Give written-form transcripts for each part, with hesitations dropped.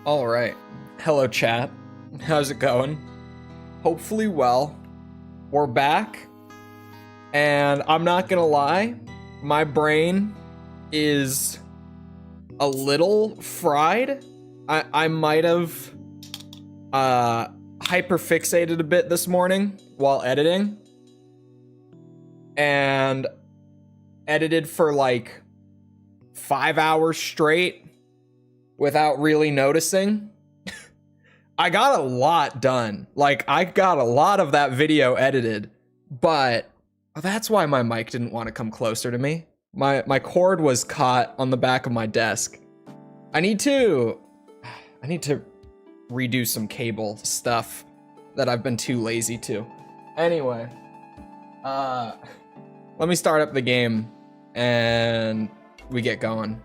All right. Hello, chat. How's it going? Hopefully well. We're back. And I'm not gonna lie, my brain is a little fried. I might have hyperfixated a bit this morning while editing. And edited for like 5 hours straight without really noticing. I got a lot done. Like, I got a lot of that video edited, but that's why my mic didn't want to come closer to me. My cord was caught on the back of my desk. I need to redo some cable stuff that I've been too lazy to. Anyway, let me start up the game and we get going.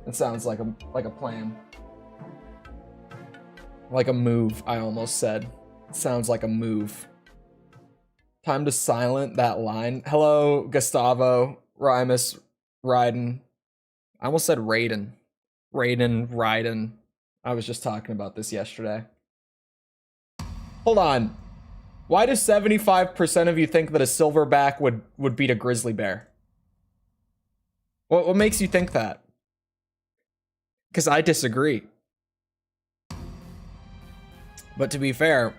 It sounds like a plan. Like a move, I almost said. It sounds like a move. Time to silent that line. Hello, Gustavo, Rymus, Raiden. I almost said Raiden. Raiden. I was just talking about this yesterday. Hold on. Why do 75% of you think that a silverback would beat a grizzly bear? What makes you think that? Because I disagree. But to be fair,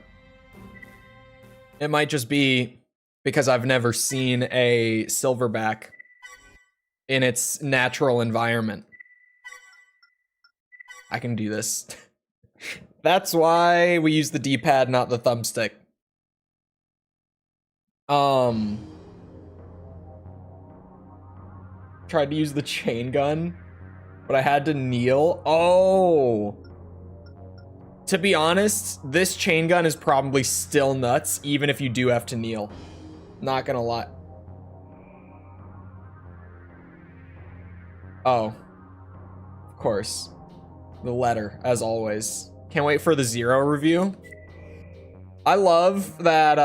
it might just be because I've never seen a silverback in its natural environment. I can do this. That's why we use the D-pad, not the thumbstick. Tried to use the chain gun, but I had to kneel. Oh. To be honest, this chain gun is probably still nuts, even if you do have to kneel. Not gonna lie. Oh. Of course. The letter, as always. Can't wait for the Zero review. I love that,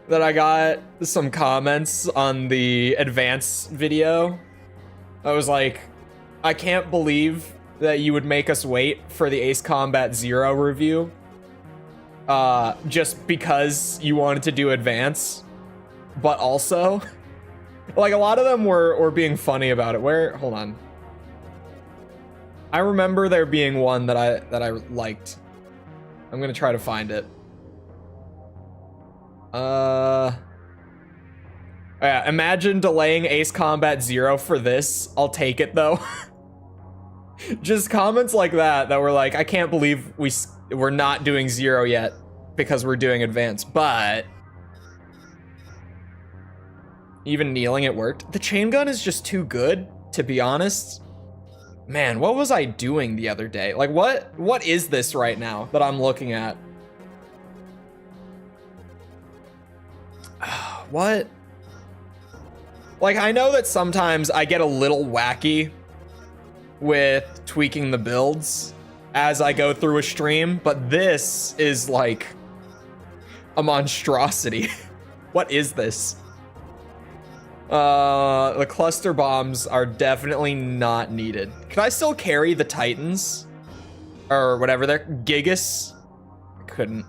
that I got some comments on the advance video. I was like, I can't believe that you would make us wait for the Ace Combat Zero review just because you wanted to do advance. But also, like, a lot of them were being funny about it. Hold on. I remember there being one that I liked. I'm gonna try to find it. Yeah, imagine delaying Ace Combat Zero for this. I'll take it though. Just comments like that were like, I can't believe we're not doing Zero yet because we're doing advance, but even kneeling it worked. The chain gun is just too good, to be honest. Man, what was I doing the other day? Like, what is this right now that I'm looking at? What? Like, I know that sometimes I get a little wacky with tweaking the builds as I go through a stream, but this is like a monstrosity. What is this? The cluster bombs are definitely not needed. Can I still carry the Titans? Or whatever they're Gigas?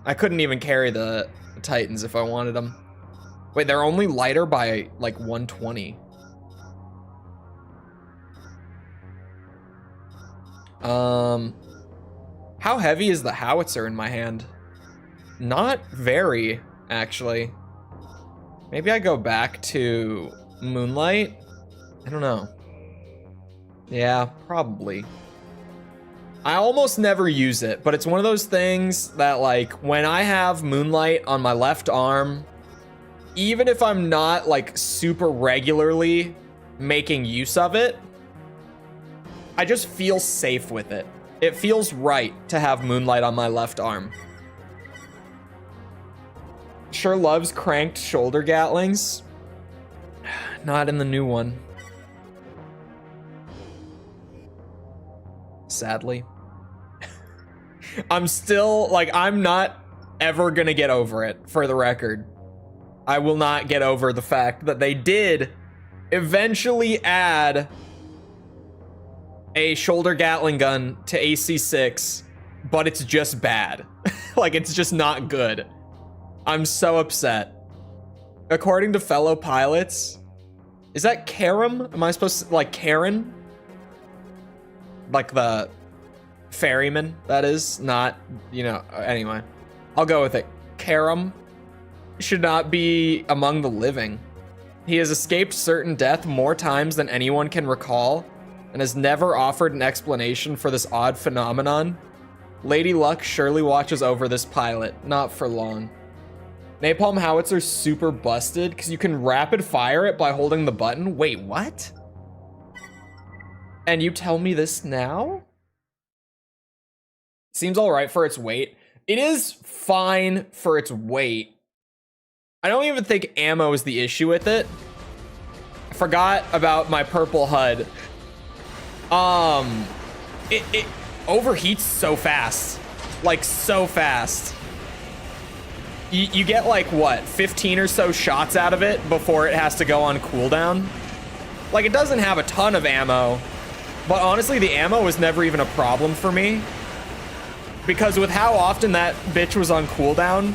I couldn't even carry the Titans if I wanted them. Wait, they're only lighter by like 120. How heavy is the howitzer in my hand? Not very, actually. Maybe I go back to Moonlight? I don't know. Yeah, probably. I almost never use it, but it's one of those things that, like, when I have Moonlight on my left arm, even if I'm not, like, super regularly making use of it, I just feel safe with it. It feels right to have Moonlight on my left arm. Sure loves cranked shoulder gatlings. Not in the new one. Sadly. I'm still, like, I'm not ever gonna get over it, for the record. I will not get over the fact that they did eventually add a shoulder Gatling gun to AC6, but it's just bad. Like, it's just not good. I'm so upset. According to fellow pilots, is that Karam? Am I supposed to, like, Karen? Like the ferryman, that is, not, you know, anyway. I'll go with it. Karam should not be among the living. He has escaped certain death more times than anyone can recall and has never offered an explanation for this odd phenomenon. Lady Luck surely watches over this pilot, not for long. Napalm Howitzer's super busted because you can rapid fire it by holding the button. Wait, what? And you tell me this now? Seems all right for its weight. It is fine for its weight. I don't even think ammo is the issue with it. I forgot about my purple HUD. It overheats so fast. Like, so fast. You get like, what, 15 or so shots out of it before it has to go on cooldown? Like, it doesn't have a ton of ammo, but honestly, the ammo was never even a problem for me. Because with how often that bitch was on cooldown,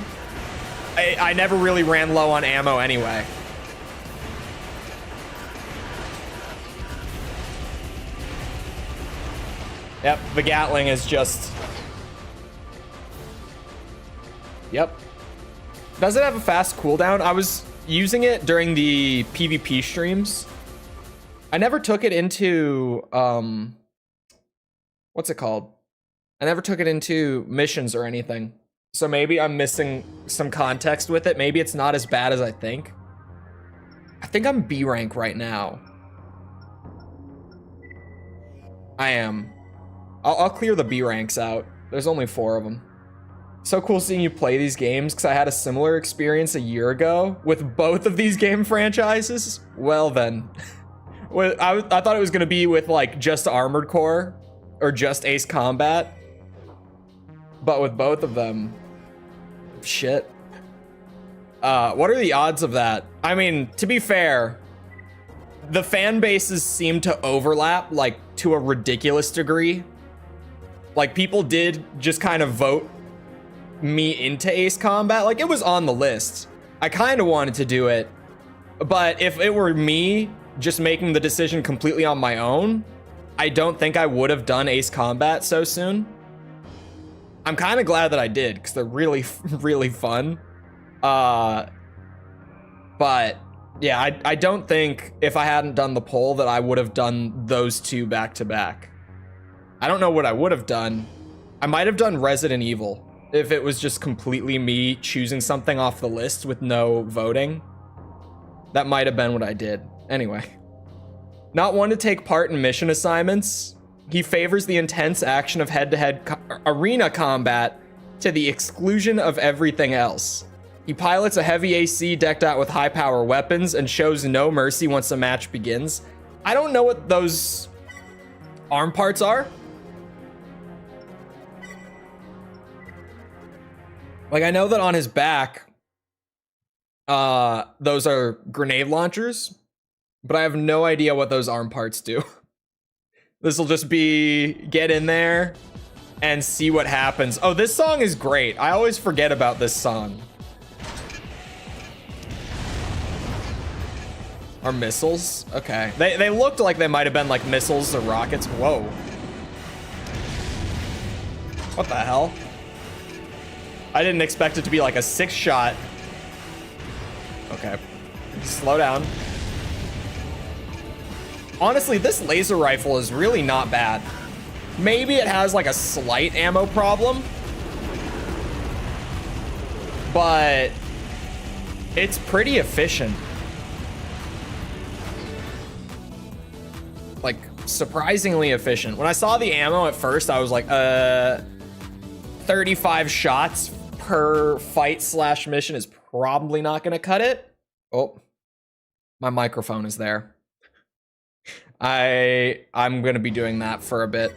I never really ran low on ammo anyway. Yep, the Gatling is just... Yep. Does it have a fast cooldown? I was using it during the PvP streams. I never took it into, what's it called? I never took it into missions or anything. So maybe I'm missing some context with it. Maybe it's not as bad as I think. I think I'm B rank right now. I am. I'll clear the B ranks out. There's only 4 of them. So cool seeing you play these games, because I had a similar experience a year ago with both of these game franchises. Well then. I thought it was going to be with like just Armored Core or just Ace Combat. But with both of them, shit. What are the odds of that? I mean, to be fair, the fan bases seem to overlap like to a ridiculous degree. Like, people did just kind of vote me into Ace Combat. Like, it was on the list. I kind of wanted to do it, but if it were me just making the decision completely on my own, I don't think I would have done Ace Combat so soon. I'm kind of glad that I did, because they're really, really fun. But yeah, I don't think if I hadn't done the poll that I would have done those two back to back. I don't know what I would have done. I might have done Resident Evil if it was just completely me choosing something off the list with no voting. That might have been what I did. Anyway. Not one to take part in mission assignments. He favors the intense action of head-to-head arena combat to the exclusion of everything else. He pilots a heavy AC decked out with high-power weapons and shows no mercy once a match begins. I don't know what those arm parts are. Like, I know that on his back, those are grenade launchers, but I have no idea what those arm parts do. This will just be get in there and see what happens. Oh, this song is great. I always forget about this song. Are missiles? Okay. They looked like they might have been like missiles or rockets. Whoa. What the hell? I didn't expect it to be like a 6-shot. Okay. Slow down. Honestly, this laser rifle is really not bad. Maybe it has like a slight ammo problem, but it's pretty efficient. Like, surprisingly efficient. When I saw the ammo at first, I was like, 35 shots per fight / mission is probably not gonna cut it. Oh, my microphone is there. I'm gonna be doing that for a bit.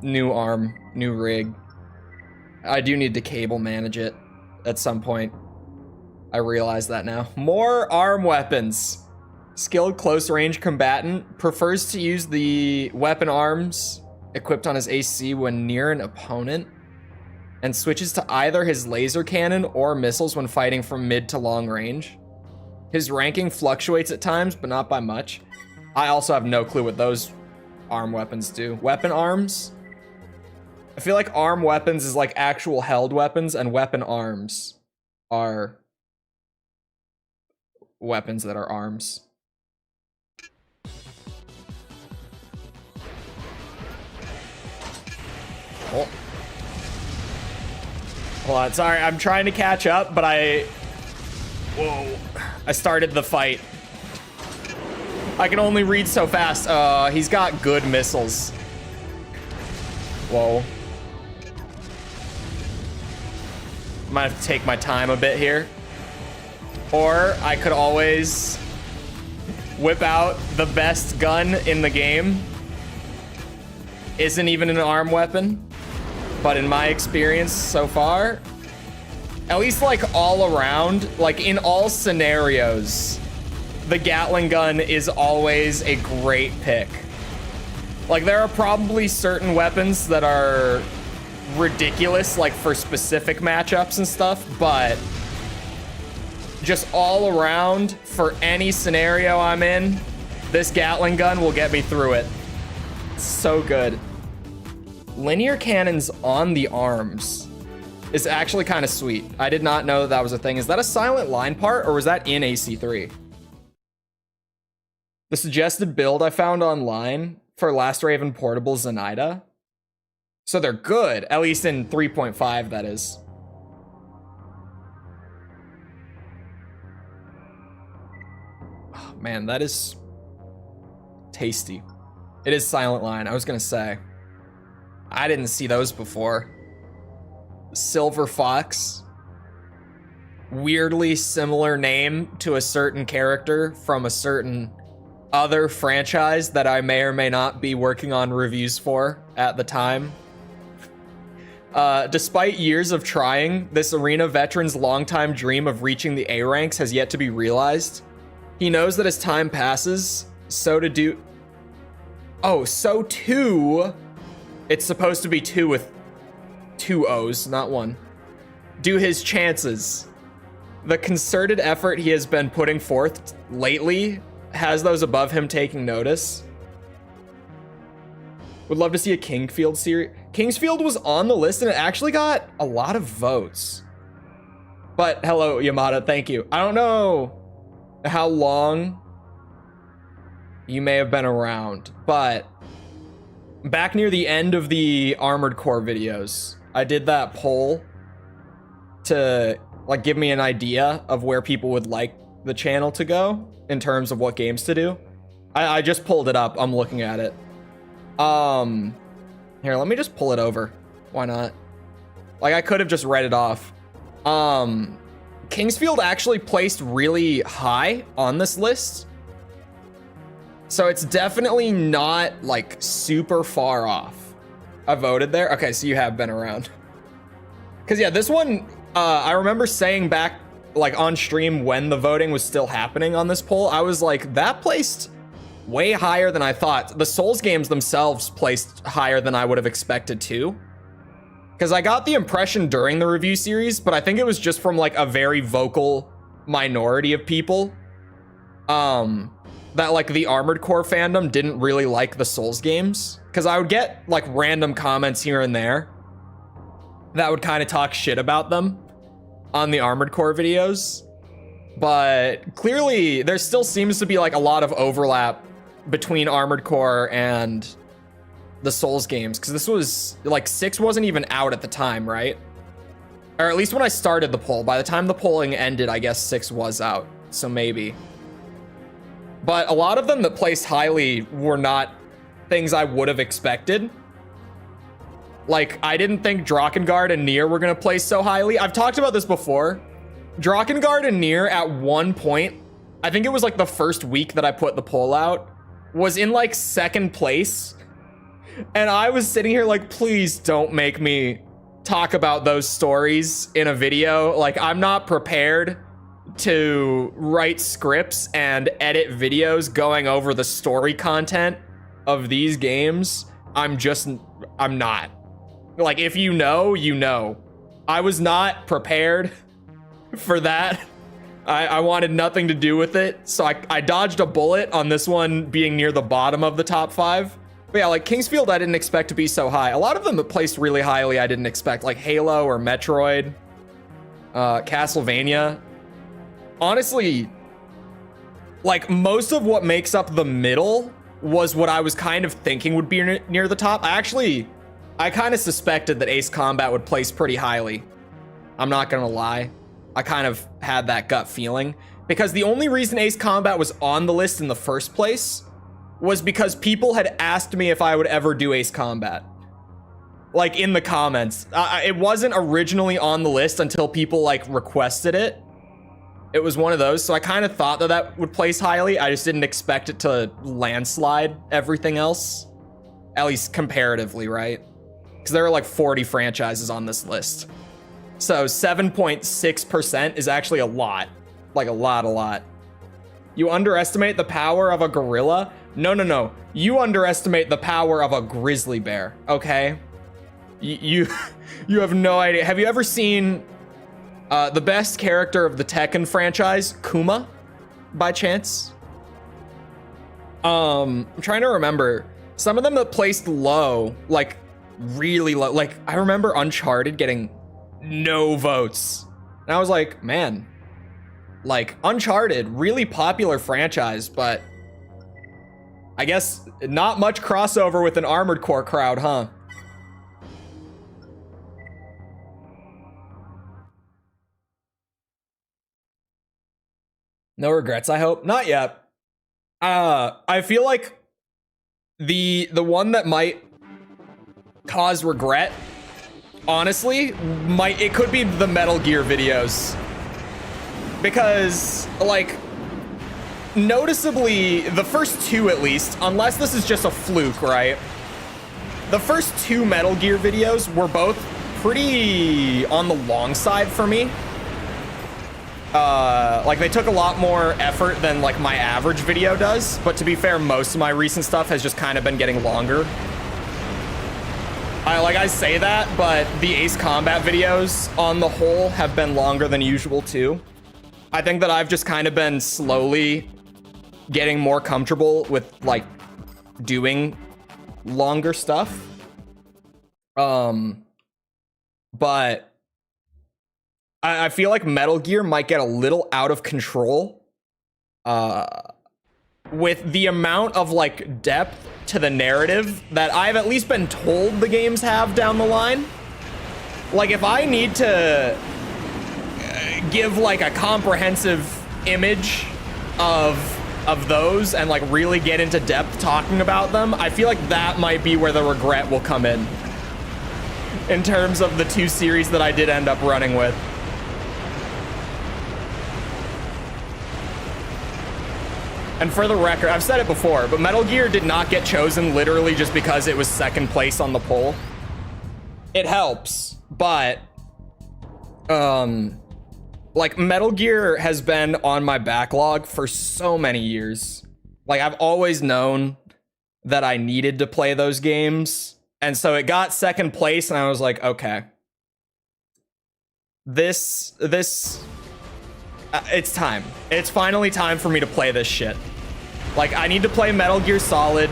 New arm, new rig. I do need to cable manage it at some point. I realize that now. More arm weapons. Skilled close range combatant prefers to use the weapon arms equipped on his AC when near an opponent and switches to either his laser cannon or missiles when fighting from mid to long range. His ranking fluctuates at times, but not by much. I also have no clue what those arm weapons do. Weapon arms? I feel like arm weapons is like actual held weapons, and weapon arms are weapons that are arms. Oh. Hold on, sorry, I'm trying to catch up, but whoa. I started the fight. I can only read so fast. He's got good missiles. Whoa. Might have to take my time a bit here. Or I could always whip out the best gun in the game. Isn't even an arm weapon. But in my experience so far, at least like all around, like in all scenarios, the Gatling gun is always a great pick. Like there are probably certain weapons that are ridiculous, like for specific matchups and stuff, but just all around for any scenario I'm in, this Gatling gun will get me through it. It's so good. Linear cannons on the arms is actually kind of sweet. I did not know that was a thing. Is that a silent line part, or was that in AC3? The suggested build I found online for Last Raven Portable Zenaida. So they're good, at least in 3.5, that is. Oh, man, that is tasty. It is silent line, I was gonna say. I didn't see those before. Silver Fox. Weirdly similar name to a certain character from a certain other franchise that I may or may not be working on reviews for at the time. Despite years of trying, this arena veteran's longtime dream of reaching the A ranks has yet to be realized. He knows that as time passes, so too, it's supposed to be 2 with 2 O's, not 1. Do his chances. The concerted effort he has been putting forth lately has those above him taking notice. Would love to see a Kingfield series. Kingsfield was on the list and it actually got a lot of votes. But hello, Yamada, thank you. I don't know how long you may have been around, but back near the end of the Armored Core videos, I did that poll to like give me an idea of where people would like the channel to go in terms of what games to do. I just pulled it up. I'm looking at it. Here, let me just pull it over. Why not? Like, I could have just read it off. Kingsfield actually placed really high on this list. So it's definitely not, like, super far off. I voted there. Okay, so you have been around. Because, yeah, this one, I remember saying back, like, on stream when the voting was still happening on this poll, I was like, that placed way higher than I thought. The Souls games themselves placed higher than I would have expected too. Because I got the impression during the review series, but I think it was just from, like, a very vocal minority of people. That, like, the Armored Core fandom didn't really like the Souls games. Because I would get, like, random comments here and there that would kind of talk shit about them on the Armored Core videos. But clearly, there still seems to be, like, a lot of overlap between Armored Core and the Souls games. Because this was, like, 6 wasn't even out at the time, right? Or at least when I started the poll. By the time the polling ended, I guess 6 was out. So maybe. But a lot of them that placed highly were not things I would have expected. Like, I didn't think Drakengard and Nier were going to place so highly. I've talked about this before. Drakengard and Nier at one point, I think it was like the first week that I put the poll out, was in like 2nd place. And I was sitting here like, please don't make me talk about those stories in a video. Like, I'm not prepared to write scripts and edit videos going over the story content of these games, I'm not. Like, if you know, you know. I was not prepared for that. I wanted nothing to do with it, so I dodged a bullet on this one being near the bottom of the top 5. But yeah, like Kingsfield, I didn't expect to be so high. A lot of them that placed really highly, I didn't expect, like Halo or Metroid, Castlevania. Honestly, like most of what makes up the middle was what I was kind of thinking would be near the top. I kind of suspected that Ace Combat would place pretty highly. I'm not gonna lie. I kind of had that gut feeling because the only reason Ace Combat was on the list in the first place was because people had asked me if I would ever do Ace Combat. Like in the comments. It wasn't originally on the list until people like requested it. It was one of those, so I kind of thought that that would place highly. I just didn't expect it to landslide everything else. At least comparatively, right? Because there are like 40 franchises on this list. So 7.6% is actually a lot. Like a lot. You underestimate the power of a gorilla? No. You underestimate the power of a grizzly bear, okay? You have no idea. Have you ever seen the best character of the Tekken franchise, Kuma, by chance? I'm trying to remember. Some of them that placed low, like really low. Like I remember Uncharted getting no votes. And I was like, man, like Uncharted, really popular franchise, but I guess not much crossover with an Armored Core crowd, huh? No regrets, I hope. Not yet. I feel like the one that might cause regret, honestly, it could be the Metal Gear videos. Because, like, noticeably, the first two at least, unless this is just a fluke, right? The first two Metal Gear videos were both pretty on the long side for me. Like, they took a lot more effort than, like, my average video does. But to be fair, most of my recent stuff has just kind of been getting longer. I say that, but the Ace Combat videos, on the whole, have been longer than usual, too. I think that I've just kind of been slowly getting more comfortable with, like, doing longer stuff. But I feel like Metal Gear might get a little out of control with the amount of, like, depth to the narrative that I've at least been told the games have down the line. Like, if I need to give, like, a comprehensive image of those and, like, really get into depth talking about them, I feel like that might be where the regret will come in terms of the two series that I did end up running with. And for the record, I've said it before, but Metal Gear did not get chosen literally just because it was second place on the poll. It helps, but like, Metal Gear has been on my backlog for so many years. Like, I've always known that I needed to play those games, and so it got second place, and I was like, okay, this it's time. It's finally time for me to play this shit. Like, I need to play Metal Gear Solid.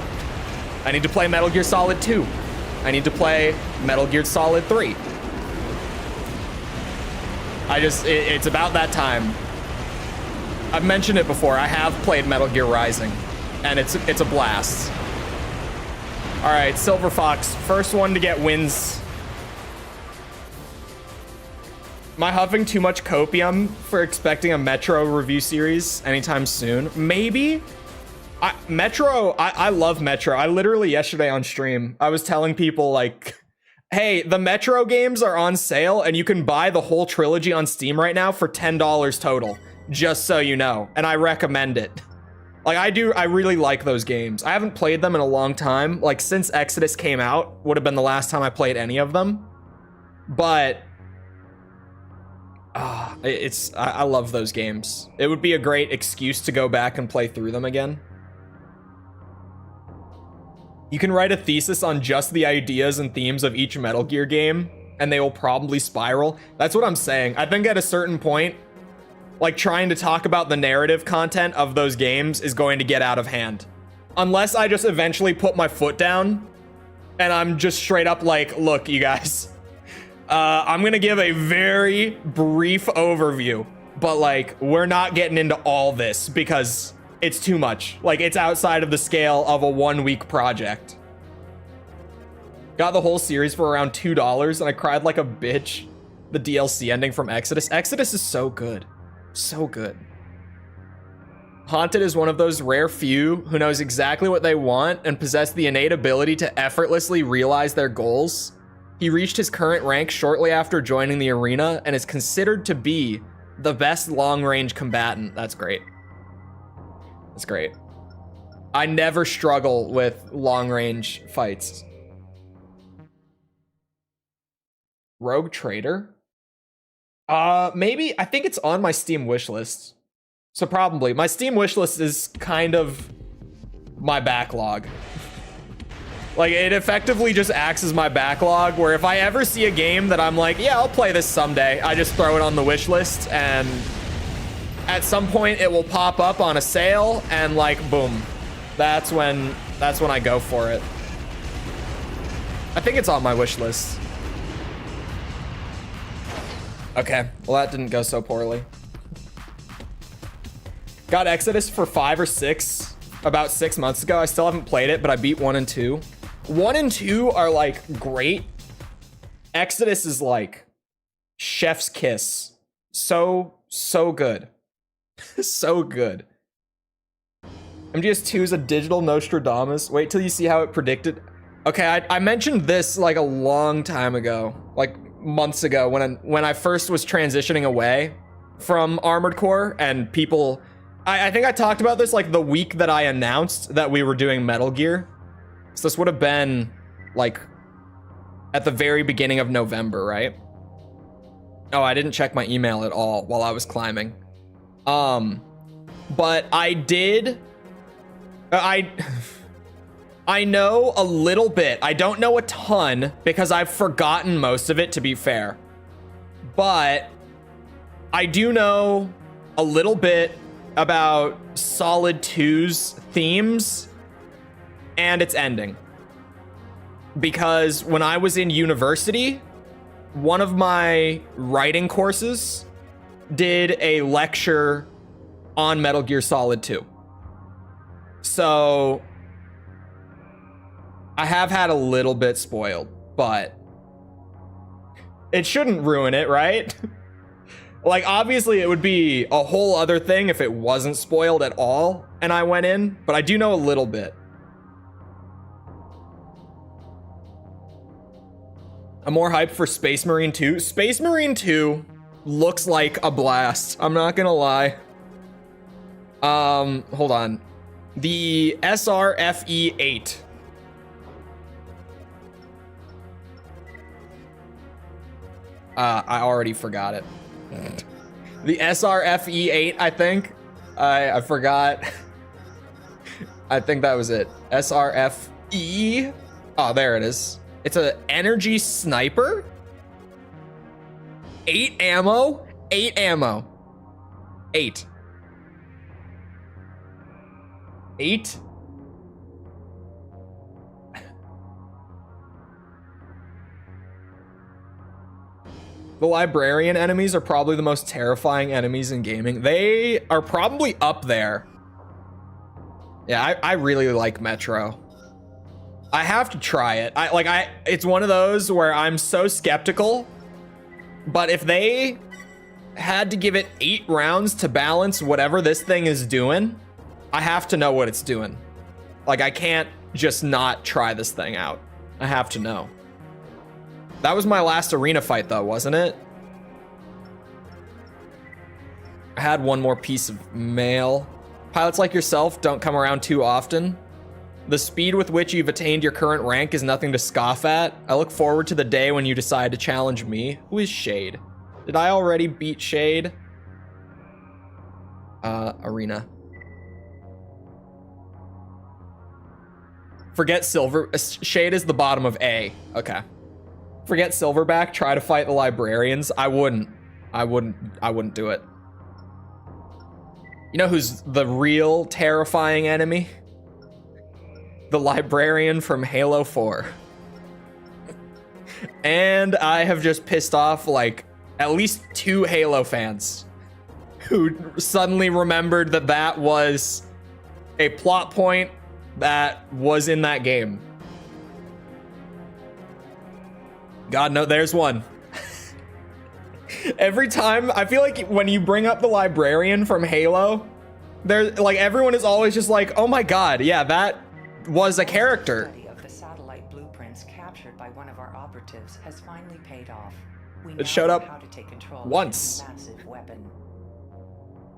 I need to play Metal Gear Solid 2. I need to play Metal Gear Solid 3. It's about that time. I've mentioned it before. I have played Metal Gear Rising, and it's a blast. All right, Silver Fox, first one to get wins. Am I huffing too much copium for expecting a Metro review series anytime soon? Maybe. Metro, I love Metro. I literally yesterday on stream, I was telling people, like, hey, the Metro games are on sale and you can buy the whole trilogy on Steam right now for $10 total, just so you know. And I recommend it. Like, I really like those games. I haven't played them in a long time. Like, since Exodus came out, would have been the last time I played any of them. But I love those games. It would be a great excuse to go back and play through them again. You can write a thesis on just the ideas and themes of each Metal Gear game, and they will probably spiral. That's what I'm saying. I think at a certain point, like, trying to talk about the narrative content of those games is going to get out of hand. Unless I just eventually put my foot down, and I'm just straight up like, look, you guys, I'm gonna give a very brief overview, but like, we're not getting into all this because it's too much. Like, it's outside of the scale of a 1 week project. Got the whole series for around $2 and I cried like a bitch. The DLC ending from Exodus. Exodus is so good. So good. Haunted is one of those rare few who knows exactly what they want and possess the innate ability to effortlessly realize their goals. He reached his current rank shortly after joining the arena and is considered to be the best long-range combatant. That's great. That's great. I never struggle with long-range fights. Rogue Trader? Maybe. I think it's on my Steam wishlist. So probably. My Steam wishlist is kind of my backlog. Like, it effectively just acts as my backlog, where if I ever see a game that I'm like, yeah, I'll play this someday, I just throw it on the wish list, and at some point it will pop up on a sale, and like, boom. That's when I go for it. I think it's on my wish list. Okay, well that didn't go so poorly. Got Exodus for 5 or 6 about 6 months ago. I still haven't played it, but I beat 1 and 2. 1 and 2 are like great. Exodus is like chef's kiss. So good. So good. MGS2 is a digital Nostradamus. Wait till you see how it predicted. Okay, I mentioned this like a long time ago, like months ago, when I first was transitioning away from Armored Core, and people, I think I talked about this like the week that I announced that we were doing Metal Gear. So this would have been like at the very beginning of November, right? Oh, I didn't check my email at all while I was climbing. But I did. I know a little bit. I don't know a ton because I've forgotten most of it, to be fair. But I do know a little bit about Solid 2's themes and its ending. Because when I was in university, one of my writing courses did a lecture on Metal Gear Solid 2. So I have had a little bit spoiled, but it shouldn't ruin it, right? Like, obviously it would be a whole other thing if it wasn't spoiled at all and I went in, but I do know a little bit. I'm more hyped for Space Marine 2. Space Marine 2 looks like a blast. I'm not gonna lie. Hold on. The SRFE-8. I already forgot it. The SRFE-8, I think. I forgot. I think that was it. SRFE. Oh, there it is. It's an energy sniper. 8 ammo. 8 ammo. 8. 8? The librarian enemies are probably the most terrifying enemies in gaming. They are probably up there. Yeah, I really like Metro. I have to try it. It's one of those where I'm so skeptical, but if they had to give it 8 rounds to balance whatever this thing is doing, I have to know what it's doing. Like, I can't just not try this thing out. I have to know. That was my last arena fight though, wasn't it? I had one more piece of mail. Pilots like yourself don't come around too often. The speed with which you've attained your current rank is nothing to scoff at. I look forward to the day when you decide to challenge me. Who is Shade? Did I already beat Shade? Arena. Forget Silver. Shade is the bottom of A. Okay. Forget Silverback. Try to fight the librarians. I wouldn't do it. You know who's the real terrifying enemy? The librarian from Halo 4. And I have just pissed off like at least 2 Halo fans who suddenly remembered that that was a plot point that was in that game. God, no, there's one. Every time, I feel like when you bring up the librarian from Halo, there, like, everyone is always just like, oh my God, yeah, that was a character. The study of the satellite blueprints captured by one of our operatives has finally paid off. We It showed know up how to take control once. of this massive weapon.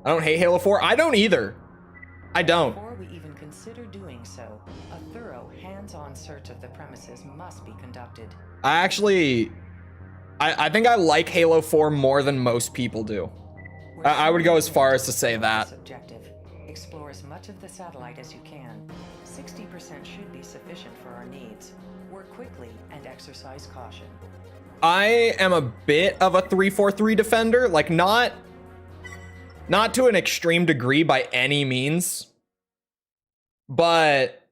I don't hate Halo 4. I don't either. I don't. Before we even consider doing so, a thorough hands-on search of the premises must be conducted. I think I like Halo 4 more than most people do. I would go as far as to say that. Objective. Explore as much of the satellite as you can. 60% should be sufficient for our needs. Work quickly and exercise caution. I am a bit of a 343 defender, like not to an extreme degree by any means, but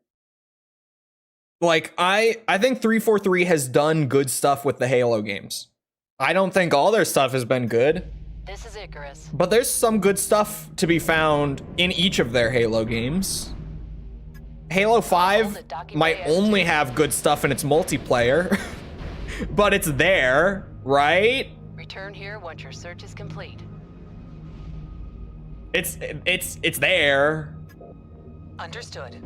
like I think 343 has done good stuff with the Halo games. I don't think all their stuff has been good. This is Icarus. But there's some good stuff to be found in each of their Halo games. Halo 5 might only have good stuff in its multiplayer, but it's there, right? Return here once your search is complete. It's there. Understood.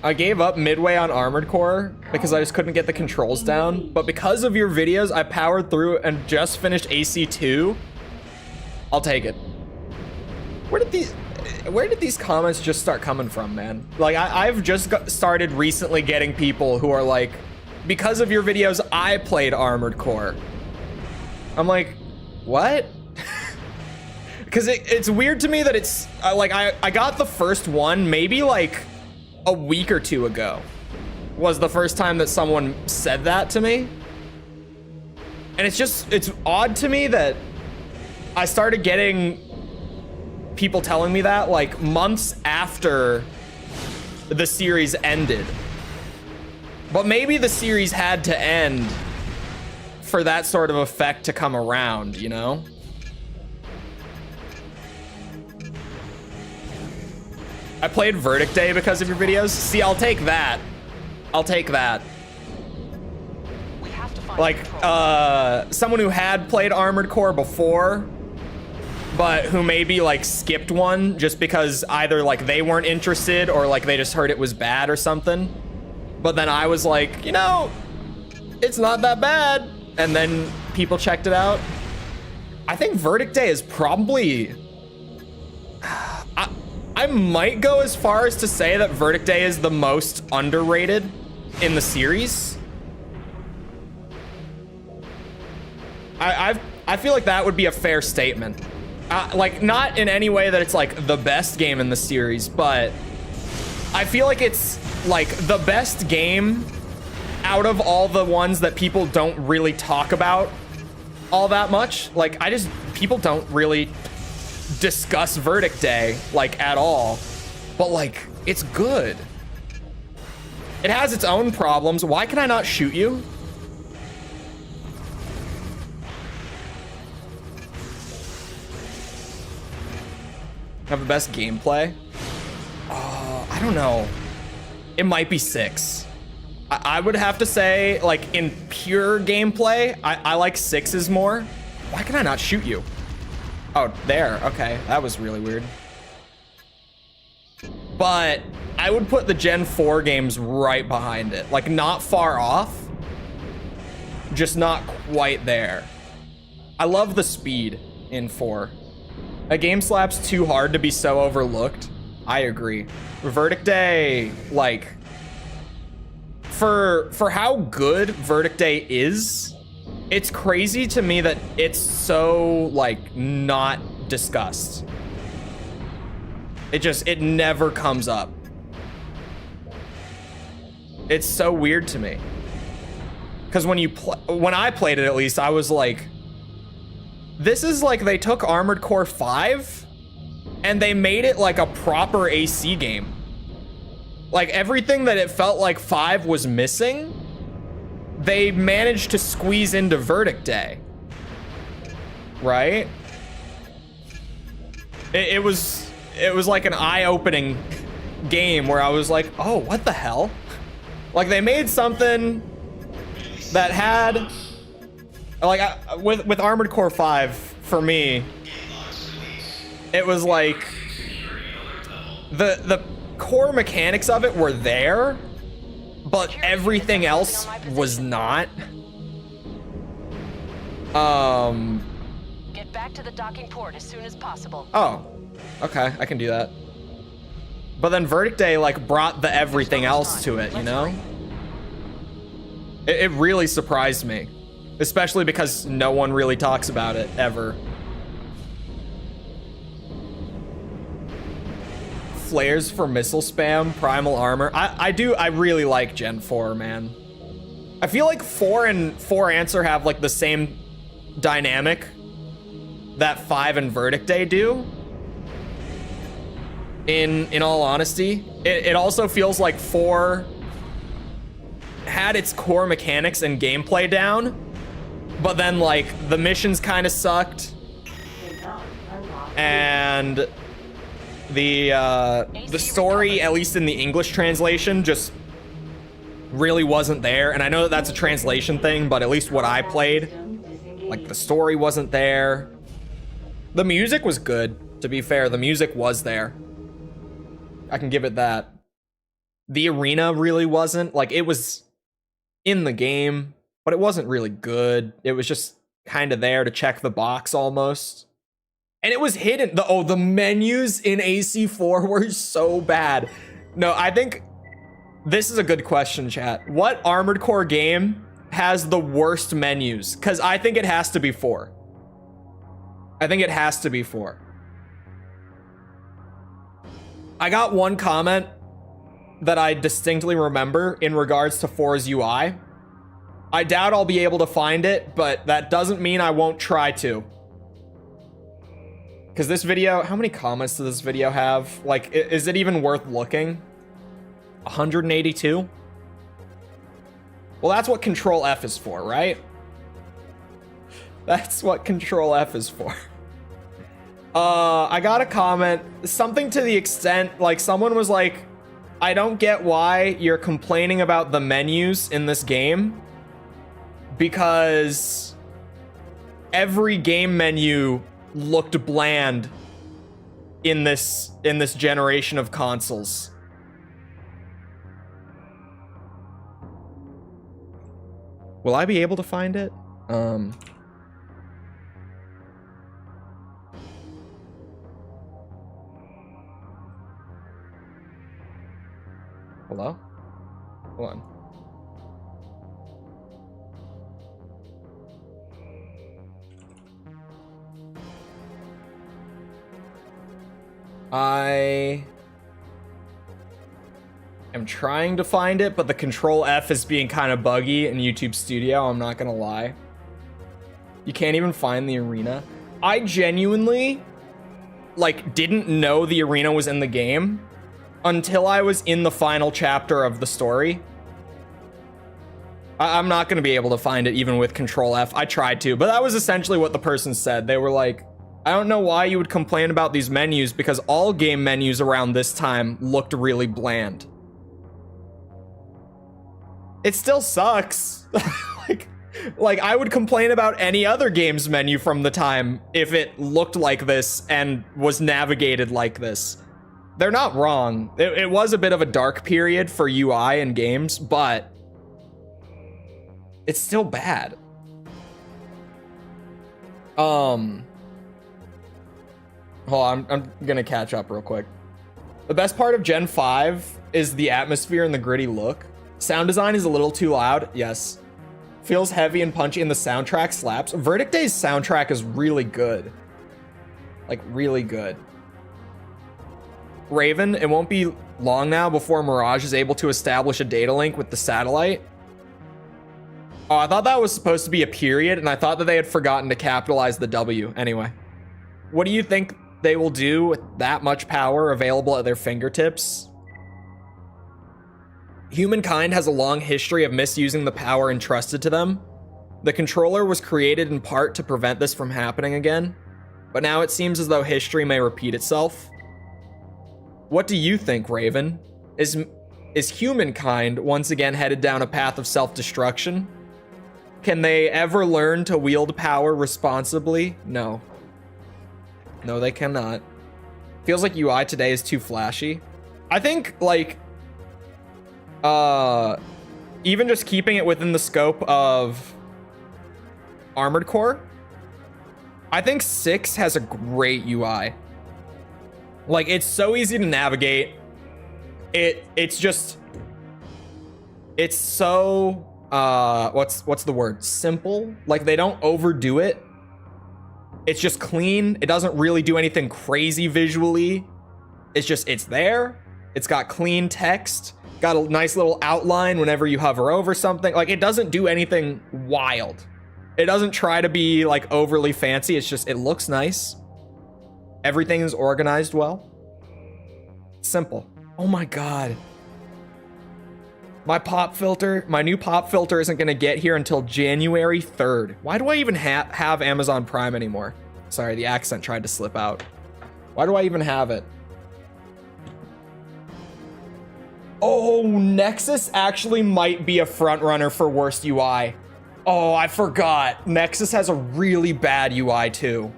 I gave up midway on Armored Core because I just couldn't get the controls down, but because of your videos, I powered through and just finished AC2. I'll take it. Where did these comments just start coming from, man? Like, I've just started recently getting people who are like, because of your videos, I played Armored Core. I'm like, what? Because it's weird to me that it's, like, I got the first one maybe, like, a week or 2 ago. Was the first time that someone said that to me. And it's odd to me that I started getting people telling me that like months after the series ended. But maybe the series had to end for that sort of effect to come around, you know? I played Verdict Day because of your videos. See, I'll take that. I'll take that. We have to find Like, someone who had played Armored Core before, but who maybe like skipped one just because either like they weren't interested or like they just heard it was bad or something. But then I was like, you know, it's not that bad. And then people checked it out. I think Verdict Day is probably... I might go as far as to say that Verdict Day is the most underrated in the series. I feel like that would be a fair statement. Like, not in any way that it's like the best game in the series, but I feel like it's like the best game out of all the ones that people don't really talk about all that much. Like, people don't really discuss Verdict Day like at all, but like it's good. It has its own problems. Why can I not shoot you? Have the best gameplay? I don't know. It might be 6. I would have to say, like, in pure gameplay, I like 6's more. Why can I not shoot you? Oh, there. Okay, that was really weird. But I would put the Gen 4 games right behind it. Like, not far off, just not quite there. I love the speed in 4. A game slap's too hard to be so overlooked. I agree. Verdict Day, like, for how good Verdict Day is, It's crazy to me that it's so, like, not discussed. It never comes up. It's so weird to me. Because when I played it, at least, I was like, this is like they took Armored Core 5 and they made it like a proper AC game. Like everything that it felt like 5 was missing, they managed to squeeze into Verdict Day. Right? It was like an eye-opening game where I was like, oh, what the hell? Like they made something that had, like, with Armored Core 5, for me, it was like the core mechanics of it were there, but everything else was not. Get back to the docking port as soon as possible. Oh, okay, I can do that. But then Verdict Day, like, brought the everything else to it, you know? It really surprised me, especially because no one really talks about it ever. Flares for missile spam, primal armor. I really like Gen 4, man. I feel like 4 and 4 Answer have like the same dynamic that 5 and Verdict Day do. In all honesty, it also feels like 4 had its core mechanics and gameplay down, but then like the missions kind of sucked, and the story, at least in the English translation, just really wasn't there. And I know that that's a translation thing, but at least what I played, like, the story wasn't there. The music was good, to be fair. The music was there. I can give it that. The arena really wasn't. Like, it was in the game, but it wasn't really good. It was just kind of there to check the box almost. And it was hidden. The menus in AC4 were so bad. No, I think this is a good question, chat. What Armored Core game has the worst menus? Because I think it has to be 4. I think it has to be 4. I got one comment that I distinctly remember in regards to 4's UI. I doubt I'll be able to find it, but that doesn't mean I won't try to. Because this video, how many comments does this video have? Like, is it even worth looking? 182? Well, that's what Control F is for, right? That's what Control F is for. I got a comment, something to the extent, like, someone was like, I don't get why you're complaining about the menus in this game, because every game menu looked bland in this generation of consoles. Will I be able to find it? Hello? Hold on. I am trying to find it, but the Control F is being kind of buggy in YouTube Studio, I'm not gonna lie. You can't even find the arena. I genuinely, like, didn't know the arena was in the game until I was in the final chapter of the story. I'm not gonna be able to find it even with Control F. I tried to, but that was essentially what the person said. They were like, I don't know why you would complain about these menus because all game menus around this time looked really bland. It still sucks. like I would complain about any other game's menu from the time if it looked like this and was navigated like this. They're not wrong. It was a bit of a dark period for UI in games, but it's still bad. Hold on, I'm gonna catch up real quick. The best part of Gen 5 is the atmosphere and the gritty look. Sound design is a little too loud, yes. Feels heavy and punchy, and the soundtrack slaps. Verdict Day's soundtrack is really good. Like, really good. Raven, it won't be long now before Mirage is able to establish a data link with the satellite. Oh, I thought that was supposed to be a period, and I thought that they had forgotten to capitalize the W. Anyway, what do you think they will do with that much power available at their fingertips? Humankind has a long history of misusing the power entrusted to them. The controller was created in part to prevent this from happening again, but now it seems as though history may repeat itself. What do you think, Raven? Is humankind once again headed down a path of self-destruction? Can they ever learn to wield power responsibly? No. No, they cannot. Feels like UI today is too flashy. I think, like, even just keeping it within the scope of Armored Core, I think 6 has a great UI. Like, it's so easy to navigate. It's so what's the word? Simple. Like, they don't overdo it. It's just clean. It doesn't really do anything crazy visually. It's there. It's got clean text. Got a nice little outline whenever you hover over something. Like, it doesn't do anything wild. It doesn't try to be like overly fancy. It's just, it looks nice. Everything is organized well. Simple. Oh my God. My new pop filter isn't gonna get here until January 3rd. Why do I even have Amazon Prime anymore? Sorry, the accent tried to slip out. Why do I even have it? Oh, Nexus actually might be a front runner for worst UI. Oh, I forgot. Nexus has a really bad UI too.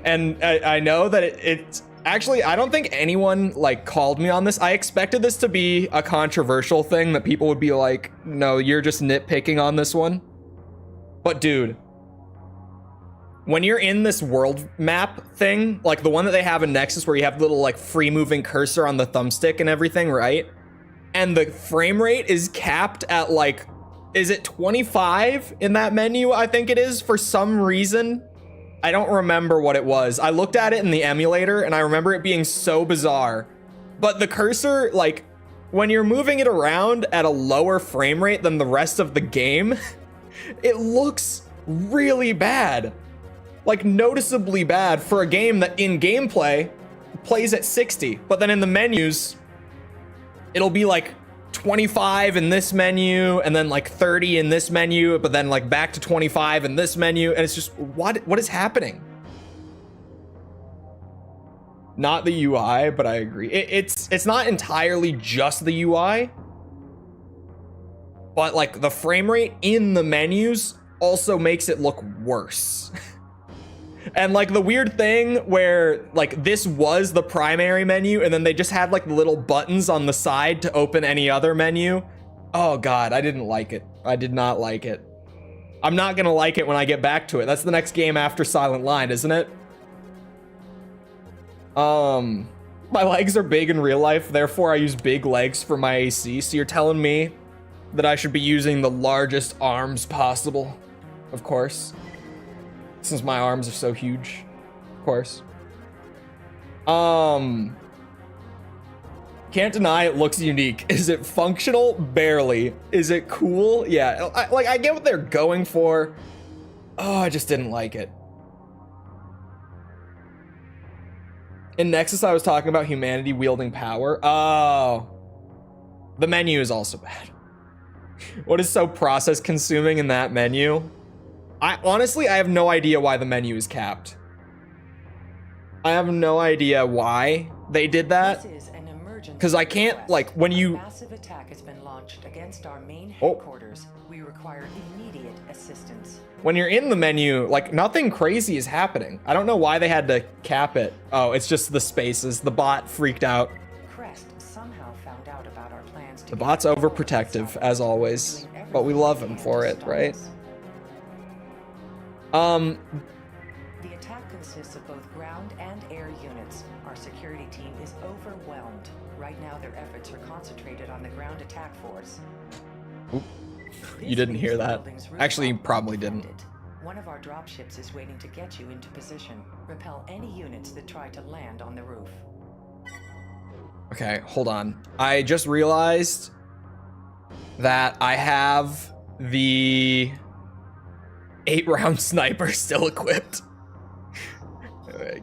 And I know that it's actually, I don't think anyone like called me on this. I expected this to be a controversial thing that people would be like, no, you're just nitpicking on this one. But dude, when you're in this world map thing, like the one that they have in Nexus where you have the little like free moving cursor on the thumbstick and everything, right? And the frame rate is capped at like, is it 25 in that menu? I think it is for some reason. I don't remember what it was. I looked at it in the emulator and I remember it being so bizarre. But the cursor, like when you're moving it around at a lower frame rate than the rest of the game, it looks really bad. Like noticeably bad for a game that in gameplay plays at 60, but then in the menus, it'll be like 25 in this menu and then like 30 in this menu, but then like back to 25 in this menu. And it's just, what is happening? Not the UI, but I agree. It's not entirely just the UI, but like the frame rate in the menus also makes it look worse. And like the weird thing where like this was the primary menu and then they just had like the little buttons on the side to open any other menu. Oh God, I didn't like it. I did not like it. I'm not gonna like it when I get back to it. That's the next game after Silent Line, isn't it? My legs are big in real life, therefore I use big legs for my AC. So you're telling me that I should be using the largest arms possible? Of course. Since my arms are so huge, of course. Can't deny it looks unique. Is it functional? Barely. Is it cool? Yeah, I get what they're going for. Oh, I just didn't like it. In Nexus, I was talking about humanity wielding power. Oh. The menu is also bad. What is so process consuming in that menu? Honestly, I have no idea why the menu is capped. I have no idea why they did that. Because I can't, like, when you... Massive attack has been launched against our main headquarters. We require immediate assistance. When you're in the menu, like, nothing crazy is happening. I don't know why they had to cap it. Oh, it's just the spaces. The bot freaked out. Crest somehow found out about our plans to... The bot's overprotective, as always. But we love him for it, right? The attack consists of both ground and air units. Our security team is overwhelmed. Right now, their efforts are concentrated on the ground attack force. Oop. You didn't hear that. Actually, you probably didn't. One of our dropships is waiting to get you into position. Repel any units that try to land on the roof. Okay, hold on. I just realized that I have the 8-round sniper still equipped.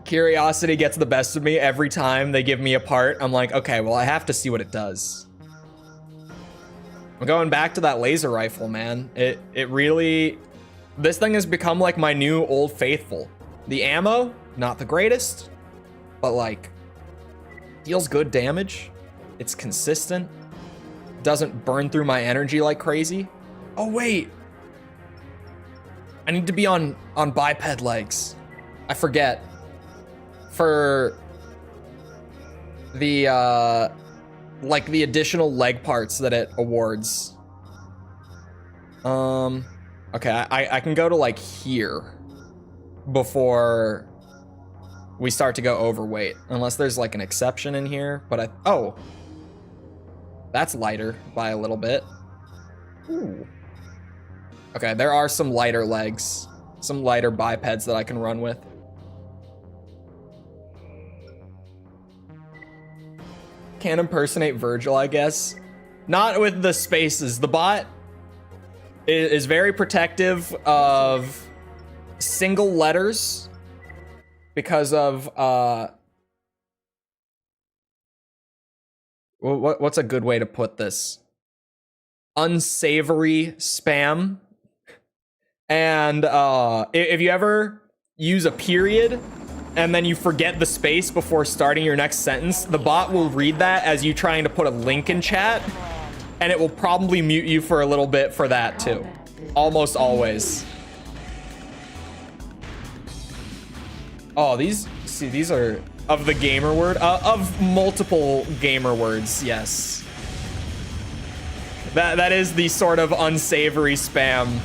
Curiosity gets the best of me every time they give me a part. I'm like, okay, well, I have to see what it does. I'm going back to that laser rifle, man. It really... This thing has become like my new old faithful. The ammo, not the greatest, but like, deals good damage. It's consistent. Doesn't burn through my energy like crazy. Oh, wait. I need to be on biped legs. I forget. For the, like the additional leg parts that it awards. Okay, I can go to like here before we start to go overweight, unless there's like an exception in here, but oh, that's lighter by a little bit. Ooh. Okay, there are some lighter legs, some lighter bipeds that I can run with. Can't impersonate Virgil, I guess. Not with the spaces. The bot is very protective of single letters because of what's a good way to put this? Unsavory spam. And if you ever use a period and then you forget the space before starting your next sentence, the bot will read that as you trying to put a link in chat. And it will probably mute you for a little bit for that too. Almost always. Oh, these are of the gamer word, of multiple gamer words, yes. That is the sort of unsavory spam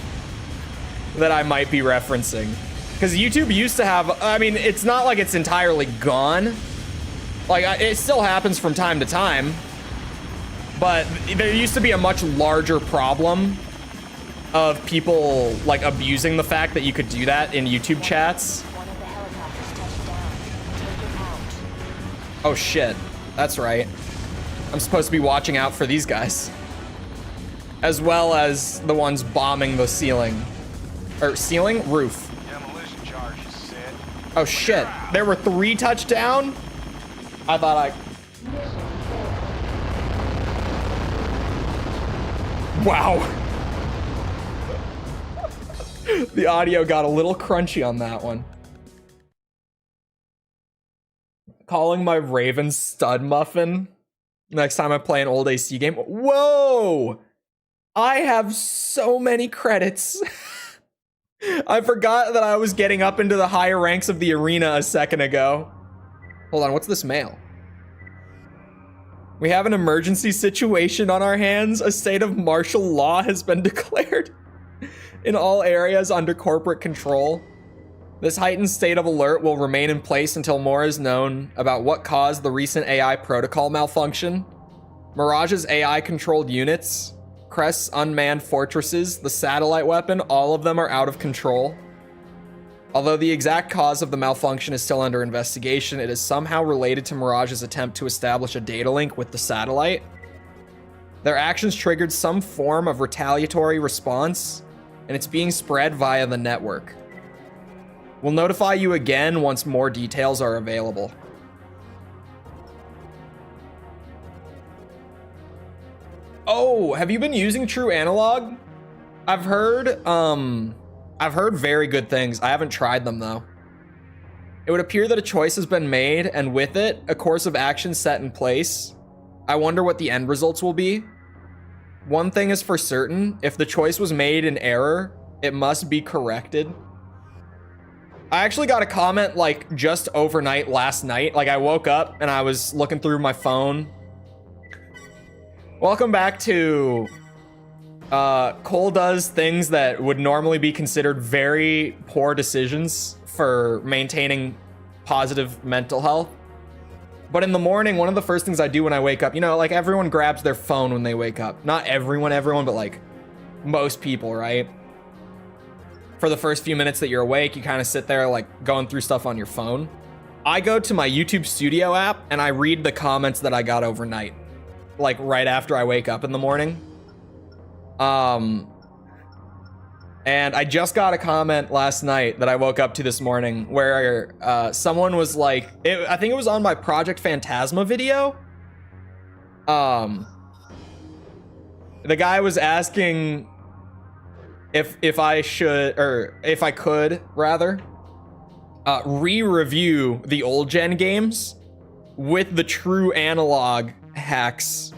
that I might be referencing. Because YouTube used to have, I mean, it's not like it's entirely gone. Like, it still happens from time to time. But there used to be a much larger problem of people like abusing the fact that you could do that in YouTube chats. Oh shit, that's right. I'm supposed to be watching out for these guys. As well as the ones bombing the ceiling. Or ceiling? Roof. Demolition charges set. Oh shit, there were 3 touchdown? I thought I... Wow. The audio got a little crunchy on that one. Calling my Raven stud muffin next time I play an old AC game. Whoa! I have so many credits. I forgot that I was getting up into the higher ranks of the arena a second ago. Hold on, what's this mail? We have an emergency situation on our hands. A state of martial law has been declared in all areas under corporate control. This heightened state of alert will remain in place until more is known about what caused the recent AI protocol malfunction. Mirage's AI-controlled units, Crest's unmanned fortresses, the satellite weapon, all of them are out of control. Although the exact cause of the malfunction is still under investigation, it is somehow related to Mirage's attempt to establish a data link with the satellite. Their actions triggered some form of retaliatory response, and it's being spread via the network. We'll notify you again once more details are available. Oh, have you been using True Analog? I've heard very good things. I haven't tried them though. It would appear that a choice has been made, and with it, a course of action set in place. I wonder what the end results will be. One thing is for certain, if the choice was made in error, it must be corrected. I actually got a comment like just overnight last night. Like I woke up and I was looking through my phone. Welcome back to Chole does things that would normally be considered very poor decisions for maintaining positive mental health. But in the morning, one of the first things I do when I wake up, you know, like everyone grabs their phone when they wake up. Not everyone, but like most people, right? For the first few minutes that you're awake, you kind of sit there like going through stuff on your phone. I go to my YouTube Studio app and I read the comments that I got overnight, like right after I wake up in the morning. And I just got a comment last night that I woke up to this morning where someone was like, I think it was on my Project Phantasma video. The guy was asking if I should, or if I could rather, re-review the old gen games with the true analog hacks.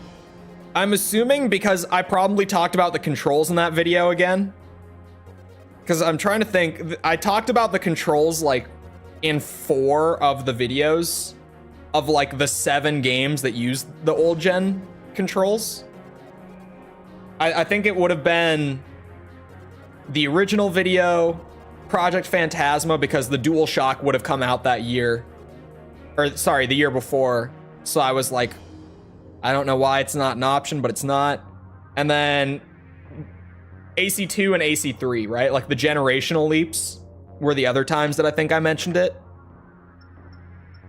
I'm assuming because I probably talked about the controls in that video again. Because I'm trying to think, I talked about the controls like in 4 of the videos of like the 7 games that use the old gen controls. I think it would have been the original video, Project Phantasma, because the DualShock would have come out that year. Or sorry, the year before. So I was like, I don't know why it's not an option, but it's not. And then AC2 and AC3, right? Like the generational leaps were the other times that I think I mentioned it.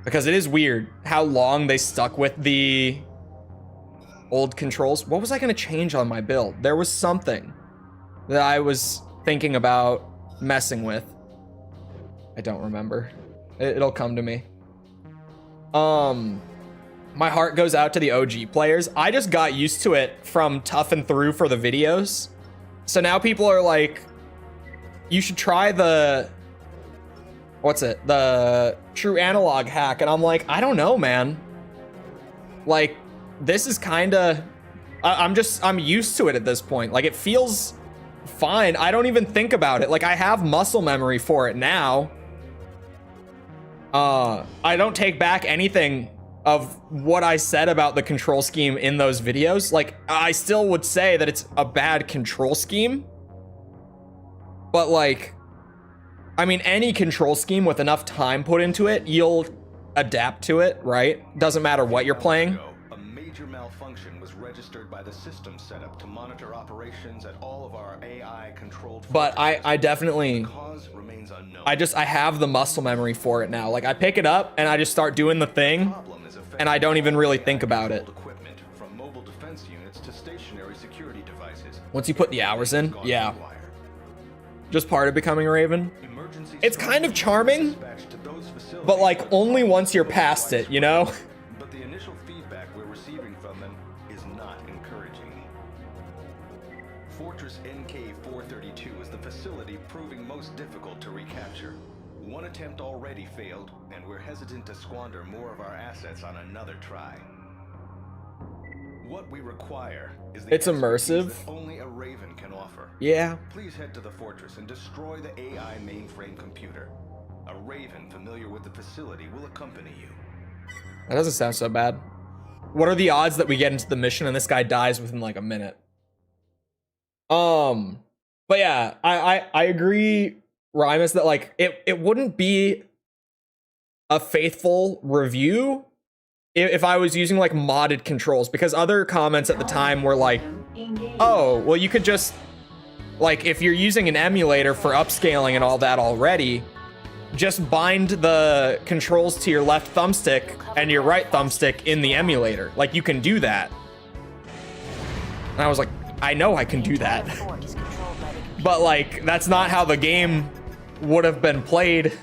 Because it is weird how long they stuck with the old controls. What was I going to change on my build? There was something that I was thinking about messing with. I don't remember. It'll come to me. My heart goes out to the OG players. I just got used to it from Tough and Through for the videos. So now people are like, you should try the, what's it? The true analog hack. And I'm like, I don't know, man. Like, this is kind of, I'm used to it at this point. Like, it feels fine. I don't even think about it. Like, I have muscle memory for it now. I don't take back anything of what I said about the control scheme in those videos. Like, I still would say that it's a bad control scheme. But like, I mean, any control scheme with enough time put into it, you'll adapt to it, right? Doesn't matter what you're playing. A major malfunction was registered by the system setup to monitor operations at all of our AI controlled. But I definitely, cause remains unknown. I have the muscle memory for it now. Like, I pick it up and I just start doing the thing. And I don't even really think about it. From mobile defense units to stationary security devices. Once you put the hours in, yeah. Just part of becoming a Raven. It's kind of charming, but like only once you're past it, you know? But the initial feedback we're receiving from them is not encouraging. Fortress NK-432 is the facility proving most difficult to recapture. One attempt already failed, and we're hesitant to squander more of our assets on another try. What we require is the it's immersive. That only a Raven can offer. Yeah. Please head to the fortress and destroy the AI mainframe computer. A Raven familiar with the facility will accompany you. That doesn't sound so bad. What are the odds that we get into the mission and this guy dies within like a minute? But yeah, I agree, Rymus, that like it wouldn't be a faithful review if I was using like modded controls, because other comments at the time were like, oh, well, you could just like, if you're using an emulator for upscaling and all that already, just bind the controls to your left thumbstick and your right thumbstick in the emulator. Like, you can do that. And I was like, I know I can do that. But like, that's not how the game would have been played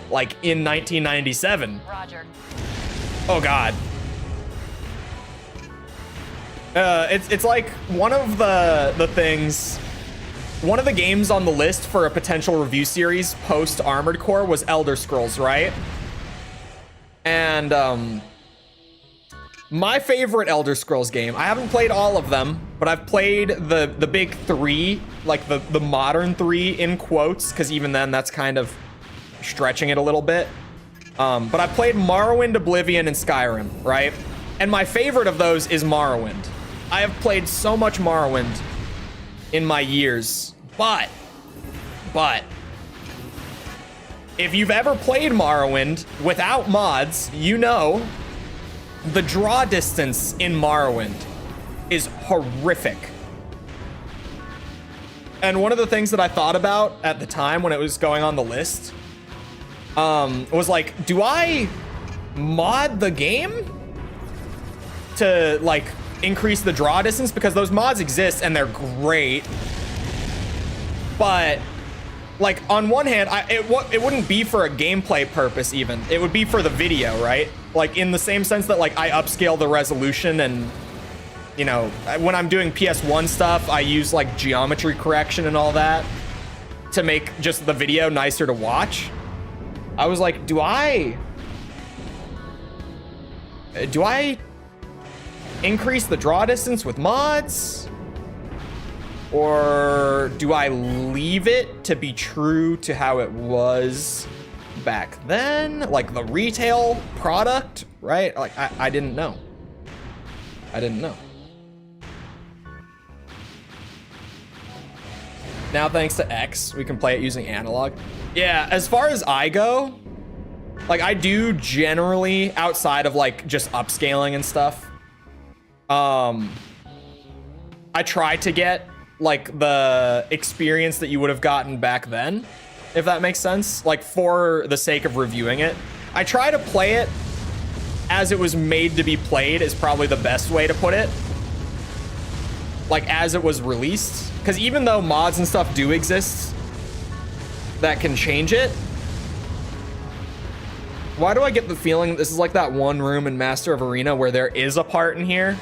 like in 1997. Roger. Oh God. It's like one of the things, one of the games on the list for a potential review series post Armored Core was Elder Scrolls, right? And my favorite Elder Scrolls game, I haven't played all of them, but I've played the big 3, like the modern 3 in quotes, because even then that's kind of stretching it a little bit. But I played Morrowind, Oblivion, and Skyrim, right? And my favorite of those is Morrowind. I have played so much Morrowind in my years, but if you've ever played Morrowind without mods, you know the draw distance in Morrowind is horrific. And one of the things that I thought about at the time when it was going on the list was like, do I mod the game to like increase the draw distance? Because those mods exist and they're great. But like on one hand, it wouldn't be for a gameplay purpose even. It would be for the video, right? Like in the same sense that like I upscale the resolution and, you know, when I'm doing PS1 stuff, I use like geometry correction and all that to make just the video nicer to watch. I was like, do I increase the draw distance with mods? Or do I leave it to be true to how it was back then? Like the retail product, right? Like I didn't know. I didn't know. Now, thanks to X, we can play it using analog. Yeah, as far as I go, like I do generally, outside of like just upscaling and stuff, I try to get like the experience that you would have gotten back then, if that makes sense. Like for the sake of reviewing it, I try to play it as it was made to be played is probably the best way to put it. Like as it was released. Because even though mods and stuff do exist that can change it, why do I get the feeling this is like that one room in Master of Arena where there is a part in here?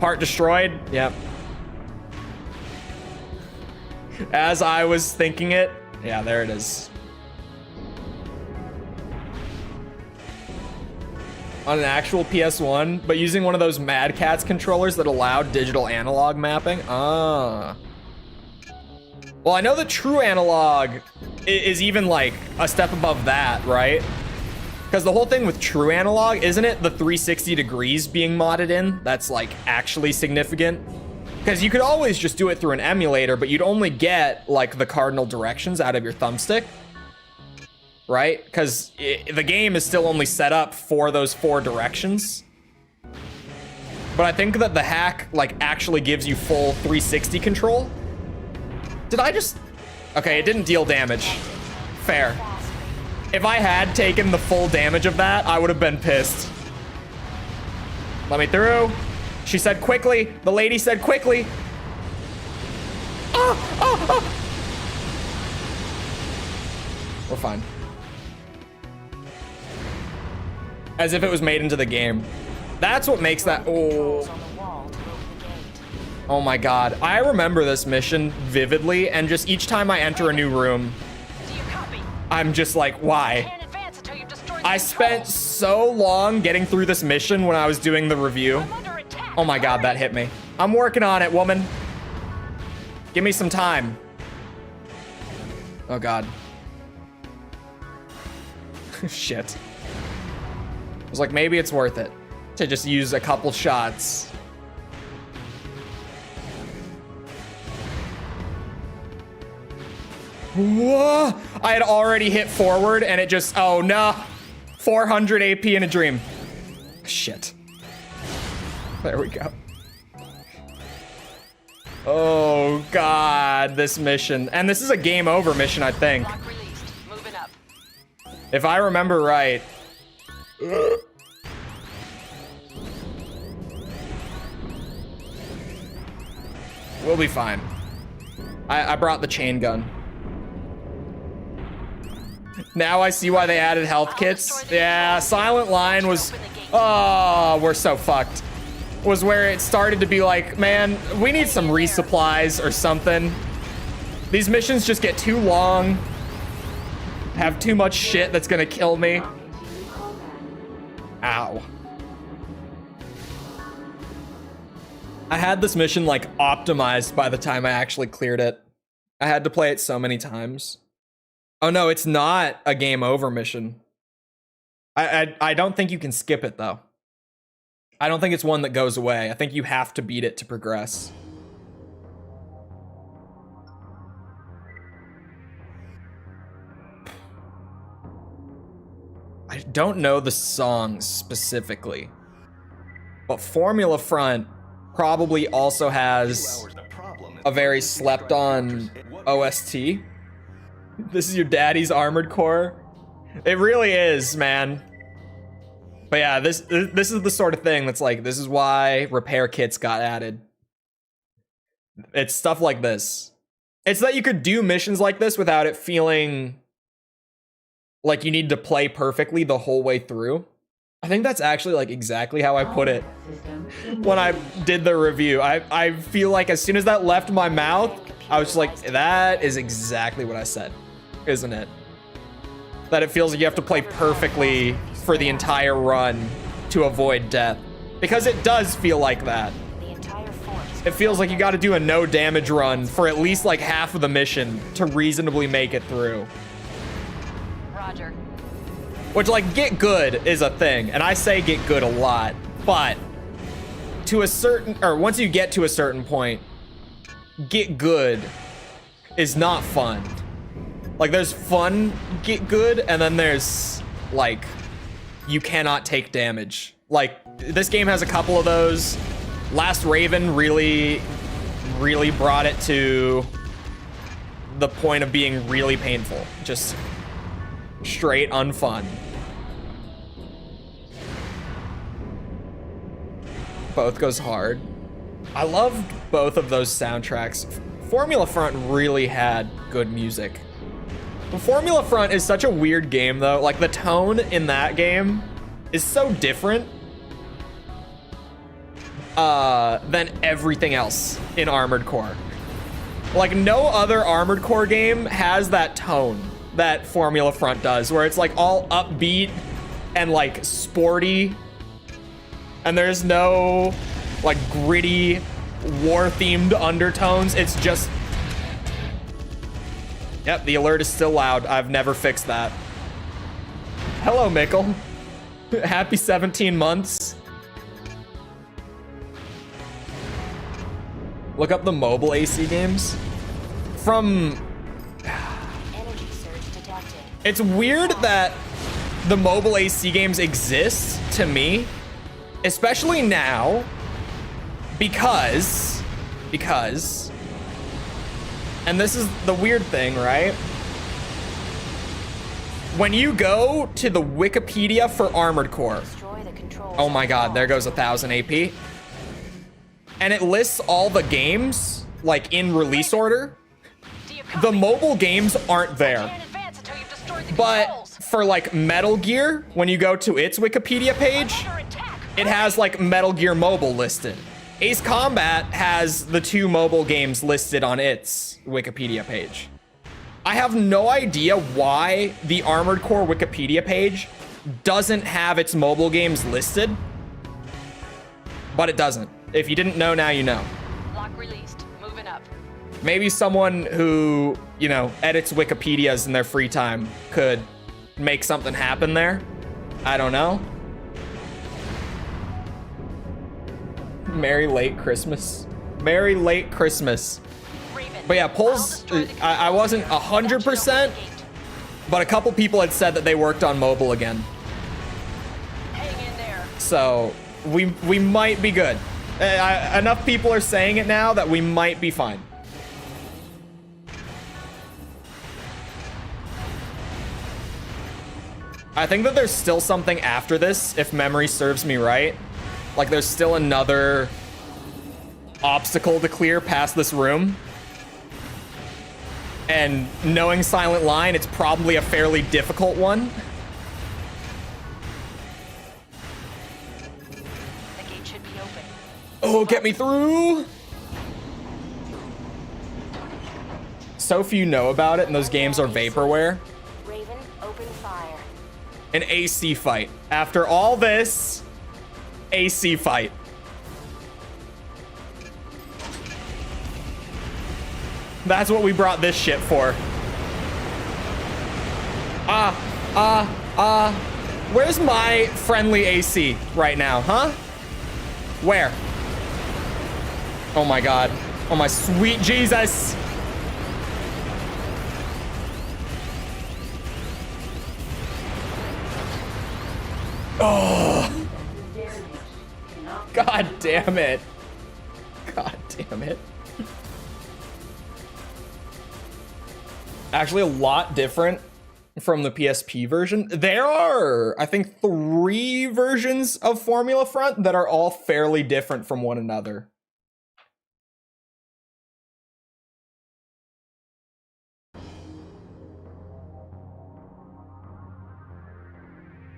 Part destroyed? Yep. As I was thinking it, yeah, there it is. On an actual PS1, but using one of those Mad Catz controllers that allowed digital analog mapping. Ah. Well, I know that true analog is even like a step above that, right? Because the whole thing with true analog, isn't it the 360 degrees being modded in? That's like actually significant. Because you could always just do it through an emulator, but you'd only get like the cardinal directions out of your thumbstick. Right? Because the game is still only set up for those 4 directions. But I think that the hack like actually gives you full 360 control. Did I just... Okay, it didn't deal damage. Fair. If I had taken the full damage of that, I would have been pissed. Let me through. She said quickly. The lady said quickly. Oh, oh, oh. We're fine. As if it was made into the game. That's what makes that... Oh. Oh my god. I remember this mission vividly, and just each time I enter a new room, I'm just like, why? I spent so long getting through this mission when I was doing the review. Oh my god, that hit me. I'm working on it, woman. Give me some time. Oh god. Shit. I was like, maybe it's worth it to just use a couple shots. Whoa! I had already hit forward and it just, oh no. 400 AP in a dream. Shit. There we go. Oh god, this mission. And this is a game over mission, I think. If I remember right. We'll be fine. I brought the chain gun. Now I see why they added health kits. Yeah, Silent Line was... Oh, we're so fucked. Was where it started to be like, man, we need some resupplies or something. These missions just get too long. Have too much shit that's gonna kill me. Ow. I had this mission like optimized by the time I actually cleared it. I had to play it so many times. Oh no, it's not a game over mission. I don't think you can skip it though. I don't think it's one that goes away. I think you have to beat it to progress. I don't know the songs specifically, but Formula Front probably also has a very slept on OST. This is your daddy's Armored Core. It really is, man. But yeah, this is the sort of thing that's like, this is why repair kits got added. It's stuff like this. It's that you could do missions like this without it feeling like you need to play perfectly the whole way through. I think that's actually like exactly how I put it when I did the review. I feel like as soon as that left my mouth, I was just like, that is exactly what I said, isn't it? That it feels like you have to play perfectly for the entire run to avoid death. Because it does feel like that. It feels like you gotta do a no damage run for at least like half of the mission to reasonably make it through. Roger. Which, like, get good is a thing, and I say get good a lot, but to a certain, or once you get to a certain point, get good is not fun. Like, there's fun get good, and then there's, like, you cannot take damage. Like, this game has a couple of those. Last Raven really brought it to the point of being really painful. Just straight unfun. Both goes hard. I loved both of those soundtracks. Formula Front really had good music. Formula Front is such a weird game though. Like the tone in that game is so different than everything else in Armored Core. Like no other Armored Core game has that tone that Formula Front does, where it's like all upbeat and like sporty, and there's no like gritty war-themed undertones. It's just, yep, the alert is still loud. I've never fixed that. Hello, Mickle. Happy 17 months. Look up the mobile AC games. From... It's weird that the mobile AC games exist to me, especially now, because, and this is the weird thing, right? When you go to the Wikipedia for Armored Core, oh my god, there goes 1,000 AP. And it lists all the games, like in release order. The mobile games aren't there. But for like Metal Gear, when you go to its Wikipedia page, it has like Metal Gear Mobile listed. Ace Combat has the 2 mobile games listed on its Wikipedia page. I have no idea why the Armored Core Wikipedia page doesn't have its mobile games listed, but it doesn't. If you didn't know, now you know. Lock released. Moving up. Maybe someone who, you know, edits Wikipedias in their free time could make something happen there. I don't know. Merry late Christmas. Merry late Christmas. But yeah, polls, I wasn't 100%, but a couple people had said that they worked on mobile again. Hang in there. So we might be good. Enough people are saying it now that we might be fine. I think that there's still something after this, if memory serves me right. Like there's still another obstacle to clear past this room. And knowing Silent Line, it's probably a fairly difficult one. The gate should be open. Oh, get me through. So few know about it, and those games are vaporware. Raven, open fire. An AC fight. After all this, AC fight. That's what we brought this shit for. Where's my friendly AC right now, huh? Where? Oh my god. Oh my sweet Jesus. Oh. God damn it. God damn it. Actually a lot different from the PSP version. There are, I think, 3 versions of Formula Front that are all fairly different from one another.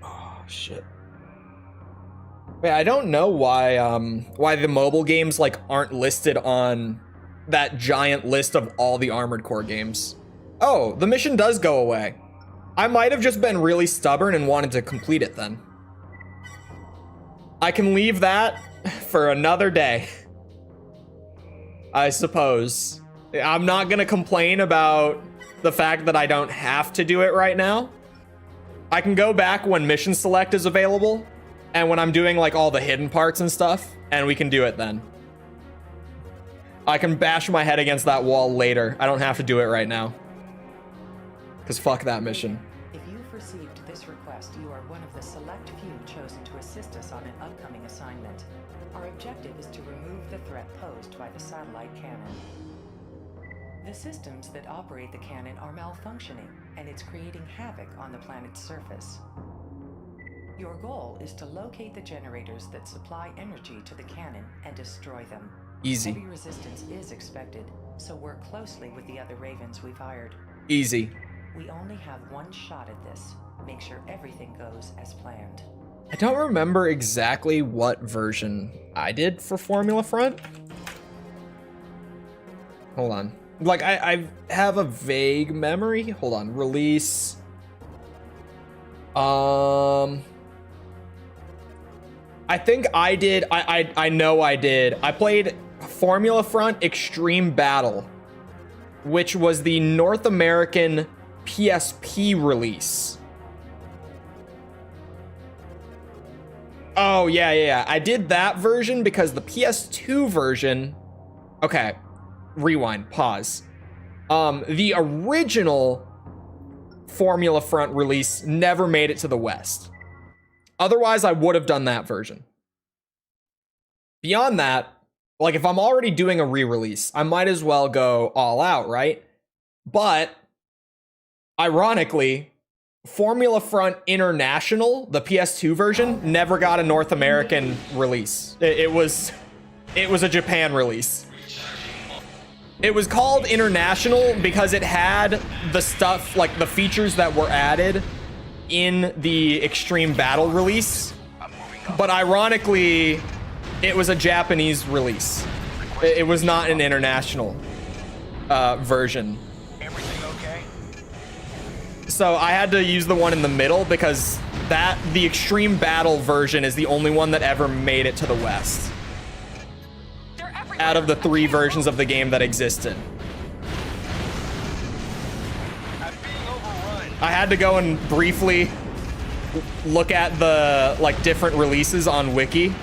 Oh, shit. Wait, I don't know why the mobile games like aren't listed on that giant list of all the Armored Core games. Oh, the mission does go away. I might have just been really stubborn and wanted to complete it then. I can leave that for another day, I suppose. I'm not gonna complain about the fact that I don't have to do it right now. I can go back when mission select is available and when I'm doing like all the hidden parts and stuff, and we can do it then. I can bash my head against that wall later. I don't have to do it right now. Because fuck that mission. If you've received this request, you are one of the select few chosen to assist us on an upcoming assignment. Our objective is to remove the threat posed by the satellite cannon. The systems that operate the cannon are malfunctioning, and it's creating havoc on the planet's surface. Your goal is to locate the generators that supply energy to the cannon and destroy them. Easy. Heavy resistance is expected, so work closely with the other Ravens we've hired. Easy. We only have one shot at this. Make sure everything goes as planned. I don't remember exactly what version I did for Formula Front. Hold on. Like, I have a vague memory. Hold on. Release. I think I did. I know I did. I played Formula Front Extreme Battle, which was the North American PSP release. Oh, yeah. I did that version because the PS2 version... Okay. Rewind. Pause. The original Formula Front release never made it to the West. Otherwise, I would have done that version. Beyond that, like, if I'm already doing a re-release, I might as well go all out, right? But, ironically, Formula Front International, the PS2 version, never got a North American release. It was a Japan release. It was called International because it had the stuff, like the features that were added in the Extreme Battle release. But ironically, it was a Japanese release. It was not an international version. Everything okay? So I had to use the one in the middle because the Extreme Battle version is the only one that ever made it to the West out of the 3 versions of the game that existed. I'm being overrun. I had to go and briefly look at the like different releases on Wiki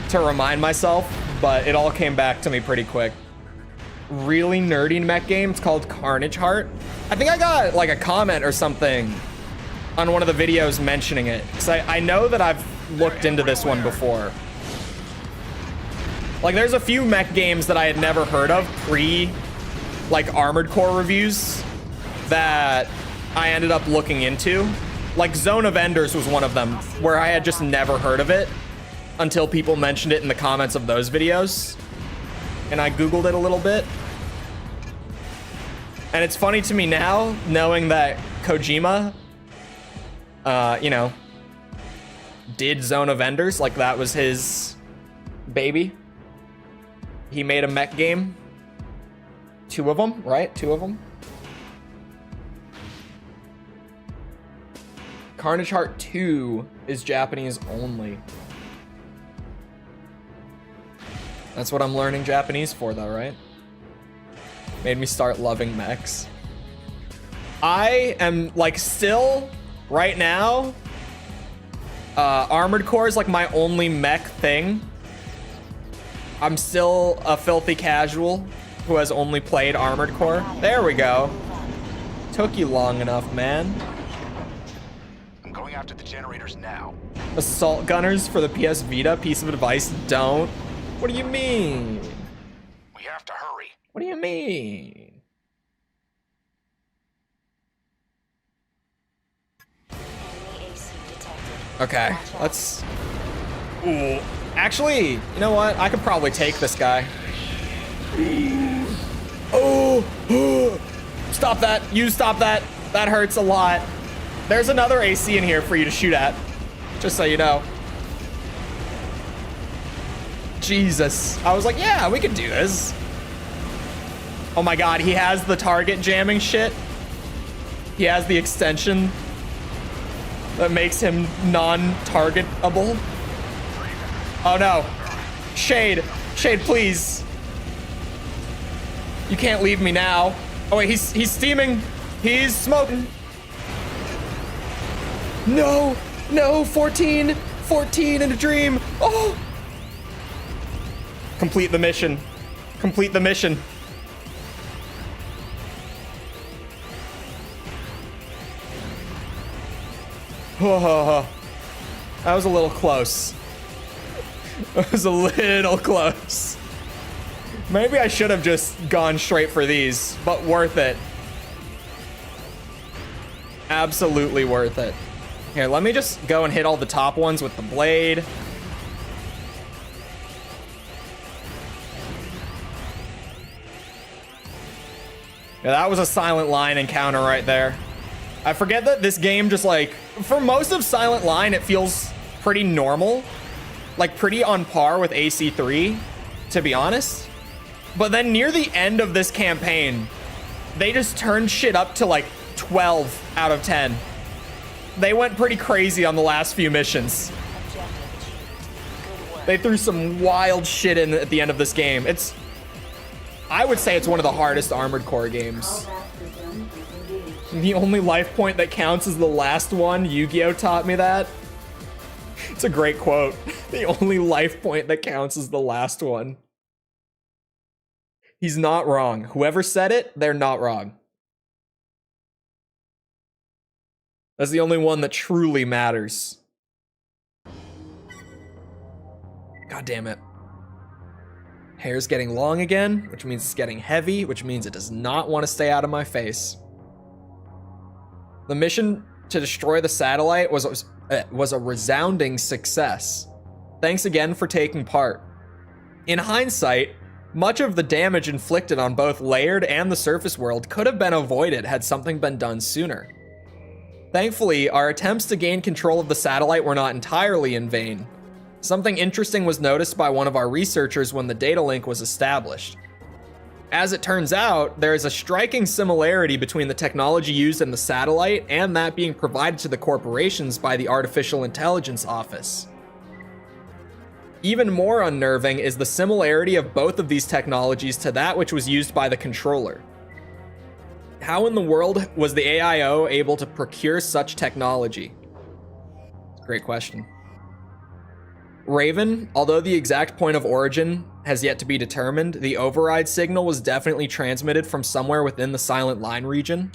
to remind myself, but it all came back to me pretty quick. Really nerdy mech game. It's called Carnage Heart. I think I got like a comment or something on one of the videos mentioning it, because I know that I've looked into this one before. Like, there's a few mech games that I had never heard of pre, like, Armored Core reviews that I ended up looking into. Like, Zone of Enders was one of them, where I had just never heard of it until people mentioned it in the comments of those videos. And I Googled it a little bit. And it's funny to me now, knowing that Kojima, you know, did Zone of Enders, like that was his baby. He made a mech game. 2 of them, right? 2 of them. Carnage Heart 2 is Japanese only. That's what I'm learning Japanese for, though, right? Made me start loving mechs. I am, like, still, right now, Armored Core is, like, my only mech thing. I'm still a filthy casual who has only played Armored Core. There we go. Took you long enough, man. I'm going after the generators now. Assault gunners for the PS Vita. Piece of advice, don't. What do you mean? We have to hurry. What do you mean? Okay, let's... Ooh. Actually, you know what? I could probably take this guy. Oh! Stop that. You stop that. That hurts a lot. There's another AC in here for you to shoot at. Just so you know. Jesus. I was like, yeah, we could do this. Oh my god, he has the target jamming shit. He has the extension that makes him non-targetable. Oh no. Shade. Shade, please. You can't leave me now. Oh wait, he's steaming. He's smoking. No. No, 14. 14 in a dream. Oh. Complete the mission. Complete the mission. Oh, that was a little close. That was a little close. Maybe I should have just gone straight for these, but worth it. Absolutely worth it. Here, let me just go and hit all the top ones with the blade. Yeah, that was a Silent Line encounter right there. I forget that this game just like, for most of Silent Line, it feels pretty normal. Like pretty on par with AC3, to be honest. But then near the end of this campaign, they just turned shit up to like 12 out of 10. They went pretty crazy on the last few missions. They threw some wild shit in at the end of this game. I would say it's one of the hardest Armored Core games. The only life point that counts is the last one. Yu-Gi-Oh taught me that. It's a great quote. The only life point that counts is the last one. He's not wrong. Whoever said it, they're not wrong. That's the only one that truly matters. God damn it. Hair's getting long again, which means it's getting heavy, which means it does not want to stay out of my face. The mission to destroy the satellite was a resounding success. Thanks again for taking part. In hindsight, much of the damage inflicted on both Layered and the surface world could have been avoided had something been done sooner. Thankfully, our attempts to gain control of the satellite were not entirely in vain. Something interesting was noticed by one of our researchers when the data link was established. As it turns out, there is a striking similarity between the technology used in the satellite and that being provided to the corporations by the Artificial Intelligence Office. Even more unnerving is the similarity of both of these technologies to that which was used by the controller. How in the world was the AIO able to procure such technology? Great question. Raven, although the exact point of origin has yet to be determined, the override signal was definitely transmitted from somewhere within the Silent Line region.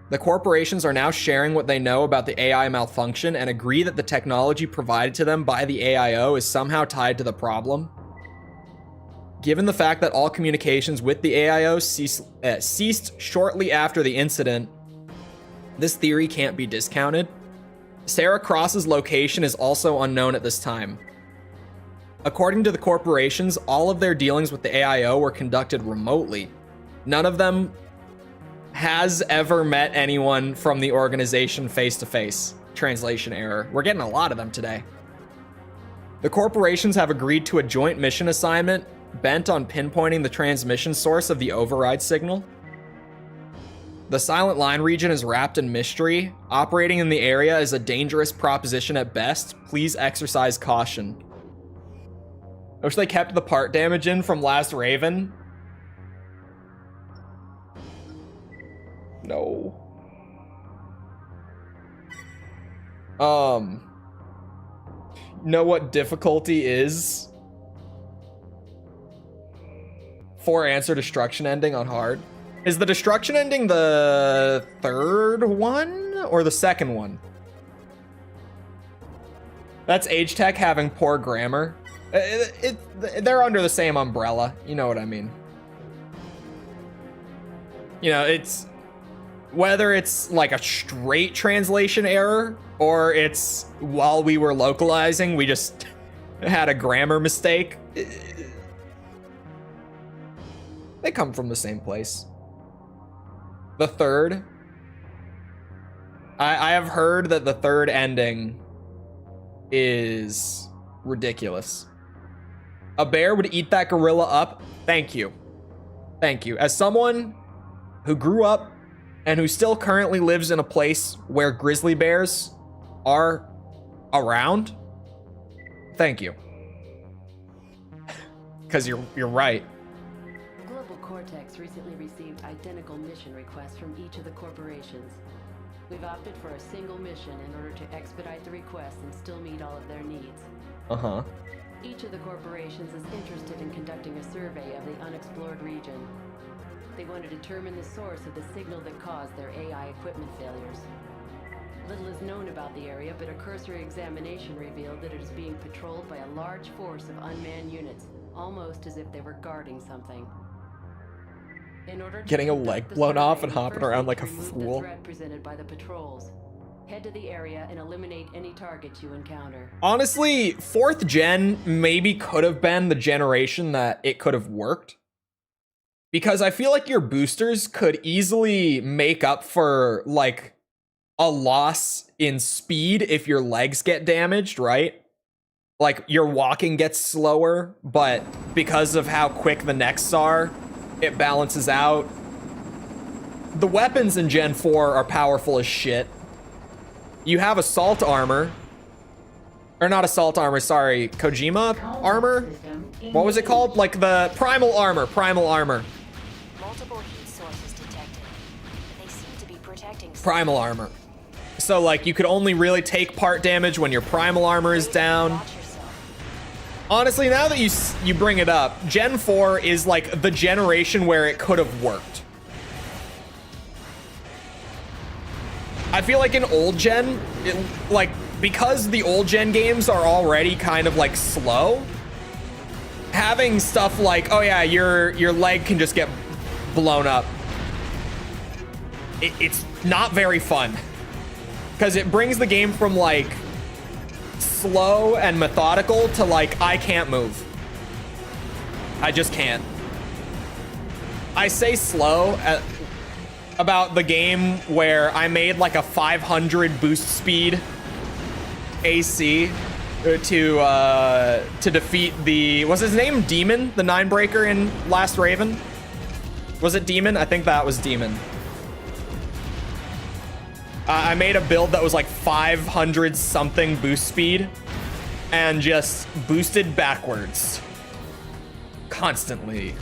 The corporations are now sharing what they know about the AI malfunction and agree that the technology provided to them by the AIO is somehow tied to the problem. Given the fact that all communications with the AIO ceased shortly after the incident, this theory can't be discounted. Sarah Cross's location is also unknown at this time. According to the corporations, all of their dealings with the AIO were conducted remotely. None of them has ever met anyone from the organization face to face. Translation error. We're getting a lot of them today. The corporations have agreed to a joint mission assignment bent on pinpointing the transmission source of the override signal. The Silent Line region is wrapped in mystery. Operating in the area is a dangerous proposition at best. Please exercise caution. I wish they kept the part damage in from last Raven. No. Know what difficulty is? 4 answer destruction ending on hard. Is the destruction ending the third one or the second one? That's Age Tech having poor grammar. They're under the same umbrella. You know what I mean. You know, it's... whether it's like a straight translation error or it's while we were localizing, we just had a grammar mistake. They come from the same place. The third. I have heard that the third ending is ridiculous. A bear would eat that gorilla up. Thank you. Thank you. As someone who grew up and who still currently lives in a place where grizzly bears are around, thank you. Because you're right. Global Cortex recently received identical mission requests from each of the corporations. We've opted for a single mission in order to expedite the requests and still meet all of their needs. Uh-huh. Each of the corporations is interested in conducting a survey of the unexplored region. They want to determine the source of the signal that caused their AI equipment failures. Little is known about the area, but a cursory examination revealed that it is being patrolled by a large force of unmanned units, almost as if they were guarding something. In order to Getting a conduct leg the blown off survey, and hopping first around need like to a remove fool. The threat presented by the patrols. Head to the area and eliminate any targets you encounter. Honestly, 4th gen maybe could have been the generation that it could have worked. Because I feel like your boosters could easily make up for like a loss in speed if your legs get damaged, right? Like your walking gets slower, but because of how quick the necks are, it balances out. The weapons in Gen 4 are powerful as shit. You have assault armor. Or not assault armor, sorry. Kojima armor? What was it called? Like the primal armor. Primal armor. Multiple heat sources detected. They seem to be protecting. Primal armor. So like you could only really take part damage when your primal armor is down. Watch yourself. Honestly, now that you bring it up, Gen 4 is like the generation where it could have worked. I feel like in old gen, because the old gen games are already kind of like slow, having stuff like, oh yeah, your leg can just get blown up. It's not very fun. Because it brings the game from like slow and methodical to like, I can't move. I just can't. I say slow about the game where I made like a 500 boost speed AC to defeat the, was his name Demon, the 9-breaker in Last Raven? Was it Demon? I think that was Demon. I made a build that was like 500 something boost speed and just boosted backwards constantly.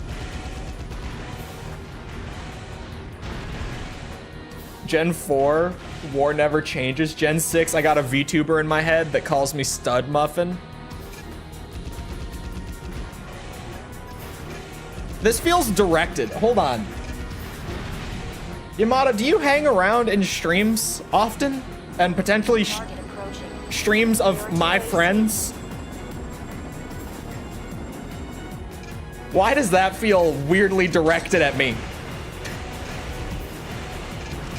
Gen 4, war never changes. Gen 6, I got a VTuber in my head that calls me Stud Muffin. This feels directed. Hold on. Yamada, do you hang around in streams often? And potentially Target approaching. streams of my friends? Why does that feel weirdly directed at me?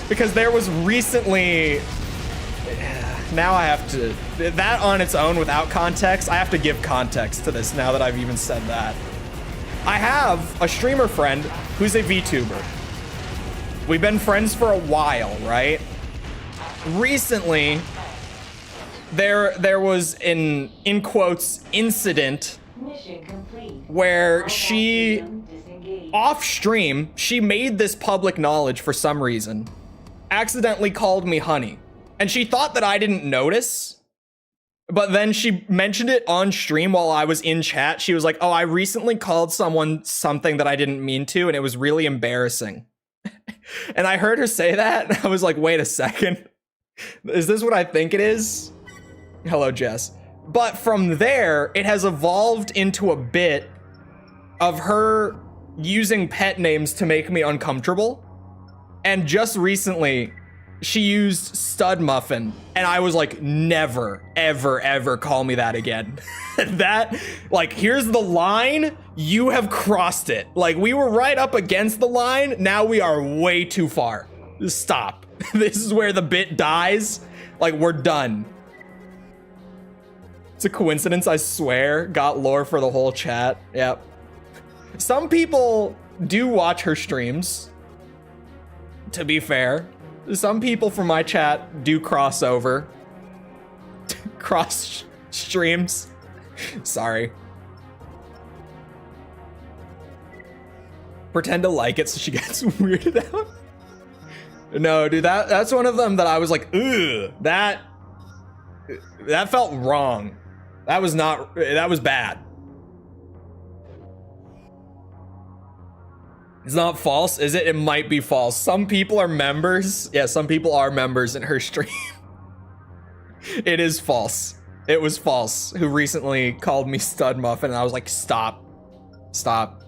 Because there was recently, now I have to, that on its own without context, I have to give context to this now that I've even said that. I have a streamer friend who's a VTuber. We've been friends for a while, right? Recently, there was an, in quotes, incident where she, off stream, she made this public knowledge for some reason, accidentally called me honey. And she thought that I didn't notice, but then she mentioned it on stream while I was in chat. She was like, oh, I recently called someone something that I didn't mean to, and it was really embarrassing. And I heard her say that, and I was like, wait a second. Is this what I think it is? Hello, Jess. But from there, it has evolved into a bit of her using pet names to make me uncomfortable. And just recently, she used Stud Muffin, and I was like, never, ever, ever call me that again. That, like, here's the line, you have crossed it. Like, we were right up against the line, now we are way too far. Stop. This is where the bit dies. Like, we're done. It's a coincidence, I swear. Got lore for the whole chat. Yep. Some people do watch her streams, to be fair. Some people from my chat do cross over. Cross streams. Sorry. Pretend to like it so she gets weirded out. No, dude, that's one of them that I was like, ugh, that felt wrong. That was bad. It's not false, is it? It might be false. Some people are members. Yeah, some people are members in her stream. It is false. It was false. Who recently called me stud muffin, and I was like, stop. Stop.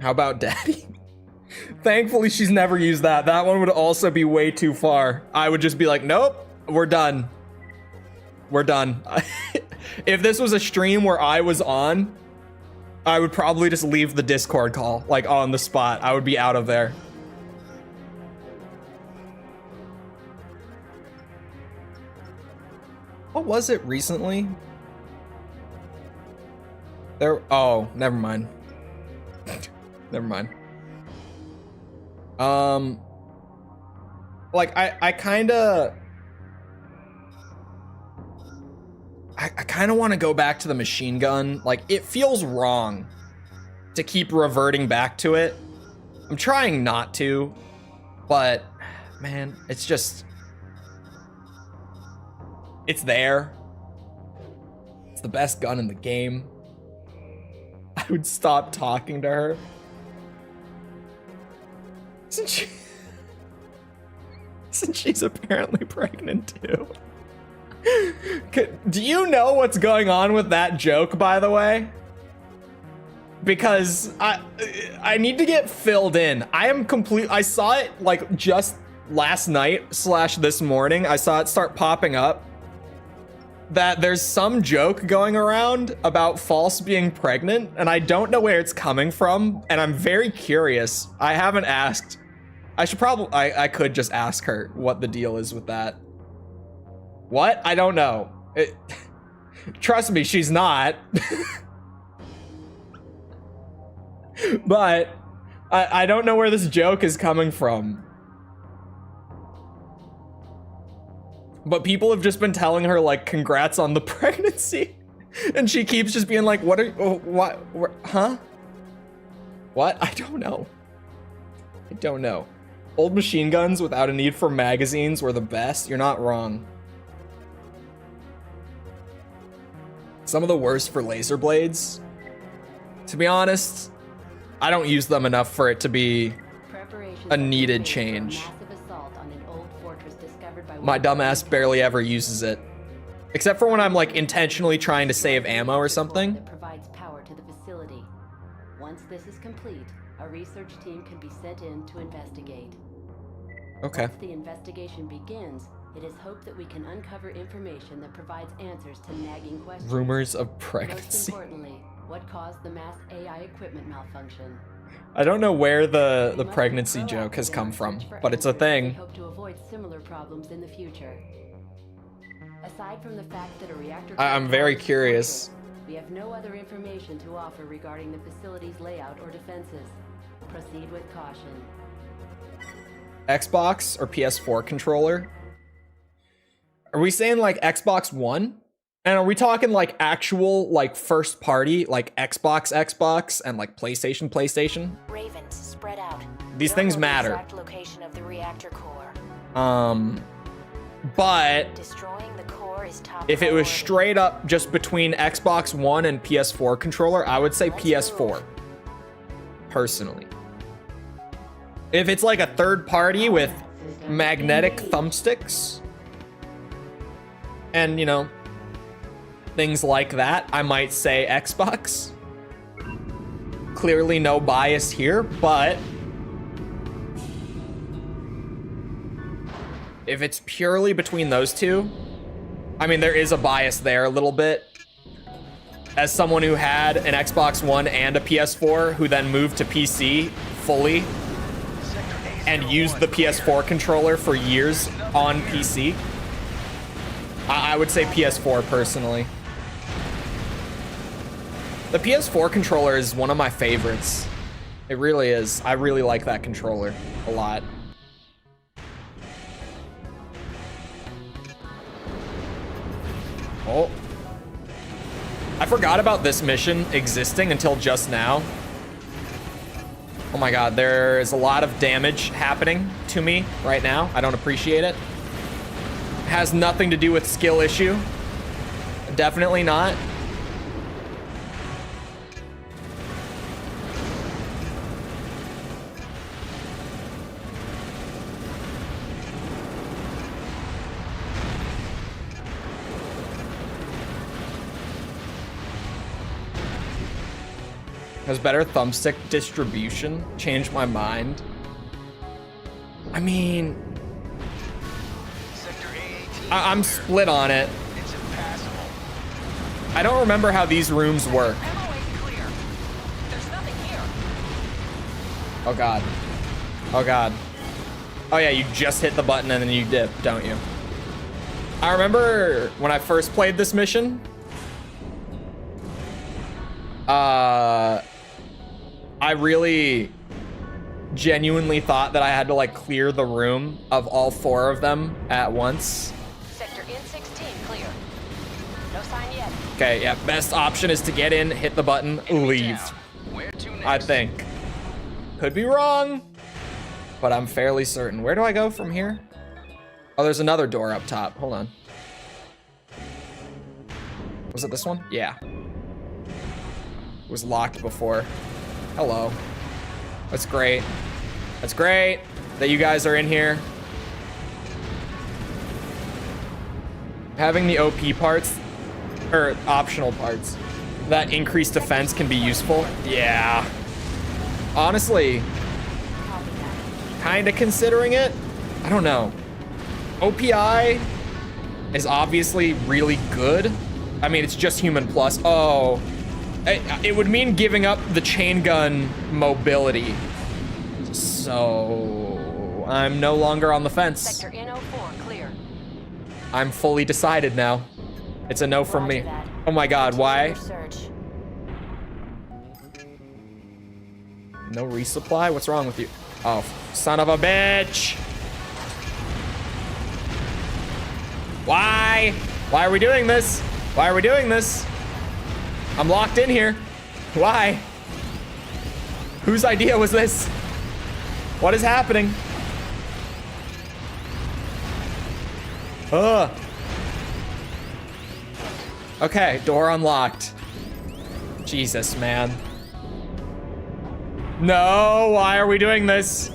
How about daddy? Thankfully, she's never used that. That one would also be way too far. I would just be like, nope, we're done. We're done. If this was a stream where I was on, I would probably just leave the Discord call, like on the spot. I would be out of there. What was it recently? Oh, never mind. Never mind. Like I kind of want to go back to the machine gun. Like, it feels wrong to keep reverting back to it. I'm trying not to, but man, it's just, it's there. It's the best gun in the game. I would stop talking to her. Since she's apparently pregnant too. Do you know what's going on with that joke, by the way? Because I need to get filled in. I saw it like just last night / this morning. I saw it start popping up that there's some joke going around about False being pregnant, and I don't know where it's coming from, and I'm very curious. I haven't asked. I could just ask her what the deal is with that. What? I don't know. Trust me, she's not. But I don't know where this joke is coming from. But people have just been telling her, like, congrats on the pregnancy. And she keeps just being like, huh? What? I don't know. I don't know. Old machine guns without a need for magazines were the best. You're not wrong. Some of the worst for laser blades. To be honest, I don't use them enough for it to be a needed change. My dumbass barely ever uses it. Except for when I'm like intentionally trying to save ammo or something. That provides power to the facility. Once this is complete, a research team can be sent in to investigate. Okay. Once the investigation begins, it is hoped that we can uncover information that provides answers to nagging questions. Rumors of Most pregnancy. importantly, what caused the mass AI equipment malfunction? I don't know where the pregnancy joke has come from, but it's a We thing. hope to avoid similar problems in the future. Aside from the fact that a reactor I'm very curious. we have no other information to offer regarding the facility's layout or defenses. Proceed with caution. Xbox or PS4 controller? Are we saying like Xbox One? And are we talking like actual like first party like Xbox and like PlayStation? Ravens spread out. These Don't things know the matter. exact location of the reactor core. But Destroying the core is top if it was priority. straight up just between Xbox One and PS4 controller, I would say PS4. Personally. If it's like a third party with magnetic thumbsticks and, you know, things like that, I might say Xbox. Clearly no bias here, but if it's purely between those two, I mean, there is a bias there a little bit. As someone who had an Xbox One and a PS4 who then moved to PC fully, and used the PS4 controller for years on PC, I would say PS4 personally. The PS4 controller is one of my favorites. It really is. I really like that controller a lot. Oh. I forgot about this mission existing until just now. Oh my god, there's a lot of damage happening to me right now. I don't appreciate it. Has nothing to do with skill issue. Definitely not. Has better thumbstick distribution changed my mind? I mean, I'm split on it. It's impassable. I don't remember how these rooms work. MOA clear. There's nothing here. Oh god. Oh god. Oh yeah, you just hit the button and then you dip, don't you? I remember when I first played this mission. I really genuinely thought that I had to like clear the room of all 4 of them at once. Sector N16 clear. No sign yet. Okay, yeah, best option is to get in, hit the button, leave. Where to next? I think. Could be wrong, but I'm fairly certain. Where do I go from here? Oh, there's another door up top. Hold on. Was it this one? Yeah. It was locked before. Hello. That's great. That's great that you guys are in here. Having the OP parts, or optional parts, that increased defense can be useful. Yeah. Honestly, kind of considering it. I don't know. OPI is obviously really good. I mean, it's just human plus. Oh. It would mean giving up the chain gun mobility. So I'm no longer on the fence. Sector N04 clear. I'm fully decided now. It's a no from me. Roger that. Oh my god, why? Search. No resupply? What's wrong with you? Oh, son of a bitch. Why? Why are we doing this? Why are we doing this? I'm locked in here. Why? Whose idea was this? What is happening? Ugh. Okay, door unlocked. Jesus, man. No, why are we doing this?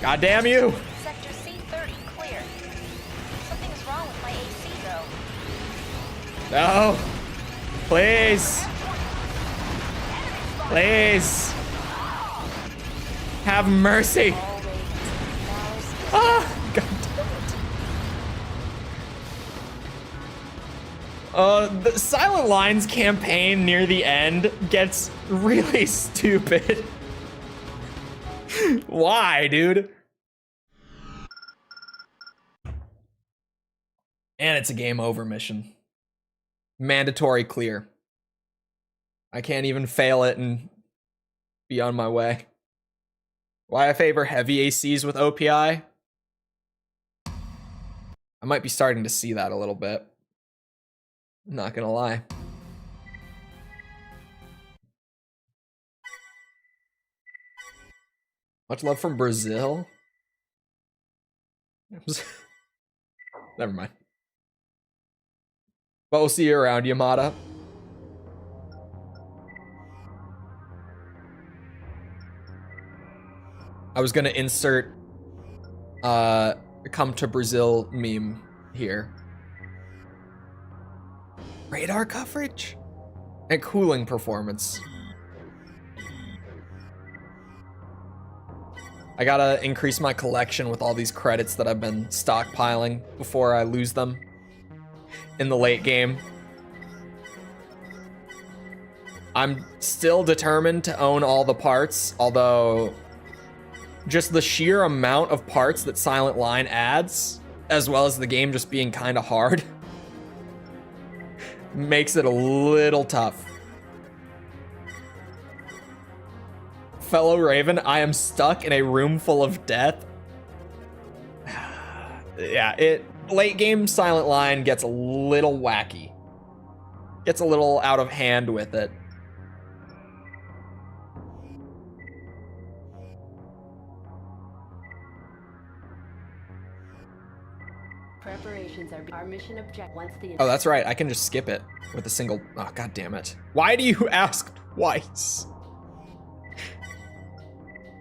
God damn you. Sector C30 clear. Something is wrong with my AC though. No. Please. Please. Have mercy. Ah, God damn it. The Silent Lines campaign near the end gets really stupid. Why, dude? And it's a game over mission. Mandatory clear. I can't even fail it and be on my way. Why I favor heavy ACs with OPI? I might be starting to see that a little bit. I'm not gonna lie. Much love from Brazil. Never mind. But we'll see you around, Yamada. I was gonna insert come to Brazil meme here. Radar coverage and cooling performance. I gotta increase my collection with all these credits that I've been stockpiling before I lose them in the late game. I'm still determined to own all the parts, although just the sheer amount of parts that Silent Line adds, as well as the game just being kind of hard, makes it a little tough. Fellow Raven, I am stuck in a room full of death. Yeah, late game Silent Line gets a little wacky. Gets a little out of hand with it. Preparations are our mission object once the Oh, that's right. I can just skip it with a single. Oh, god damn it. Why do you ask twice?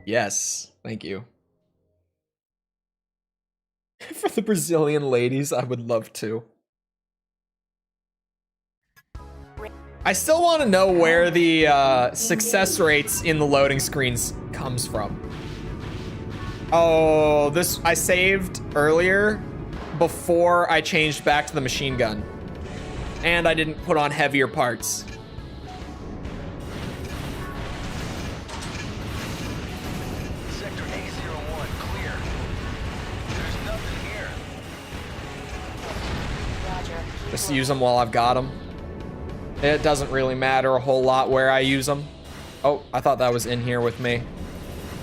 Yes, thank you. For the Brazilian ladies, I would love to. I still want to know where the success rates in the loading screens comes from. Oh, this I saved earlier before I changed back to the machine gun. And I didn't put on heavier parts. Sector A01, clear. There's nothing here. Roger. Just use them while I've got them. It doesn't really matter a whole lot where I use them. Oh, I thought that was in here with me.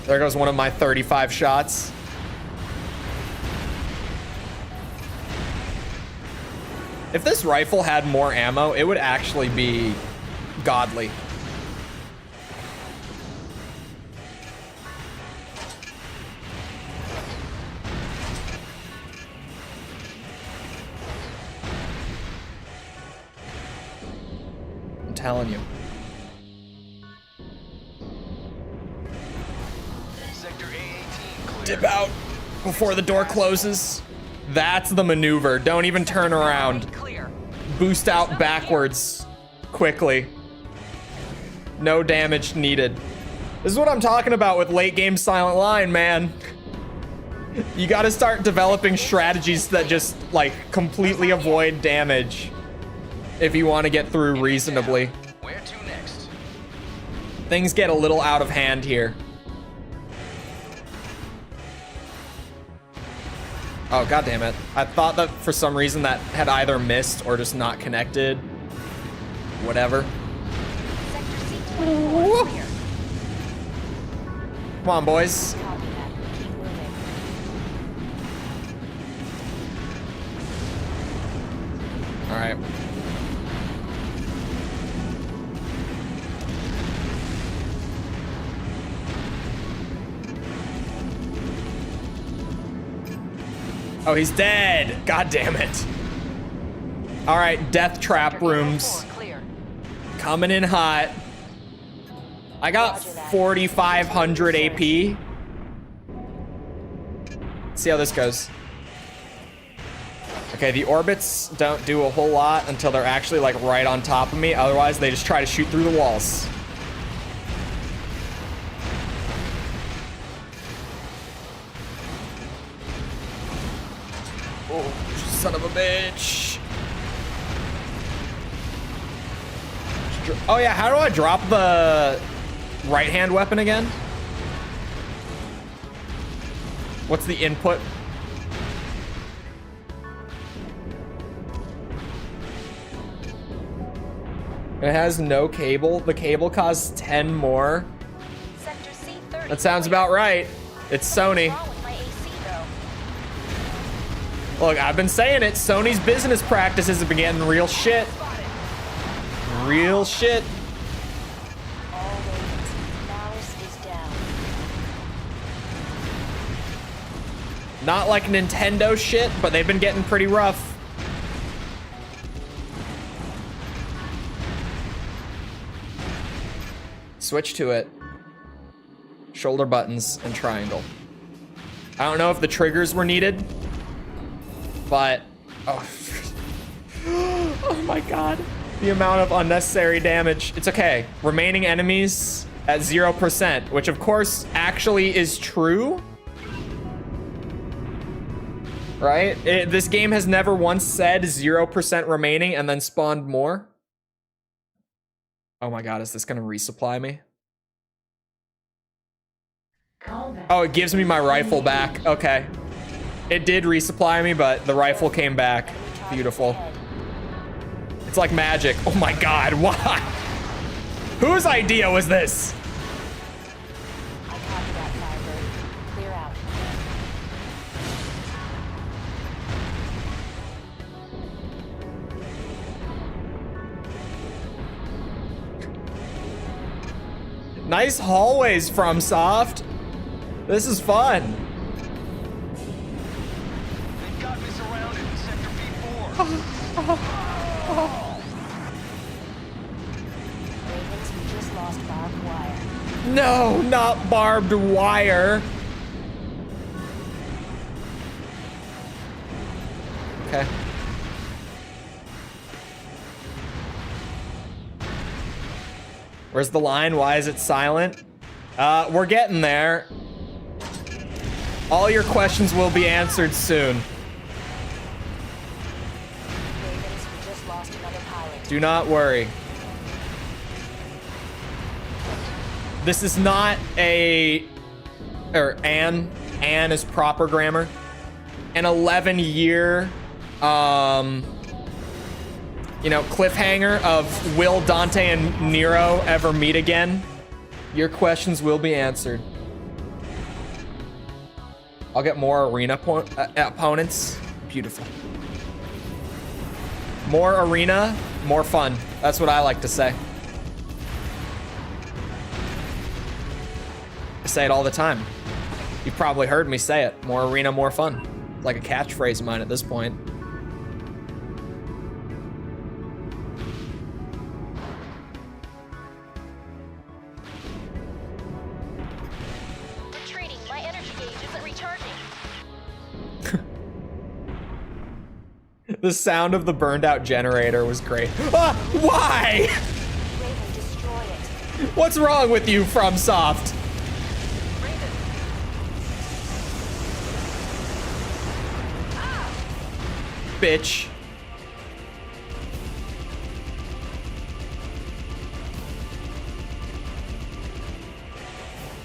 There goes one of my 35 shots. If this rifle had more ammo, it would actually be godly. I'm telling you. Sector A18, clear. Dip out before the door closes. That's the maneuver. Don't even turn around. Clear. Boost out backwards quickly. No damage needed. This is what I'm talking about with late game Silent Line, man. You gotta start developing strategies that just, like, completely avoid damage if you want to get through reasonably. Where to next? Things get a little out of hand here. Oh, god damn it. I thought that for some reason that had either missed or just not connected. Whatever. Sector C24, clear. Come on, boys. Copy that. Keep moving. All right. Oh, he's dead. God damn it. All right, death trap Sector rooms. A04, clear. Coming in hot. I got 4,500 AP. Let's see how this goes. Okay, the orbits don't do a whole lot until they're actually like right on top of me. Otherwise, they just try to shoot through the walls. Oh, son of a bitch. Oh yeah, how do I drop the right-hand weapon again? What's the input? It has no cable. The cable costs 10 more. Sector C30. That sounds about right. It's Sony. What's wrong with my AC, though? Look, I've been saying it. Sony's business practices have been getting real shit. Real shit. All Ravens, Malice is down. Not like Nintendo shit, but they've been getting pretty rough. Switch to it. Shoulder buttons and triangle. I don't know if the triggers were needed, but oh, oh my god. The amount of unnecessary damage. It's okay. Remaining enemies at 0%, which of course actually is true. Right? This game has never once said 0% remaining and then spawned more. Oh my god, is this gonna resupply me? Oh, it gives me my rifle back. Okay. It did resupply me, but the rifle came back. Beautiful. It's like magic. Oh my god, why? Whose idea was this? I copy that, Firebird. Clear out. Nice hallways, FromSoft. This is fun. They got me surrounded in Sector B4. Ravens, we just lost barbed wire. No, not barbed wire. Okay. Where's the line? Why is it silent? We're getting there. All your questions will be answered soon. Ravens, we just lost another pilot. Do not worry. This is not Anne is proper grammar. An 11-year, cliffhanger of will Dante and Nero ever meet again? Your questions will be answered. I'll get more arena opponents. Beautiful. More arena, more fun. That's what I like to say. I say it all the time. You've probably heard me say it. More arena, more fun. It's like a catchphrase of mine at this point. Retreating. My energy gauge isn't recharging. The sound of the burned out generator was great. Ah, why? Raven, destroy it. What's wrong with you, FromSoft? Raven, Bitch.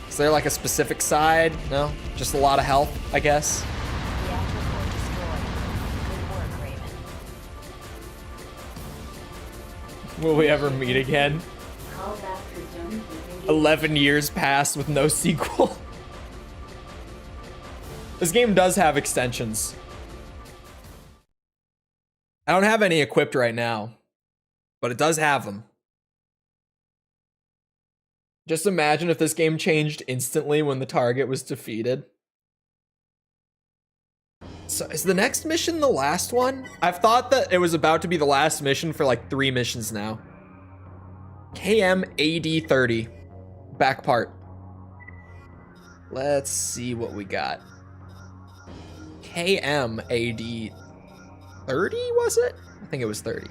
Is there like a specific side? No? Just a lot of health, I guess. Reactor core destroyed. Good work, Raven. Will we ever meet again? 11 years passed with no sequel. This game does have extensions. I don't have any equipped right now, but it does have them. Just imagine if this game changed instantly when the target was defeated. So is the next mission the last one? I've thought that it was about to be the last mission for like 3 missions now. KM AD 30. Back part. Let's see what we got. KM AD 30, was it? I think it was 30.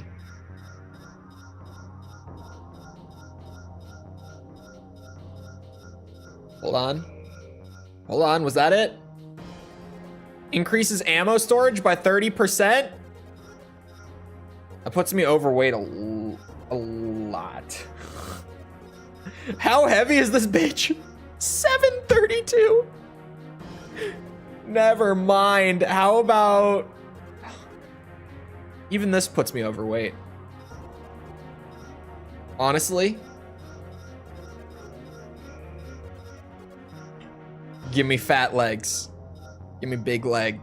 Hold on. Hold on, was that it? Increases ammo storage by 30%? That puts me overweight a lot. How heavy is this bitch? 732. Never mind. How about... Even this puts me overweight. Honestly. Give me fat legs. Give me big leg.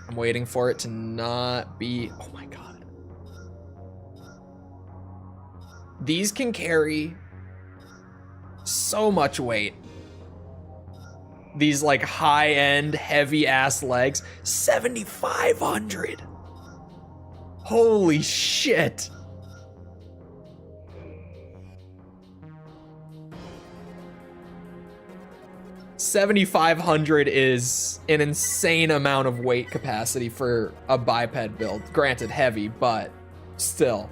I'm waiting for it to not be... Oh my god. These can carry so much weight. These like high-end, heavy-ass legs. 7,500. Holy shit. $7,500 is an insane amount of weight capacity for a biped build. Granted, heavy, but still.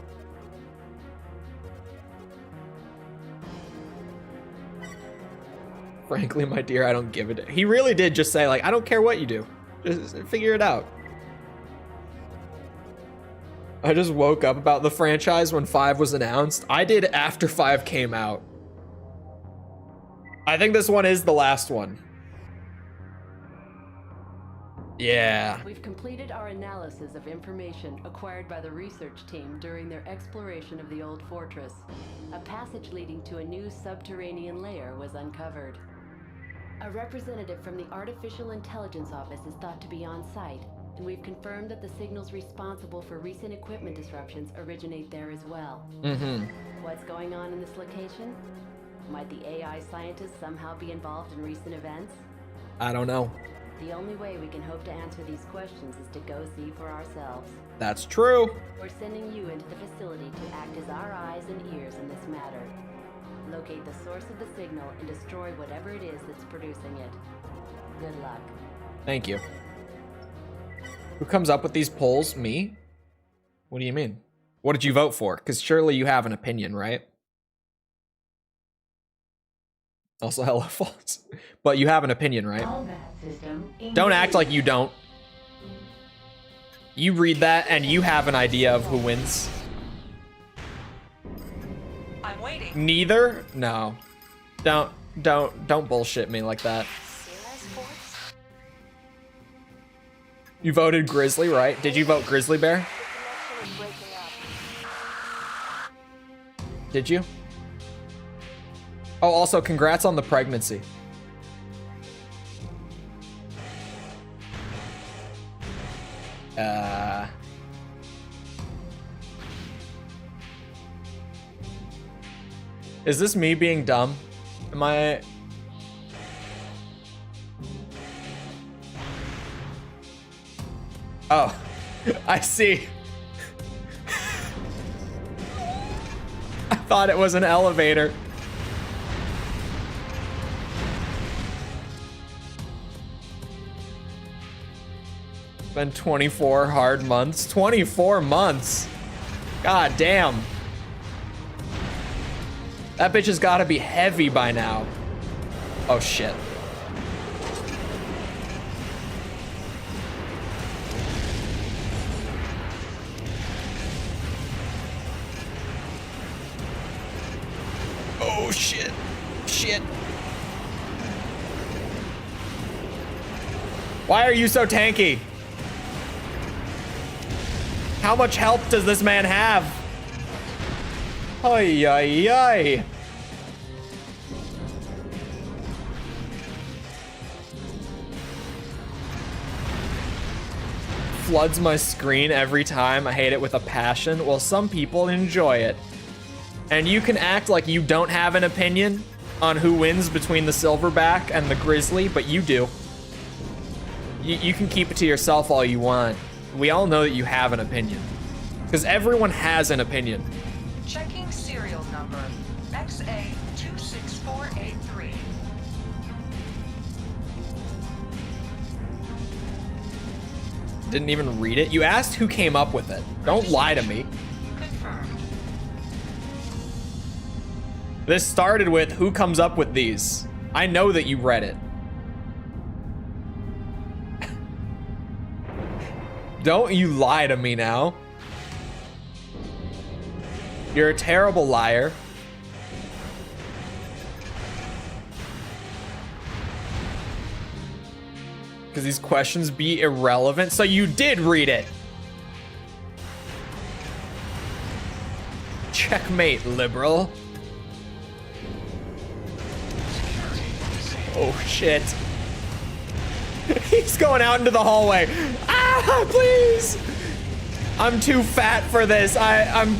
Frankly, my dear, I don't give a damn. He really did just say, like, I don't care what you do. Just figure it out. I just woke up about the franchise when 5 was announced. I did after 5 came out. I think this one is the last one. Yeah. We've completed our analysis of information acquired by the research team during their exploration of the old fortress. A passage leading to a new subterranean layer was uncovered. A representative from the Artificial Intelligence Office is thought to be on site, and we've confirmed that the signals responsible for recent equipment disruptions originate there as well. What's going on in this location? Might the AI scientists somehow be involved in recent events? I don't know. The only way we can hope to answer these questions is to go see for ourselves. That's true. We're sending you into the facility to act as our eyes and ears in this matter. Locate the source of the signal and destroy whatever it is that's producing it. Good luck. Thank you. Who comes up with these polls? Me? What do you mean? What did you vote for? Because surely you have an opinion, right? Also, hello, false. But you have an opinion, right? Don't act like you don't. You read that and you have an idea of who wins. I'm waiting. Neither? No. Don't bullshit me like that. You voted Grizzly, right? Did you vote Grizzly Bear? Did you? Oh, also, congrats on the pregnancy. Is this me being dumb? Am I... Oh, I see. I thought it was an elevator. Been 24 hard months. 24 months. God damn. That bitch has got to be heavy by now. Oh shit. Oh shit. Shit. Why are you so tanky? How much health does this man have? Ay, ay, ay. Floods my screen every time. I hate it with a passion. Well, some people enjoy it. And you can act like you don't have an opinion on who wins between the Silverback and the Grizzly, but you do. You can keep it to yourself all you want. We all know that you have an opinion. Because everyone has an opinion. Checking serial number XA26483. Didn't even read it. You asked who came up with it. Don't lie to me. Confirmed. This started with who comes up with these. I know that you read it. Don't you lie to me now. You're a terrible liar. Because these questions be irrelevant. So you did read it. Checkmate, liberal. Oh shit. He's going out into the hallway. Ah, please. I'm too fat for this. I'm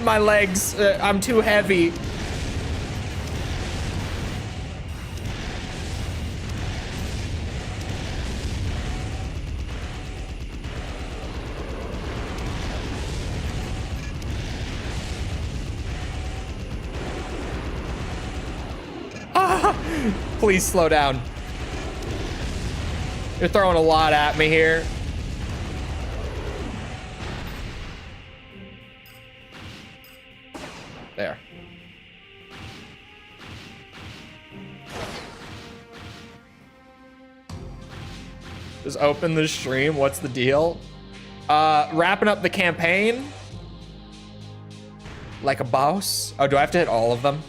my legs. I'm too heavy. Ah, please slow down. You're throwing a lot at me here. There. Just open the stream. What's the deal? Wrapping up the campaign. Like a boss. Oh, do I have to hit all of them?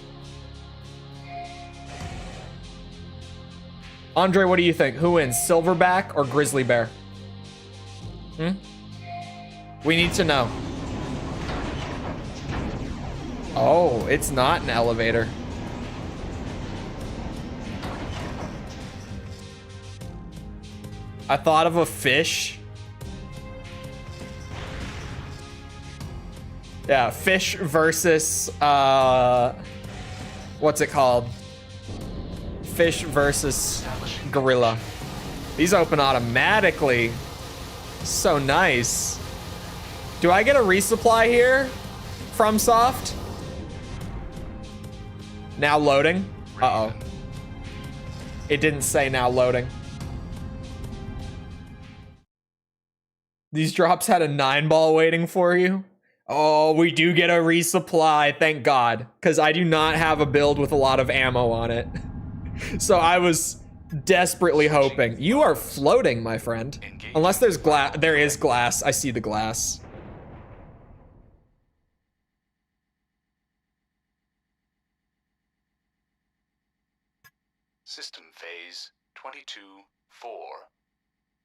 Andre, what do you think? Who wins, Silverback or Grizzly Bear? We need to know. Oh, it's not an elevator. I thought of a fish. Yeah, fish versus, what's it called? Fish versus gorilla. These open automatically. So nice. Do I get a resupply here? FromSoft? Now loading? Uh-oh. It didn't say now loading. These drops had a 9-ball waiting for you. Oh, we do get a resupply, thank God. Because I do not have a build with a lot of ammo on it. So I was desperately hoping. You are floating, my friend. Unless there's glass. There is glass. I see the glass. System phase 22-4.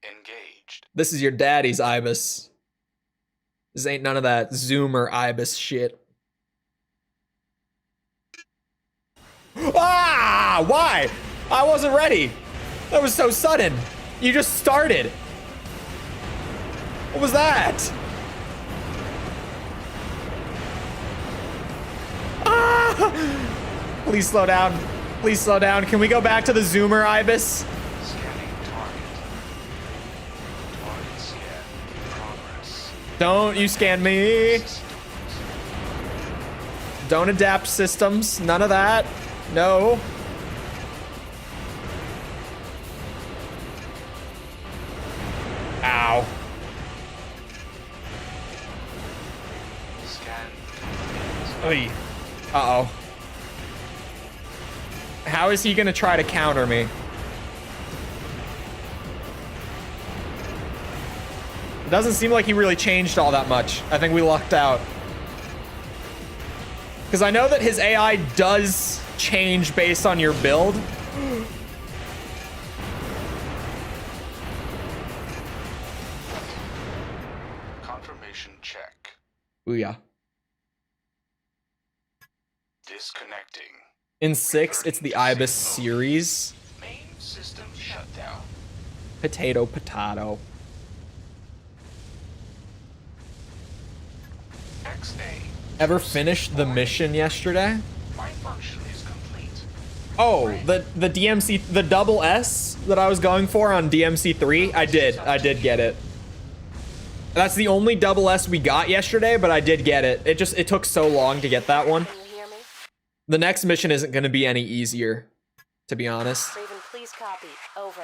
Engaged. This is your daddy's Ibis. This ain't none of that Zoomer Ibis shit. Ah! Why? I wasn't ready. That was so sudden. You just started. What was that? Ah! Please slow down. Please slow down. Can we go back to the Zoomer Ibis? Scanning target. Target scan. Progress. Don't you scan me. Don't adapt systems. None of that. No. Ow. Scan. Oy. Uh-oh. How is he gonna try to counter me? It doesn't seem like he really changed all that much. I think we lucked out. Because I know that his AI does change based on your build. Confirmation check. Booyah. Disconnecting. In 6, it's the Ibis series. Main system shutdown. Potato, potato. X-Day. Ever finished the mission yesterday? My function is complete. Oh, the DMC, the double S that I was going for on DMC3, I did get it. That's the only double S we got yesterday, but I did get it. It took so long to get that one. Can you hear me? The next mission isn't going to be any easier, to be honest. Raven, please copy. Over.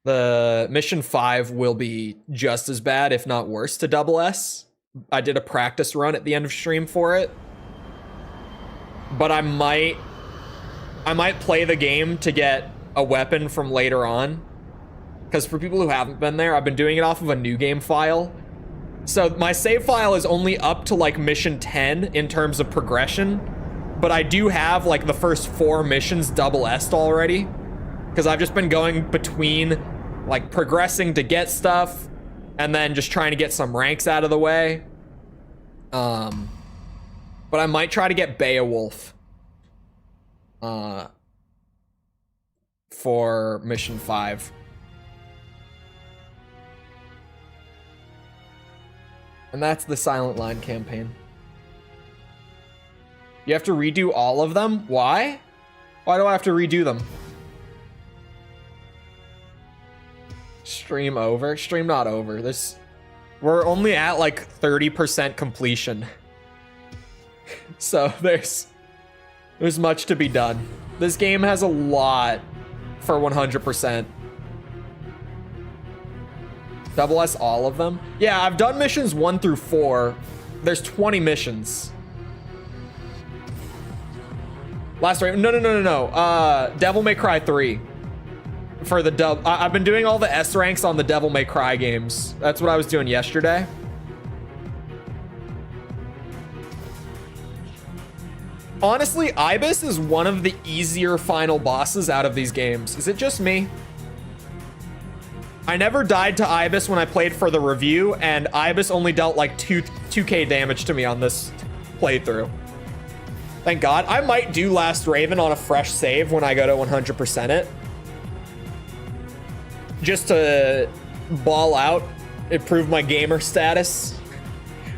The mission 5 will be just as bad, if not worse, to double S. I did a practice run at the end of stream for it. But I might play the game to get a weapon from later on. Because for people who haven't been there, I've been doing it off of a new game file. So my save file is only up to like mission 10 in terms of progression. But I do have like the first 4 missions double S'd already. Because I've just been going between like progressing to get stuff and then just trying to get some ranks out of the way. But I might try to get Beowulf for mission 5. And that's the Silent Line campaign. You have to redo all of them? Why? Why do I have to redo them? Stream over? Stream not over. We're only at like 30% completion. So there's much to be done. This game has a lot for 100%. Double S all of them? Yeah, I've done missions 1 through 4. There's 20 missions. Last right? No. Devil May Cry 3. For the dub. I've been doing all the S ranks on the Devil May Cry games. That's what I was doing yesterday. Honestly, Ibis is one of the easier final bosses out of these games. Is it just me? I never died to Ibis when I played for the review, and Ibis only dealt like 2k damage to me on this playthrough. Thank God. I might do Last Raven on a fresh save when I go to 100% it. Just to ball out, improve my gamer status.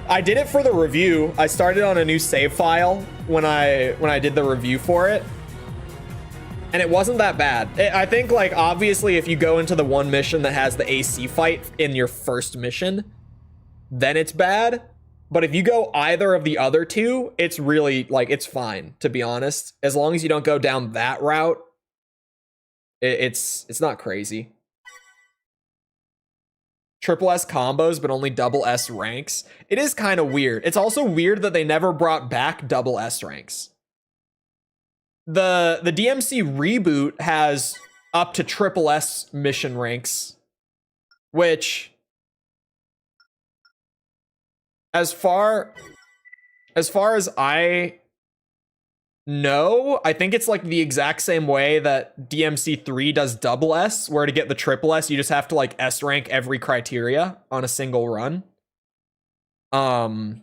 I did it for the review. I started on a new save file when I did the review for it. And it wasn't that bad. I think, like, obviously, if you go into the one mission that has the AC fight in your first mission, then it's bad. But if you go either of the other two, it's really, like, it's fine, to be honest. As long as you don't go down that route, it's not crazy. Triple S combos, but only double S ranks. It is kind of weird. It's also weird that they never brought back double S ranks. The DMC reboot has up to triple S mission ranks, which, as far as I know, I think it's like the exact same way that DMC 3 does double S, where to get the triple S, you just have to like S rank every criteria on a single run. But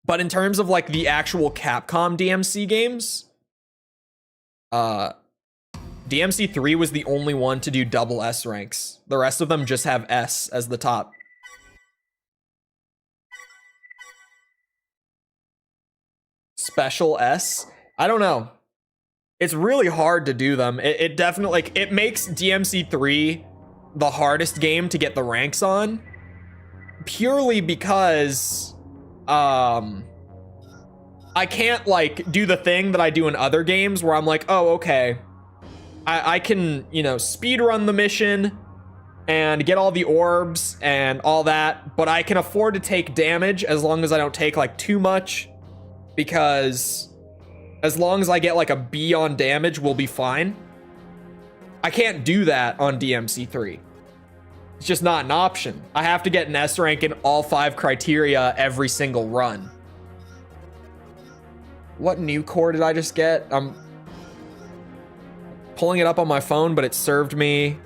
in terms of like the actual Capcom DMC games, DMC 3 was the only one to do double S ranks. The rest of them just have S as the top. Special S? I don't know. It's really hard to do them. It definitely, like, it makes DMC 3 the hardest game to get the ranks on, purely because I can't, like, do the thing that I do in other games where I'm like, oh, okay, I can, you know, speed run the mission and get all the orbs and all that, but I can afford to take damage as long as I don't take, like, too much, because as long as I get, like, a B on damage, we'll be fine. I can't do that on DMC 3. It's just not an option. I have to get an S rank in all 5 criteria every single run. What new core did I just get? I'm pulling it up on my phone, but it served me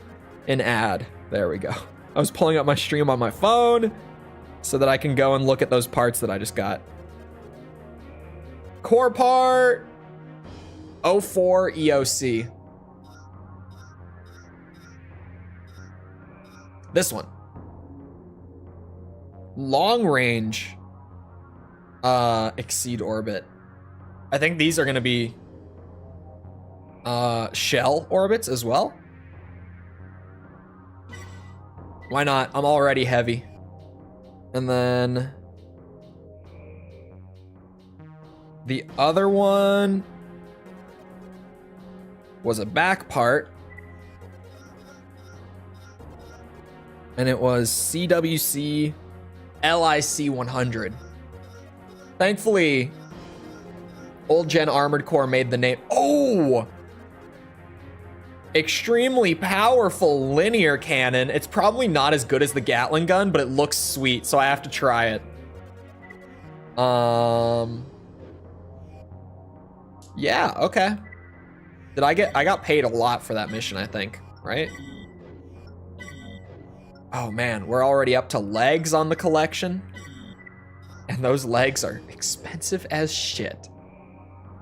an ad. There we go. I was pulling up my stream on my phone so that I can go and look at those parts that I just got. Core part 04 EOC. This one. Long range exceed orbit. I think these are going to be shell orbits as well. Why not? I'm already heavy. And then the other one was a back part, and it was CWC LIC 100. Thankfully, Old Gen Armored Core made the name. Oh! Extremely powerful linear cannon. It's probably not as good as the Gatling gun, but it looks sweet, so I have to try it. Yeah, okay. I got paid a lot for that mission, I think, right? Oh man, we're already up to legs on the collection. And those legs are expensive as shit.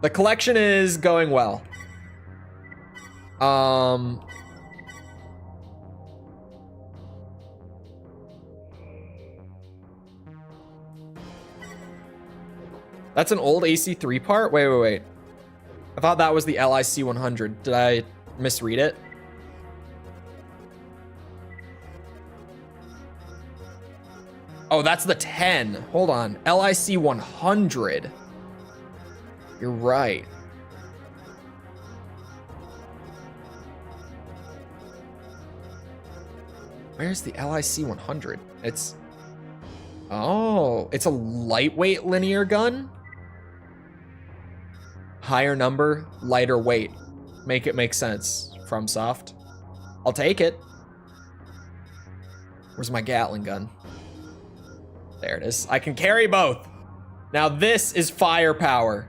The collection is going well. That's an old AC3 part? Wait. I thought that was the LIC 100. Did I misread it? Oh, that's the 10. Hold on. LIC 100. You're right. Where's the LIC 100? It's... Oh, it's a lightweight linear gun? Higher number, lighter weight. Make it make sense, FromSoft. I'll take it. Where's my Gatling gun? There it is. I can carry both. Now this is firepower.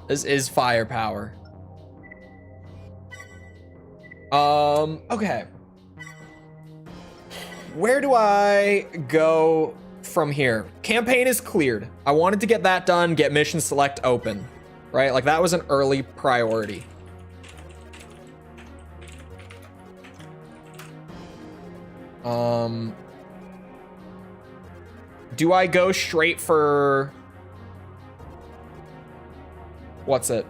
This is firepower. Okay. Where do I go from here? Campaign is cleared. I wanted to get that done, get mission select open, right? Like that was an early priority. Do I go straight for... What's it?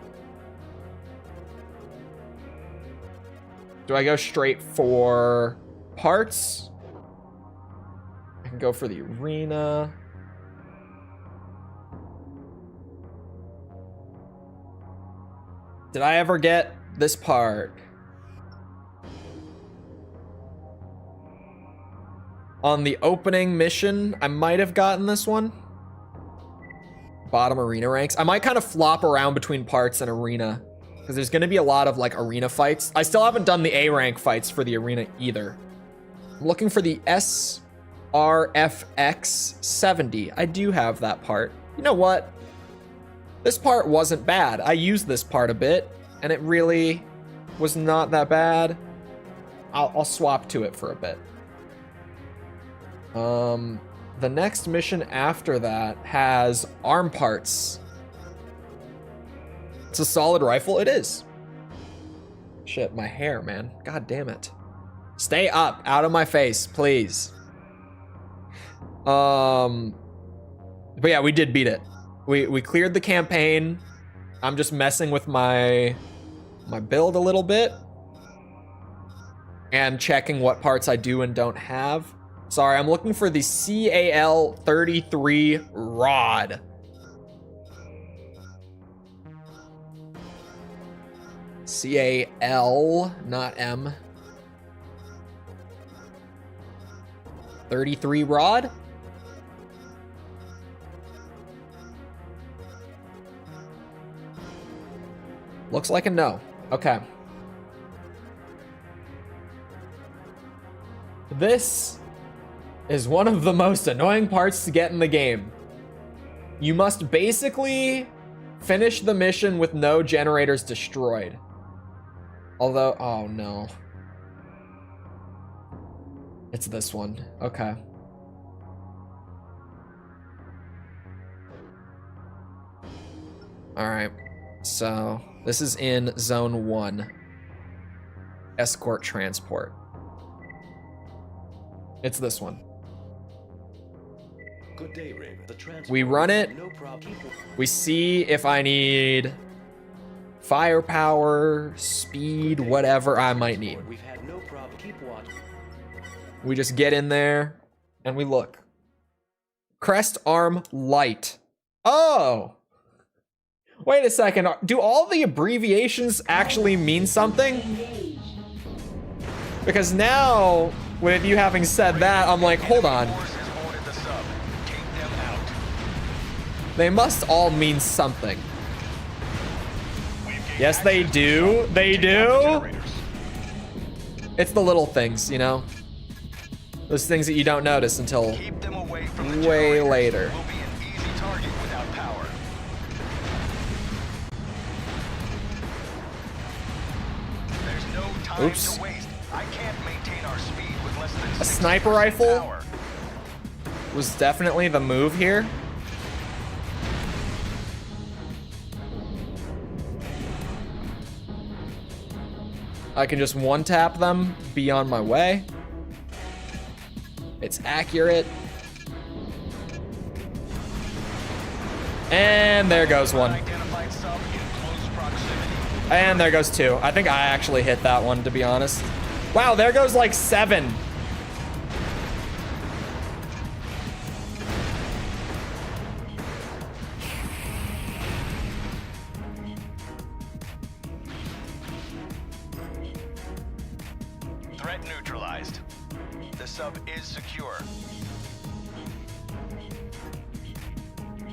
Do I go straight for parts? I can go for the arena. Did I ever get this part? On the opening mission, I might have gotten this one. Bottom arena ranks. I might kind of flop around between parts and arena because there's going to be a lot of like arena fights. I still haven't done the A rank fights for the arena either. I'm looking for the SRFX 70. I do have that part. You know what? This part wasn't bad. I used this part a bit and it really was not that bad. I'll swap to it for a bit. The next mission after that has arm parts. It's a solid rifle. It is. Shit, my hair, man. God damn it. Stay up, out of my face, please. But yeah, we did beat it. We cleared the campaign. I'm just messing with my build a little bit and checking what parts I do and don't have. Sorry, I'm looking for the CAL-33 rod. CAL, not M. 33 rod? Looks like a no. Okay. This is one of the most annoying parts to get in the game. You must basically finish the mission with no generators destroyed. Although, oh no. It's this one. Okay. All right. So this is in zone 1. Escort transport. It's this one. Good day, Raven. The transport. We run it. No problem. We see if I need firepower, speed, whatever I might need. We've had no problem. Keep watching. We just get in there and we look. Crest arm light. Oh! Wait a second. Do all the abbreviations actually mean something? Because now, with you having said that, I'm like, hold on. They must all mean something. Yes, they do. They do. It's the little things, you know? Those things that you don't notice until way later. Oops. A sniper rifle was definitely the move here. I can just one-tap them, be on my way. It's accurate. And there goes one. And there goes 2. I think I actually hit that one, to be honest. Wow, there goes like 7. Threat neutralized. The sub is secure.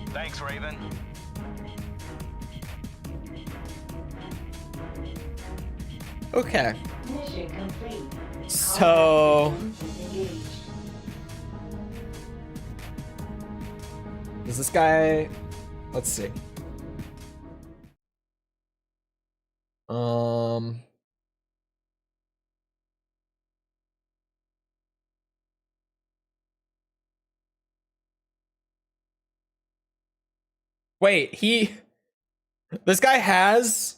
Thanks, Raven. Okay. So does this guy, let's see. Um. Wait, this guy has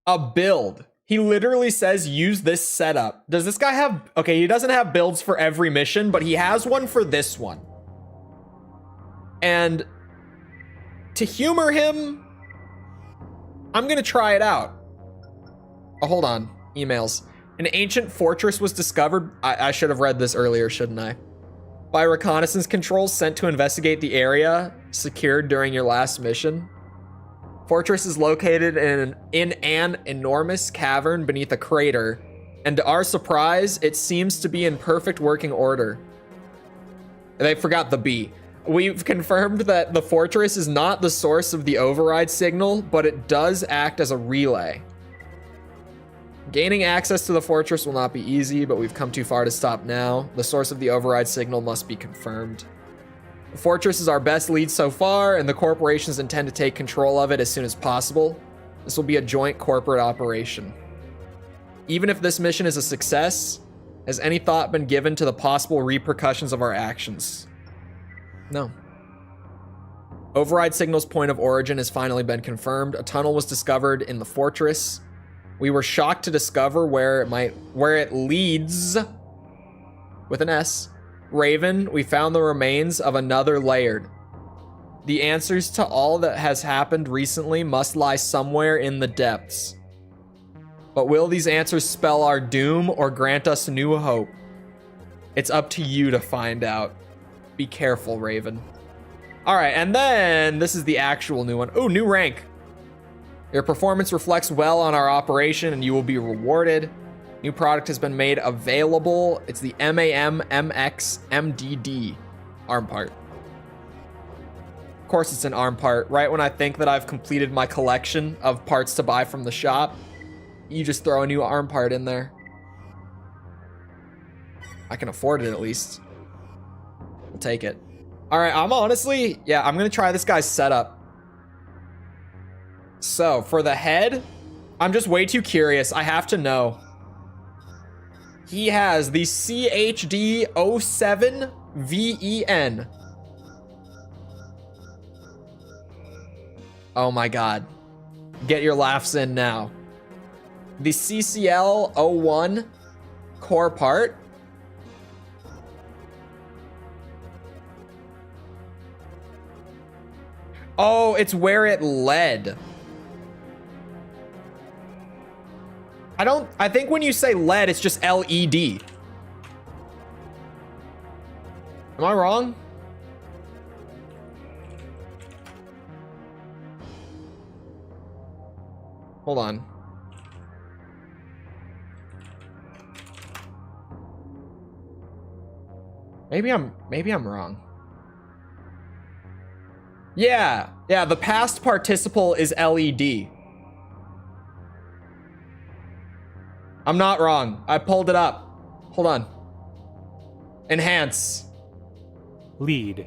a build. He literally says use this setup. Does this guy have, okay, he doesn't have builds for every mission, but he has one for this one. And to humor him, I'm gonna try it out. Oh, hold on, emails. An ancient fortress was discovered. I should have read this earlier, shouldn't I? By reconnaissance controls sent to investigate the area secured during your last mission. Fortress is located in an enormous cavern beneath a crater, and to our surprise, it seems to be in perfect working order. They forgot the B. We've confirmed that the fortress is not the source of the override signal, but it does act as a relay. Gaining access to the fortress will not be easy, but we've come too far to stop now. The source of the override signal must be confirmed. The fortress is our best lead so far, and the corporations intend to take control of it as soon as possible. This will be a joint corporate operation. Even if this mission is a success, has any thought been given to the possible repercussions of our actions? No. Override signal's point of origin has finally been confirmed. A tunnel was discovered in the fortress. We were shocked to discover where it leads with an S. Raven, we found the remains of another layered. The answers to all that has happened recently must lie somewhere in the depths. But will these answers spell our doom or grant us new hope? It's up to you to find out. Be careful, Raven. All right, and then this is the actual new one. Oh, new rank. Your performance reflects well on our operation and you will be rewarded. New product has been made available. It's the MAM MX MDD arm part. Of course it's an arm part. Right when I think that I've completed my collection of parts to buy from the shop, you just throw a new arm part in there. I can afford it at least. We'll take it. All right, I'm honestly, yeah, I'm gonna try this guy's setup. So for the head, I'm just way too curious. I have to know. He has the CHD07VEN. Oh my God. Get your laughs in now. The CCL01 core part. Oh, it's where it led. I think when you say LED, it's just LED. Am I wrong? Hold on. Maybe I'm wrong. Yeah, the past participle is LED. I'm not wrong. I pulled it up. Hold on. Enhance. Lead.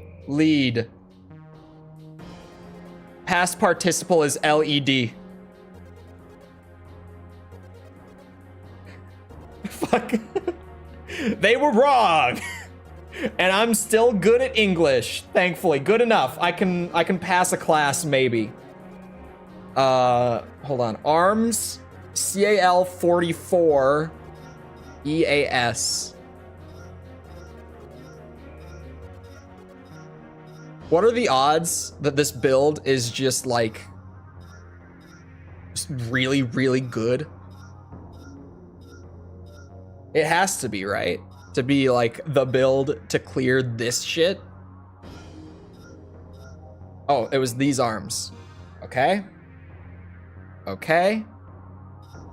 Past participle is LED. Fuck. They were wrong. And I'm still good at English, thankfully. Good enough. I can pass a class maybe. Hold on. Arms CAL44 EAS. What are the odds that this build is just like really, really good? It has to be, right? To be like the build to clear this shit. Oh, it was these arms. Okay.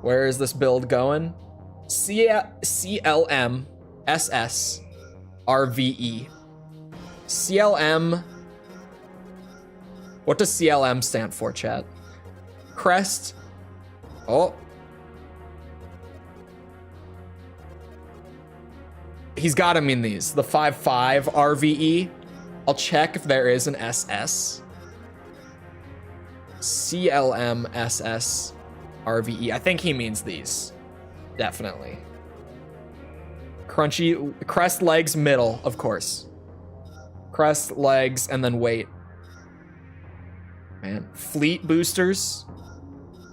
Where is this build going? CLM SS RVE. CLM. What does CLM stand for, chat? Crest. Oh. He's got to mean these. The 5.5 RVE. I'll check if there is an SS. CLM SS RVE. I think he means these. Definitely. Crunchy, crest, legs, middle, of course. Crest, legs, and then weight. Man, fleet boosters.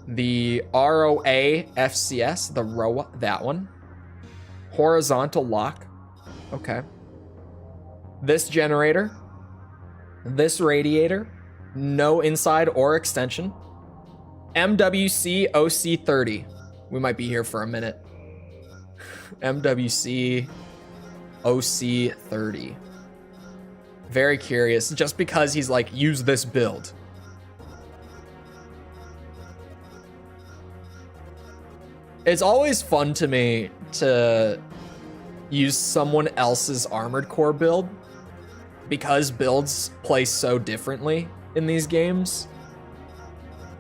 The ROA FCS, the ROA, that one. Horizontal lock. Okay. This generator. This radiator. No inside or extension. MWC OC30. We might be here for a minute. MWC OC30. Very curious, just because he's like, use this build. It's always fun to me to use someone else's Armored Core build because builds play so differently in these games.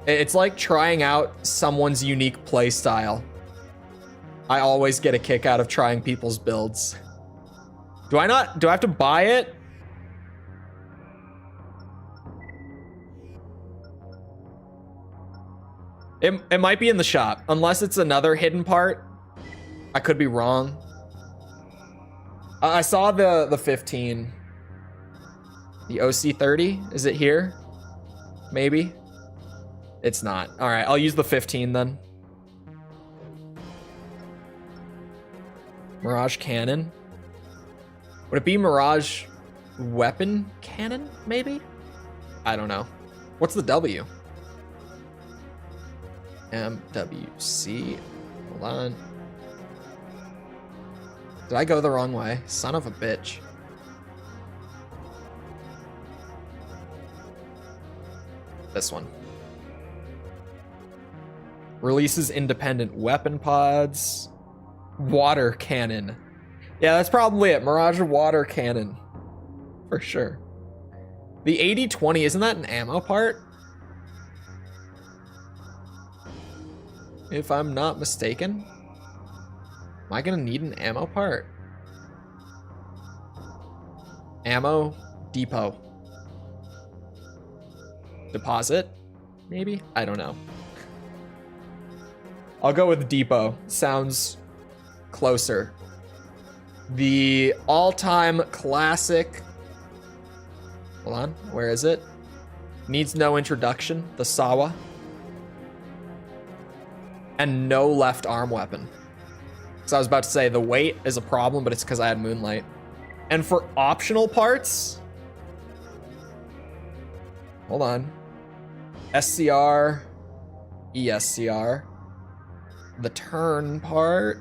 It's like trying out someone's unique play style. I always get a kick out of trying people's builds. Do I have to buy it? It might be in the shop, unless it's another hidden part. I could be wrong. I saw the 15. The OC30, is it here? Maybe? It's not. All right, I'll use the 15 then. Mirage Cannon. Would it be Mirage Weapon Cannon, maybe? I don't know. What's the W? MWC. Hold on. Did I go the wrong way? Son of a bitch. This one. Releases independent weapon pods. Water cannon. Yeah, that's probably it. Mirage water cannon. For sure. The 80-20, isn't that an ammo part? If I'm not mistaken. Am I gonna need an ammo part? Ammo depot. Deposit? Maybe? I don't know. I'll go with depot. Sounds closer. The all-time classic. Hold on, where is it? Needs no introduction. The Sawa. And no left arm weapon. So I was about to say the weight is a problem, but it's because I had Moonlight. And for optional parts, hold on. SCR, ESCR, the turn part,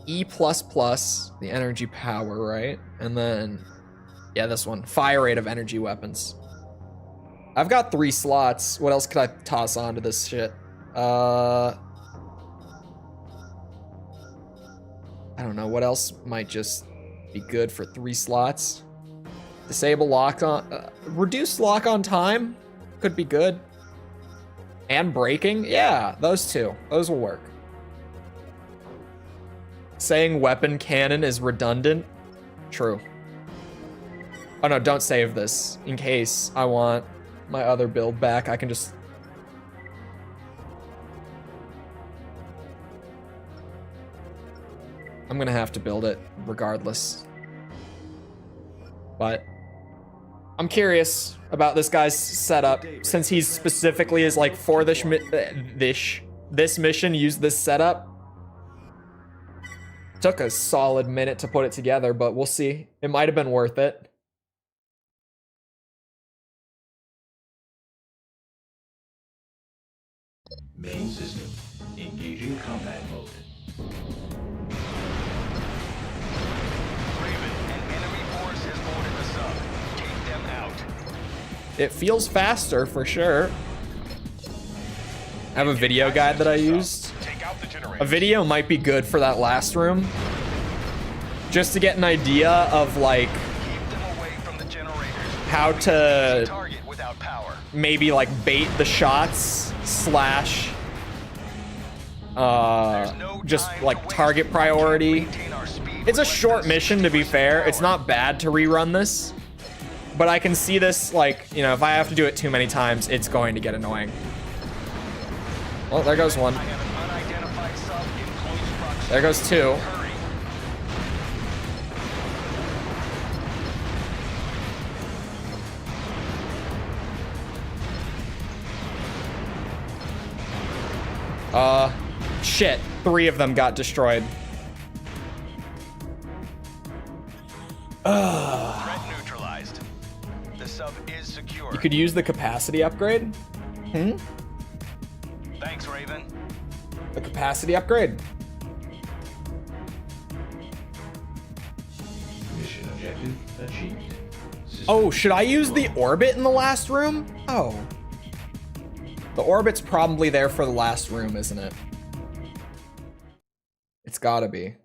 E++, the energy power, right? And then, yeah, this one, fire rate of energy weapons. I've got 3 slots. What else could I toss onto this shit? I don't know. What else might just be good for 3 slots? Disable lock on... reduce lock on time? Could be good. And braking? Yeah, those 2. Those will work. Saying weapon cannon is redundant? True. Oh no, don't save this. In case I want my other build back, I can just... I'm gonna have to build it regardless. But I'm curious about this guy's setup, since he's specifically is like, for this mission, use this setup. Took a solid minute to put it together, but we'll see. It might have been worth it. Main system. Engaging combat mode. Raven, an enemy force has boarded the sub. Take them out. It feels faster for sure. I have a video guide that I used. Take out the generator. A video might be good for that last room. Just to get an idea of like Keep them away from the generators. how to Target without power. maybe like bait the shots slash just like target priority. It's a short mission, to be fair. It's not bad to rerun this. but I can see this, like, you know, if I have to do it too many times, it's going to get annoying. Well, there goes one. I have an unidentified sub in close proximity. There goes two. Hurry. Shit. 3 of them got destroyed. Threat neutralized. The sub is secure. You could use the capacity upgrade? Thanks, Raven. The capacity upgrade. Mission objective achieved. Oh, should I use the orbit in the last room? Oh. The orbit's probably there for the last room, isn't it? It's gotta be.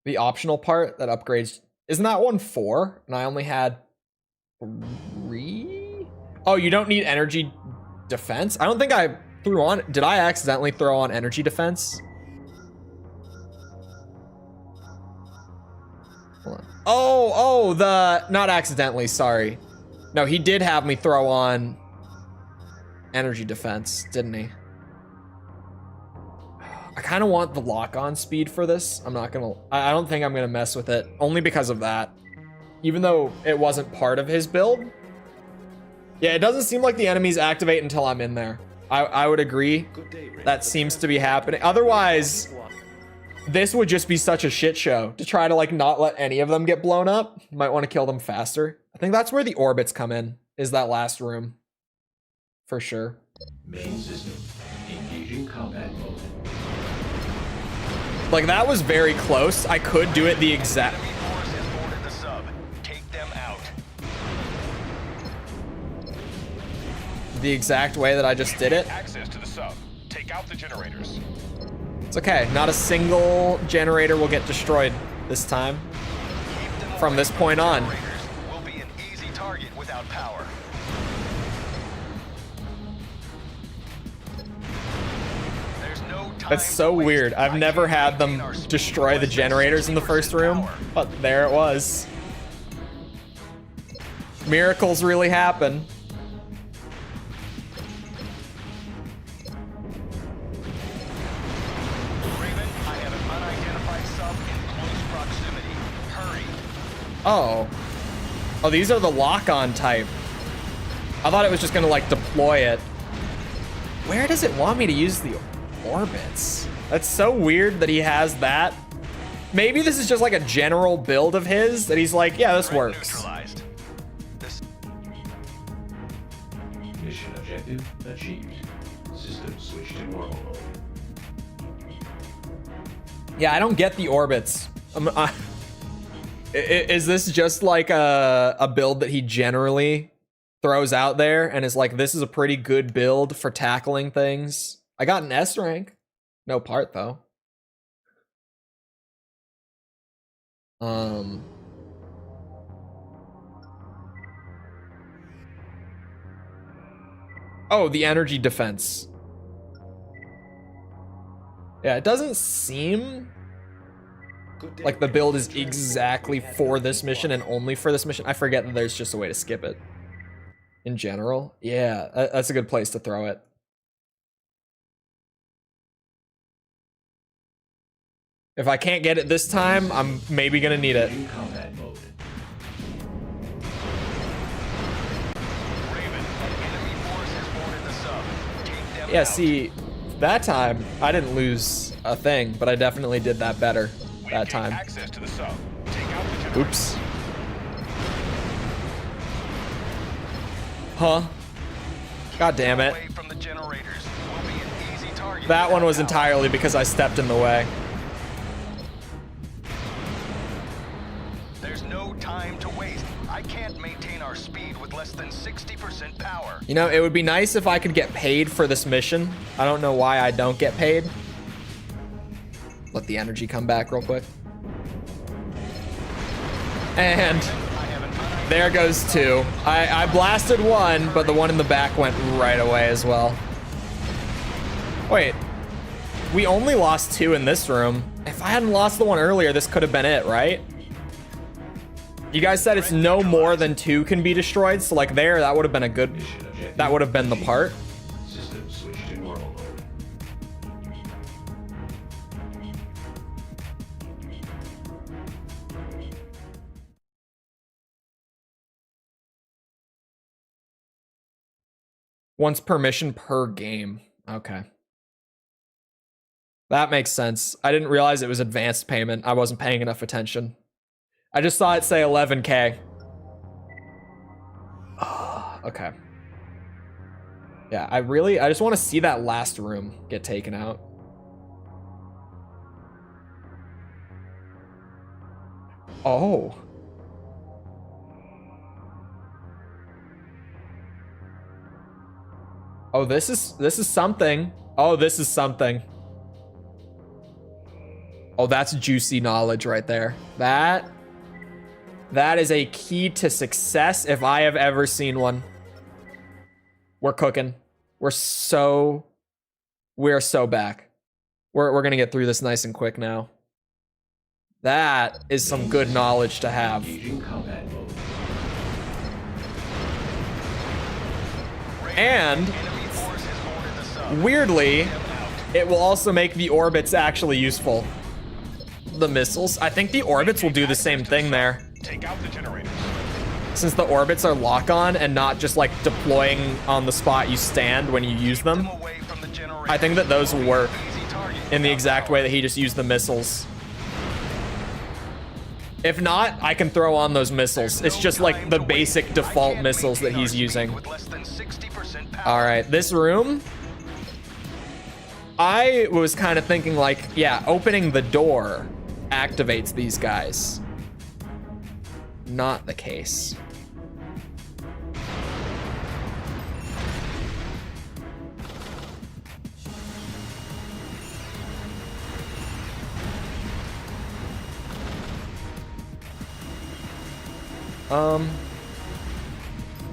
The optional part that upgrades, isn't that one 4? And I only had 3? Oh, you don't need energy defense? I don't think I threw on, did I accidentally throw on energy defense? Hold on. Oh, not accidentally, sorry. No, he did have me throw on energy defense, didn't he? I kind of want the lock-on speed for this. I'm not gonna, I don't think I'm gonna mess with it, only because of that. Even though it wasn't part of his build. Yeah, it doesn't seem like the enemies activate until I'm in there. I would agree. That seems to be happening. Otherwise, this would just be such a shit show to try to like not let any of them get blown up. Might want to kill them faster. I think that's where the orbits come in, is that last room. For sure. Main system. Engaging combat mode. Like that was very close. I could do it the exact. Enemy force has boarded the sub. Take them out. The exact way that I just did it. Access to the sub. Take out the generators. It's okay. Not a single generator will get destroyed this time. Keep them From away this from point the on. generators. Will be an easy target without power. There's no time That's so to waste. weird. I've I never can't had them maintain our speed destroy the with less than generators in the first 60% room, power. but there it was. Miracles really happen. Raven, I have an unidentified sub in close proximity. Hurry. Oh. Oh, these are the lock-on type. I thought it was just gonna like deploy it. Where does it want me to use the orbits? That's so weird that he has that. Maybe this is just like a general build of his that he's like, yeah, this Threat works. neutralized. This Mission objective achieved. System switched to normal mode. Yeah, I don't get the orbits. Is this just like a build that he generally throws out there and is like, this is a pretty good build for tackling things? I got an S rank. No part though. Oh, the energy defense. Yeah, it doesn't seem like the build is exactly for this mission and only for this mission. I forget that there's just a way to skip it. In general, yeah, that's a good place to throw it. If I can't get it this time, I'm maybe gonna need it. In combat mode. Raven, an enemy force has boarded the sub. Take them Yeah, out. see, that time I didn't lose a thing, but I definitely did that better that time. Access to the sub. Take out the generators. Oops. Huh? God damn it. Away from the generators. Will be an easy target That one without was power. entirely because I stepped in the way. There's no time to waste. I can't maintain our speed with less than 60% power. You know, it would be nice if I could get paid for this mission. I don't know why I don't get paid. Let the energy come back real quick. And there goes two. I blasted one, but the one in the back went right away as well. Wait. We only lost 2 in this room. If I hadn't lost the one earlier, this could have been it, right? You guys said it's no more than 2 can be destroyed, so like there, that would have been a good... That would have been the part. System switched to normal mode. Once per mission per game. Okay. That makes sense. I didn't realize it was advanced payment. I wasn't paying enough attention. I just saw it say 11K. Okay. Yeah, I just want to see that last room get taken out. Oh. Oh, this is something. Oh, this is something. Oh, that's juicy knowledge right there. That is a key to success if I have ever seen one. We're cooking. We're so back. We're gonna get through this nice and quick now. That is some good knowledge to have. Engaging combat mode. And weirdly, it will also make the orbits actually useful. The missiles. I think the orbits will do the same thing there. Take out the generators. Since the orbits are lock-on and not just like deploying on the spot you stand when you use them, I think that those will work in the exact way that he just used the missiles. If not, I can throw on those missiles. It's just like the basic default missiles that he's using. All right, this room. I was kind of thinking like, yeah, opening the door activates these guys. Not the case.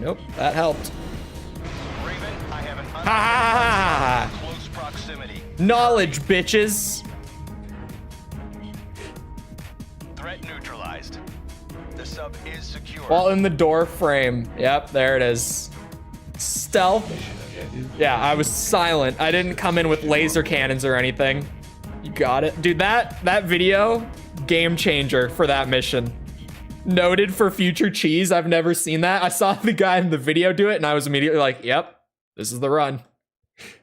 Nope, that helped. Raven, I have an Ha! close proximity. Knowledge, bitches. Threat neutralized. The sub is secure. While in the door frame. Yep, there it is. Stealth. Mission objective. Yeah, I was silent. I didn't come in with laser cannons or anything. You got it. Dude, that video, game changer for that mission. Noted for future cheese. I've never seen that. I saw the guy in the video do it and I was immediately like, yep, this is the run.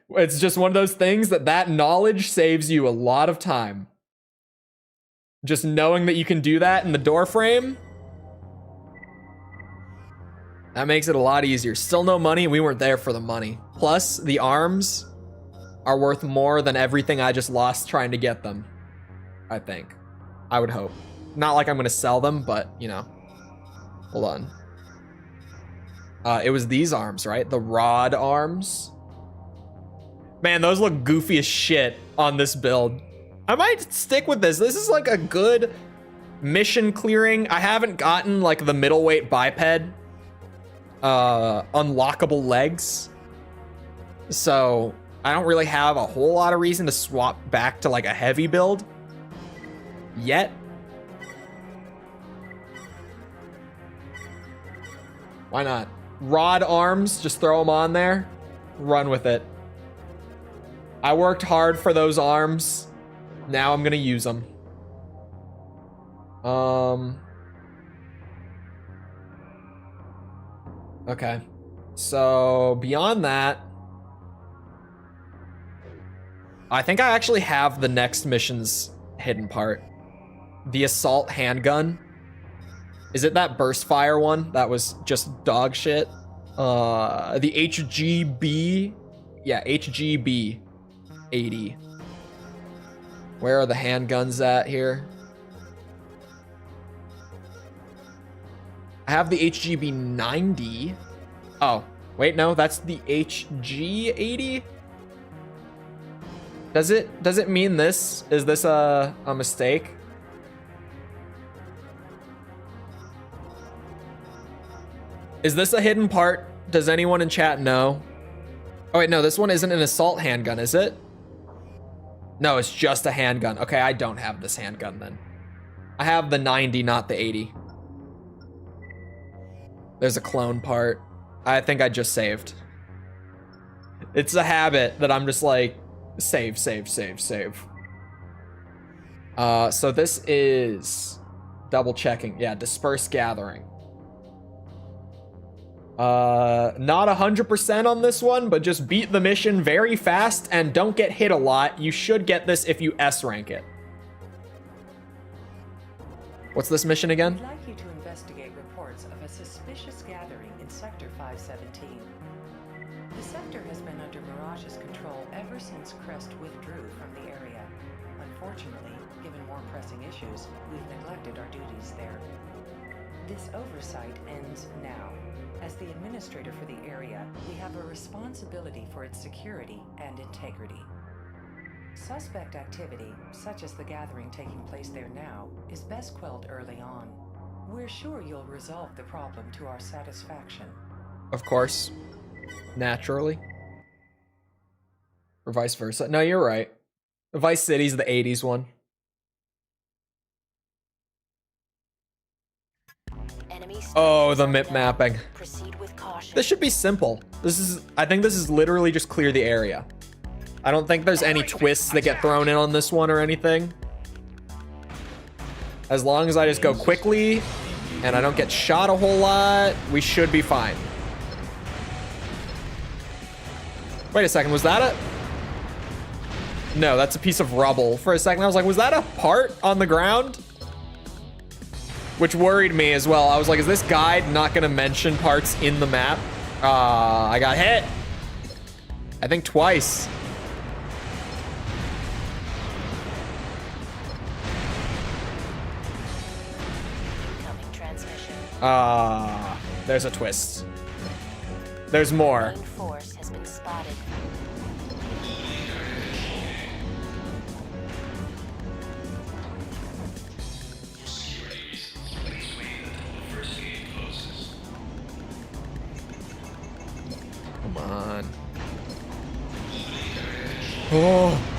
It's just one of those things that knowledge saves you a lot of time. Just knowing that you can do that in the door frame, that makes it a lot easier. Still no money. We weren't there for the money. Plus, the arms are worth more than everything I just lost trying to get them. I think. I would hope. Not like I'm going to sell them, but, you know. Hold on. It was these arms, right? The rod arms. Man, those look goofy as shit on this build. I might stick with this. This is like a good mission clearing. I haven't gotten like the middleweight biped unlockable legs. So I don't really have a whole lot of reason to swap back to like a heavy build yet. Why not? Rod arms, just throw them on there. Run with it. I worked hard for those arms. Now I'm gonna use them. Okay. So beyond that, I think I actually have the next mission's hidden part. The assault handgun. Is it that burst fire one? That was just dog shit. The HGB. Yeah, HGB 80. Where are the handguns at here? I have the HGB 90. Oh, wait, no, that's the HG 80. Does it mean this? Is this a mistake? Is this a hidden part? Does anyone in chat know? Oh wait, no, this one isn't an assault handgun, is it? No, it's just a handgun. Okay, I don't have this handgun then. I have the 90, not the 80. There's a clone part. I think I just saved. It's a habit that I'm just like, save. So this is double checking. Yeah, disperse gathering. Not 100% on this one, but just beat the mission very fast and don't get hit a lot. You should get this if you S rank it. What's this mission again? I'd like you to investigate reports of a suspicious gathering in Sector 517. The sector has been under Mirage's control ever since Crest withdrew from the area. Unfortunately, given more pressing issues, we've neglected our duties there. This oversight ends now. As the administrator for the area, we have a responsibility for its security and integrity. Suspect activity, such as the gathering taking place there now, is best quelled early on. We're sure you'll resolve the problem to our satisfaction. Of course. Naturally. Or vice versa. No, you're right. Vice City's the 80s one. Oh, the MIP mapping. Proceed with caution. This should be simple. I think this is literally just clear the area. I don't think there's any twists that get thrown in on this one or anything. As long as I just go quickly and I don't get shot a whole lot, we should be fine. Wait a second, was that a... No, that's a piece of rubble. For a second, I was like, was that a part on the ground? Which worried me as well. I was like, is this guide not gonna mention parts in the map? I got hit. I think twice. Incoming transmission. There's a twist. There's more. Main force has been spotted. Come on. Oh.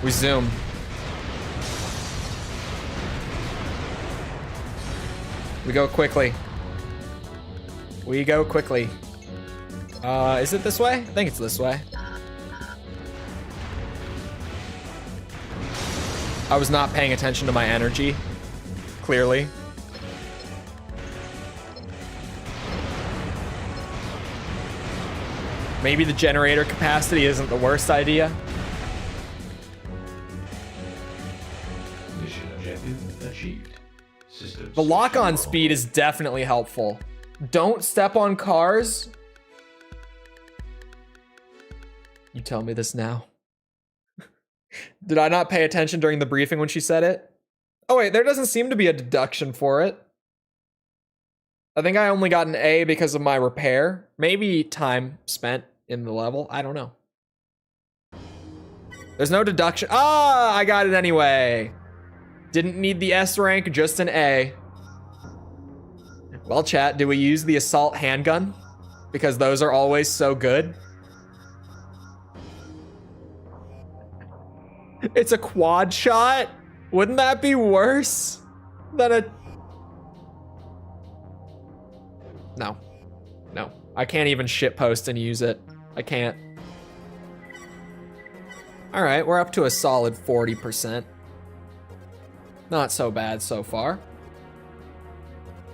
We zoom. We go quickly. We go quickly. Is it this way? I think it's this way. I was not paying attention to my energy, clearly. Maybe the generator capacity isn't the worst idea. Mission objective achieved. Systems. The lock-on speed is definitely helpful. Don't step on cars. You tell me this now. Did I not pay attention during the briefing when she said it? Oh wait, there doesn't seem to be a deduction for it. I think I only got an A because of my repair. Maybe time spent in the level. I don't know. There's no deduction. Ah, I got it anyway. Didn't need the S rank, just an A. Well, chat, do we use the assault handgun? Because those are always so good. It's a quad shot? Wouldn't that be worse than a... No. No. I can't even shitpost and use it. I can't. Alright, we're up to a solid 40%. Not so bad so far.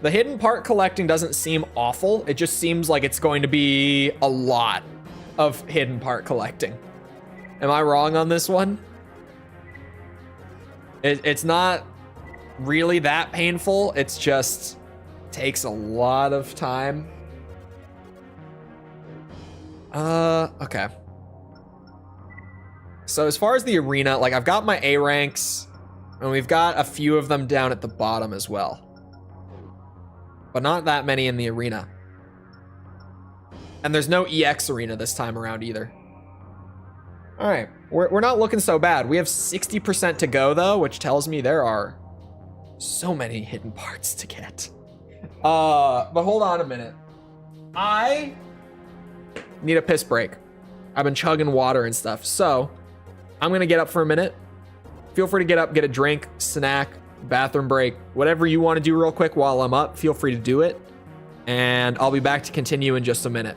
The hidden part collecting doesn't seem awful. It just seems like it's going to be a lot of hidden part collecting. Am I wrong on this one? It's not really that painful. It's just takes a lot of time. Okay. So as far as the arena, like I've got my A ranks and we've got a few of them down at the bottom as well. But not that many in the arena. And there's no EX arena this time around either. All right, we're not looking so bad. We have 60% to go though, which tells me there are So many hidden parts to get. But hold on a minute. I need a piss break. I've been chugging water and stuff. So I'm gonna get up for a minute. Feel free to get up, get a drink, snack, bathroom break, whatever you want to do real quick while I'm up. Feel free to do it. And I'll be back to continue in just a minute.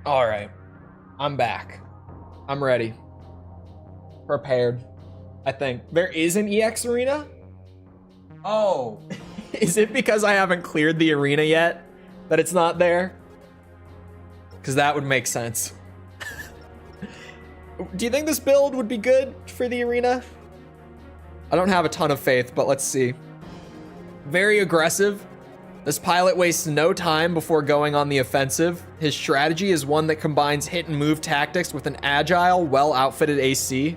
All right, I'm back. I'm ready. Prepared, I think. There is an EX arena? Oh, is it because I haven't cleared the arena yet that it's not there? Because that would make sense. Do you think this build would be good for the arena? I don't have a ton of faith, but let's see. Very aggressive. This pilot wastes no time before going on the offensive. His strategy is one that combines hit and move tactics with an agile, well-outfitted AC.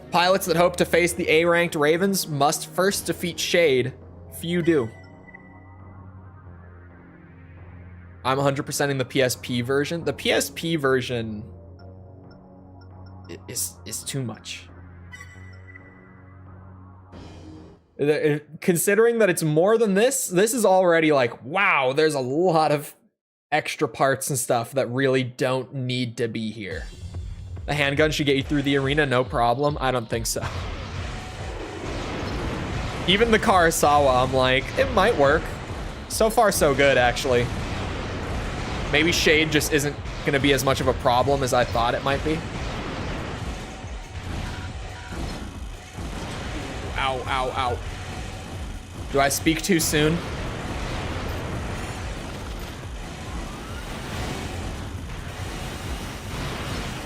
Pilots that hope to face the A-ranked Ravens must first defeat Shade. Few do. I'm 100%ing the PSP version. The PSP version is too much. Considering that it's more than this is already like, wow, there's a lot of extra parts and stuff that really don't need to be here. The handgun should get you through the arena, no problem. I don't think so. Even the Karasawa, I'm like, it might work. So far, so good, actually. Maybe Shade just isn't gonna be as much of a problem as I thought it might be. Ow, ow, ow. Do I speak too soon?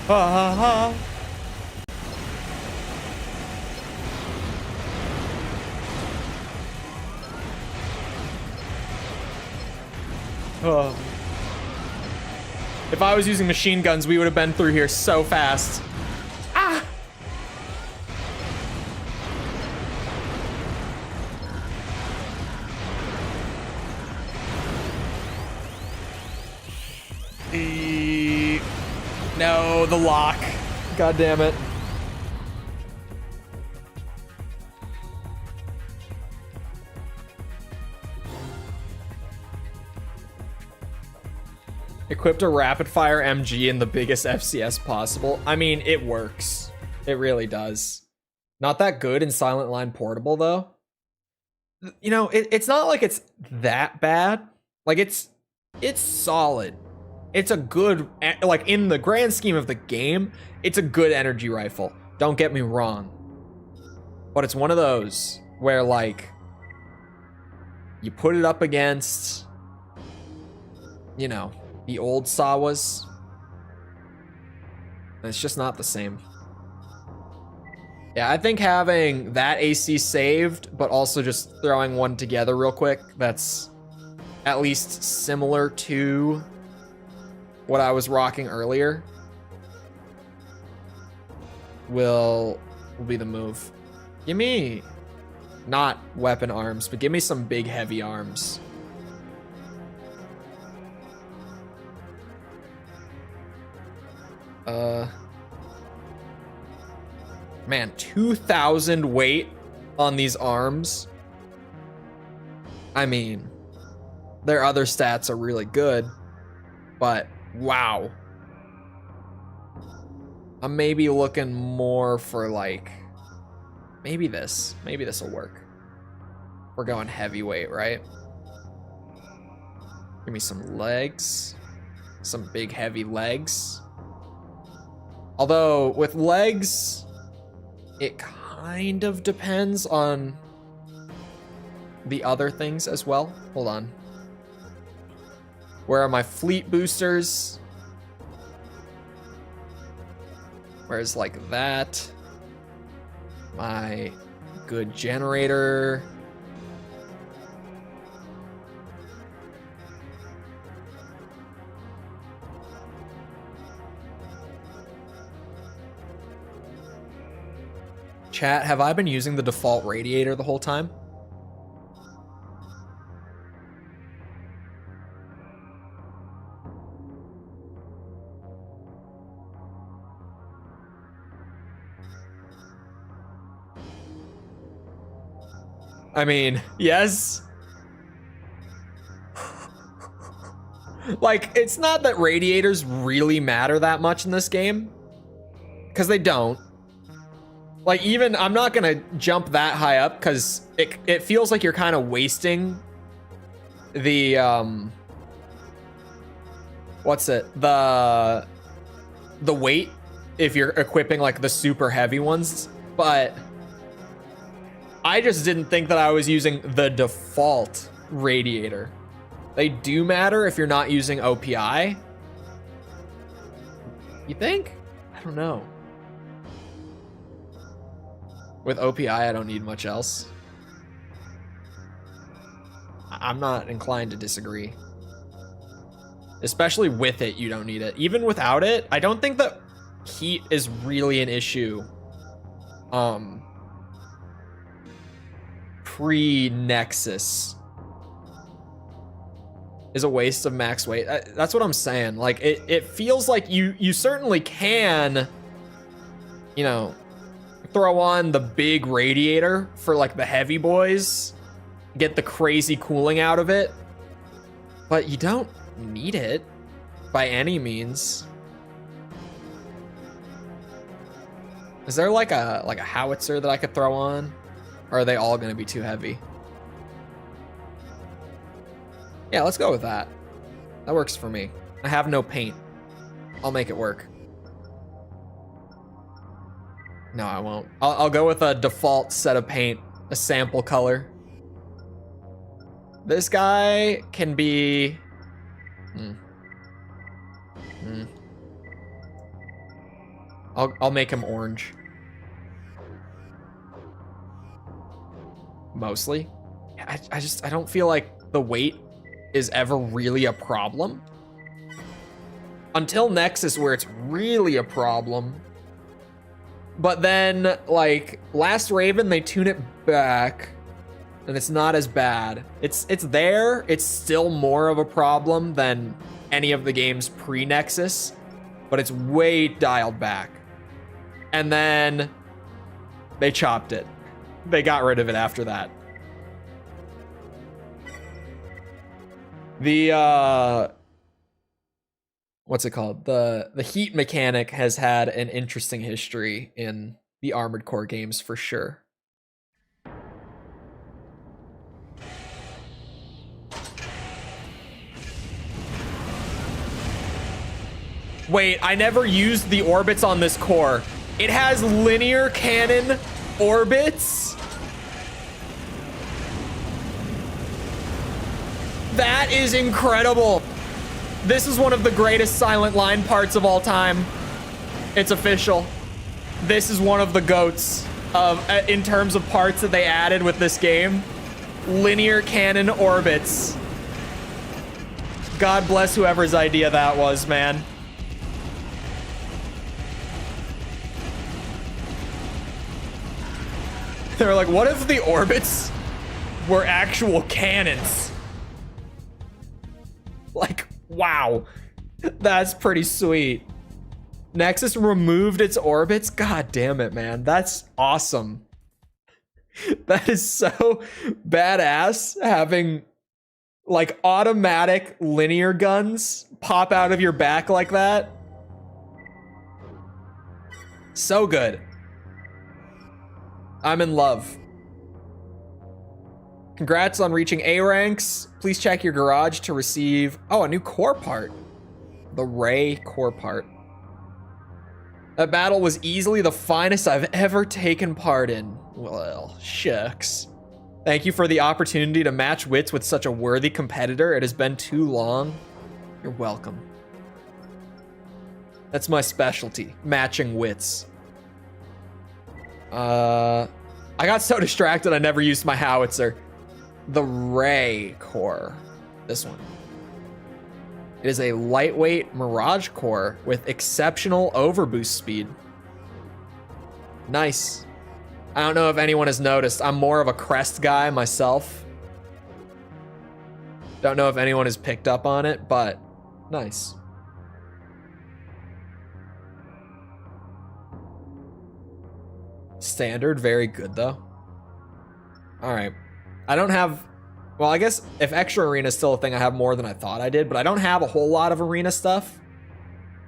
Ah, oh. If I was using machine guns, we would have been through here so fast. Ah! No, the lock. God damn it. Equipped a rapid fire MG in the biggest FCS possible. I mean, it works. It really does. Not that good in Silent Line Portable, though. You know, it's not like it's that bad. Like, it's solid. It's a good, like, in the grand scheme of the game, it's a good energy rifle. Don't get me wrong. But it's one of those where, like, you put it up against, you know, the old Sawas, and it's just not the same. Yeah, I think having that AC saved, but also just throwing one together real quick, that's at least similar to what I was rocking earlier, will be the move. Gimme. Not weapon arms, but give me some big heavy arms. Man, 2,000 weight on these arms. I mean, their other stats are really good, but wow. I'm maybe looking more for like, maybe this will work. We're going heavyweight, right? Give me some legs, some big heavy legs. Although with legs, it kind of depends on the other things as well. Hold on. Where are my fleet boosters? Where's like that? My good generator. Chat, have I been using the default radiator the whole time? I mean, yes. Like, it's not that radiators really matter that much in this game, because they don't. Like, even, I'm not gonna jump that high up, because it feels like you're kind of wasting the, the weight if you're equipping, like, the super heavy ones, but I just didn't think that I was using the default radiator. They do matter if you're not using OPI. You think? I don't know. With OPI, I don't need much else. I'm not inclined to disagree. Especially with it, you don't need it. Even without it, I don't think that heat is really an issue. Pre-Nexus is a waste of max weight. That's what I'm saying. Like, it feels like you certainly can, you know, throw on the big radiator for like the heavy boys, get the crazy cooling out of it, but you don't need it by any means. Is there like a howitzer that I could throw on? Or are they all gonna be too heavy? Yeah, let's go with that. That works for me. I have no paint. I'll make it work. No, I won't. I'll go with a default set of paint, a sample color. This guy can be... I'll make him orange. Mostly. I don't feel like the weight is ever really a problem. Until Nexus, where it's really a problem. But then, like, Last Raven, they tune it back, and it's not as bad. It's there. It's still more of a problem than any of the games pre-Nexus, but it's way dialed back. And then they chopped it. They got rid of it after that. The what's it called? The heat mechanic has had an interesting history in the Armored Core games for sure. Wait, I never used the orbits on this core. It has linear cannon orbits? That is incredible. This is one of the greatest Silent Line parts of all time. It's official. This is one of the GOATs in terms of parts that they added with this game. Linear cannon orbits. God bless whoever's idea that was, man. They're like, what if the orbits were actual cannons? Like, wow. That's pretty sweet. Nexus removed its orbits? God damn it, man. That's awesome. That is so badass, having like automatic linear guns pop out of your back like that. So good. I'm in love. Congrats on reaching A ranks. Please check your garage to receive, oh, a new core part. The Ray core part. That battle was easily the finest I've ever taken part in. Well, shucks. Thank you for the opportunity to match wits with such a worthy competitor. It has been too long. You're welcome. That's my specialty, matching wits. I got so distracted I never used my howitzer. The Ray core. This one. It is a lightweight Mirage core with exceptional overboost speed. Nice. I don't know if anyone has noticed, I'm more of a crest guy myself. Don't know if anyone has picked up on it, but nice. Standard, very good though. All right. I don't have, well, I guess if extra arena is still a thing, I have more than I thought I did, but I don't have a whole lot of arena stuff.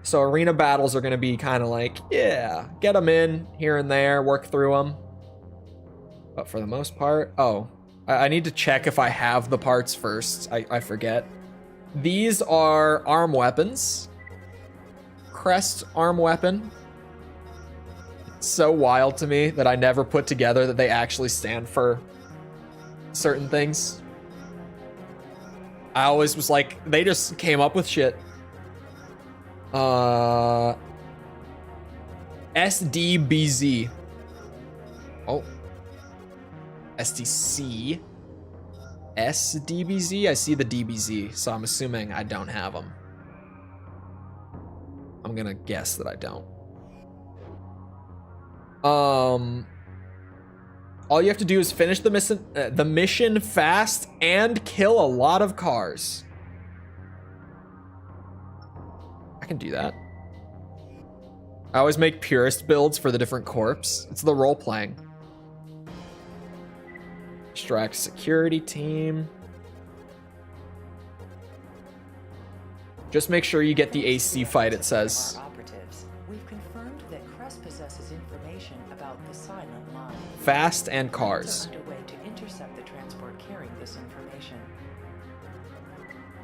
So arena battles are going to be kind of like, yeah, get them in here and there, work through them. But for the most part, oh, I need to check if I have the parts first. I forget. These are arm weapons. Crest arm weapon. It's so wild to me that I never put together that they actually stand for certain things. I always was like, they just came up with shit. SDBZ. Oh. SDC. SDBZ? I see the DBZ, so I'm assuming I don't have them. I'm gonna guess that I don't. All you have to do is finish the mission fast and kill a lot of cars. I can do that. I always make purist builds for the different corps. It's the role playing. Distract security team. Just make sure you get the AC fight, it says. We've confirmed that Crest possesses information about the silent line. Fast and cars. Underway to intercept the transport carrying this information.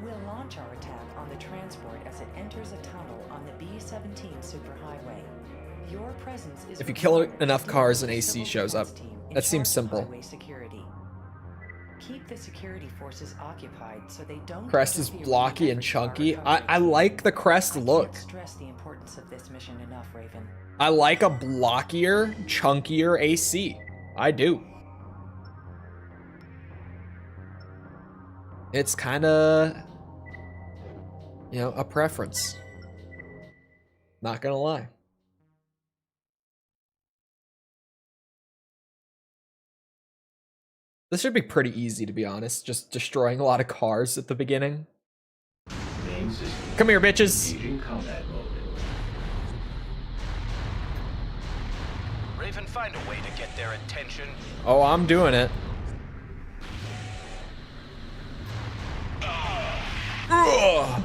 We'll launch our attack on the transport as it enters a tunnel on the B-17 superhighway. Your presence is if you kill required enough to cars, an keep the AC civil shows up. defense team in That seems charge of simple. highway security. Keep the security forces occupied so they don't Crest is interfere with blocky the and efforts of our chunky. recovery I team. like the crest I look. can't stress the importance of this mission enough, Raven. I like a blockier, chunkier AC. I do. It's kind of, you know, a preference. Not gonna lie. This should be pretty easy, to be honest. Just destroying a lot of cars at the beginning. Main system. Come here, bitches. Engaging combat mode. Raven, find a way to get their attention. Oh, I'm doing it. Ugh.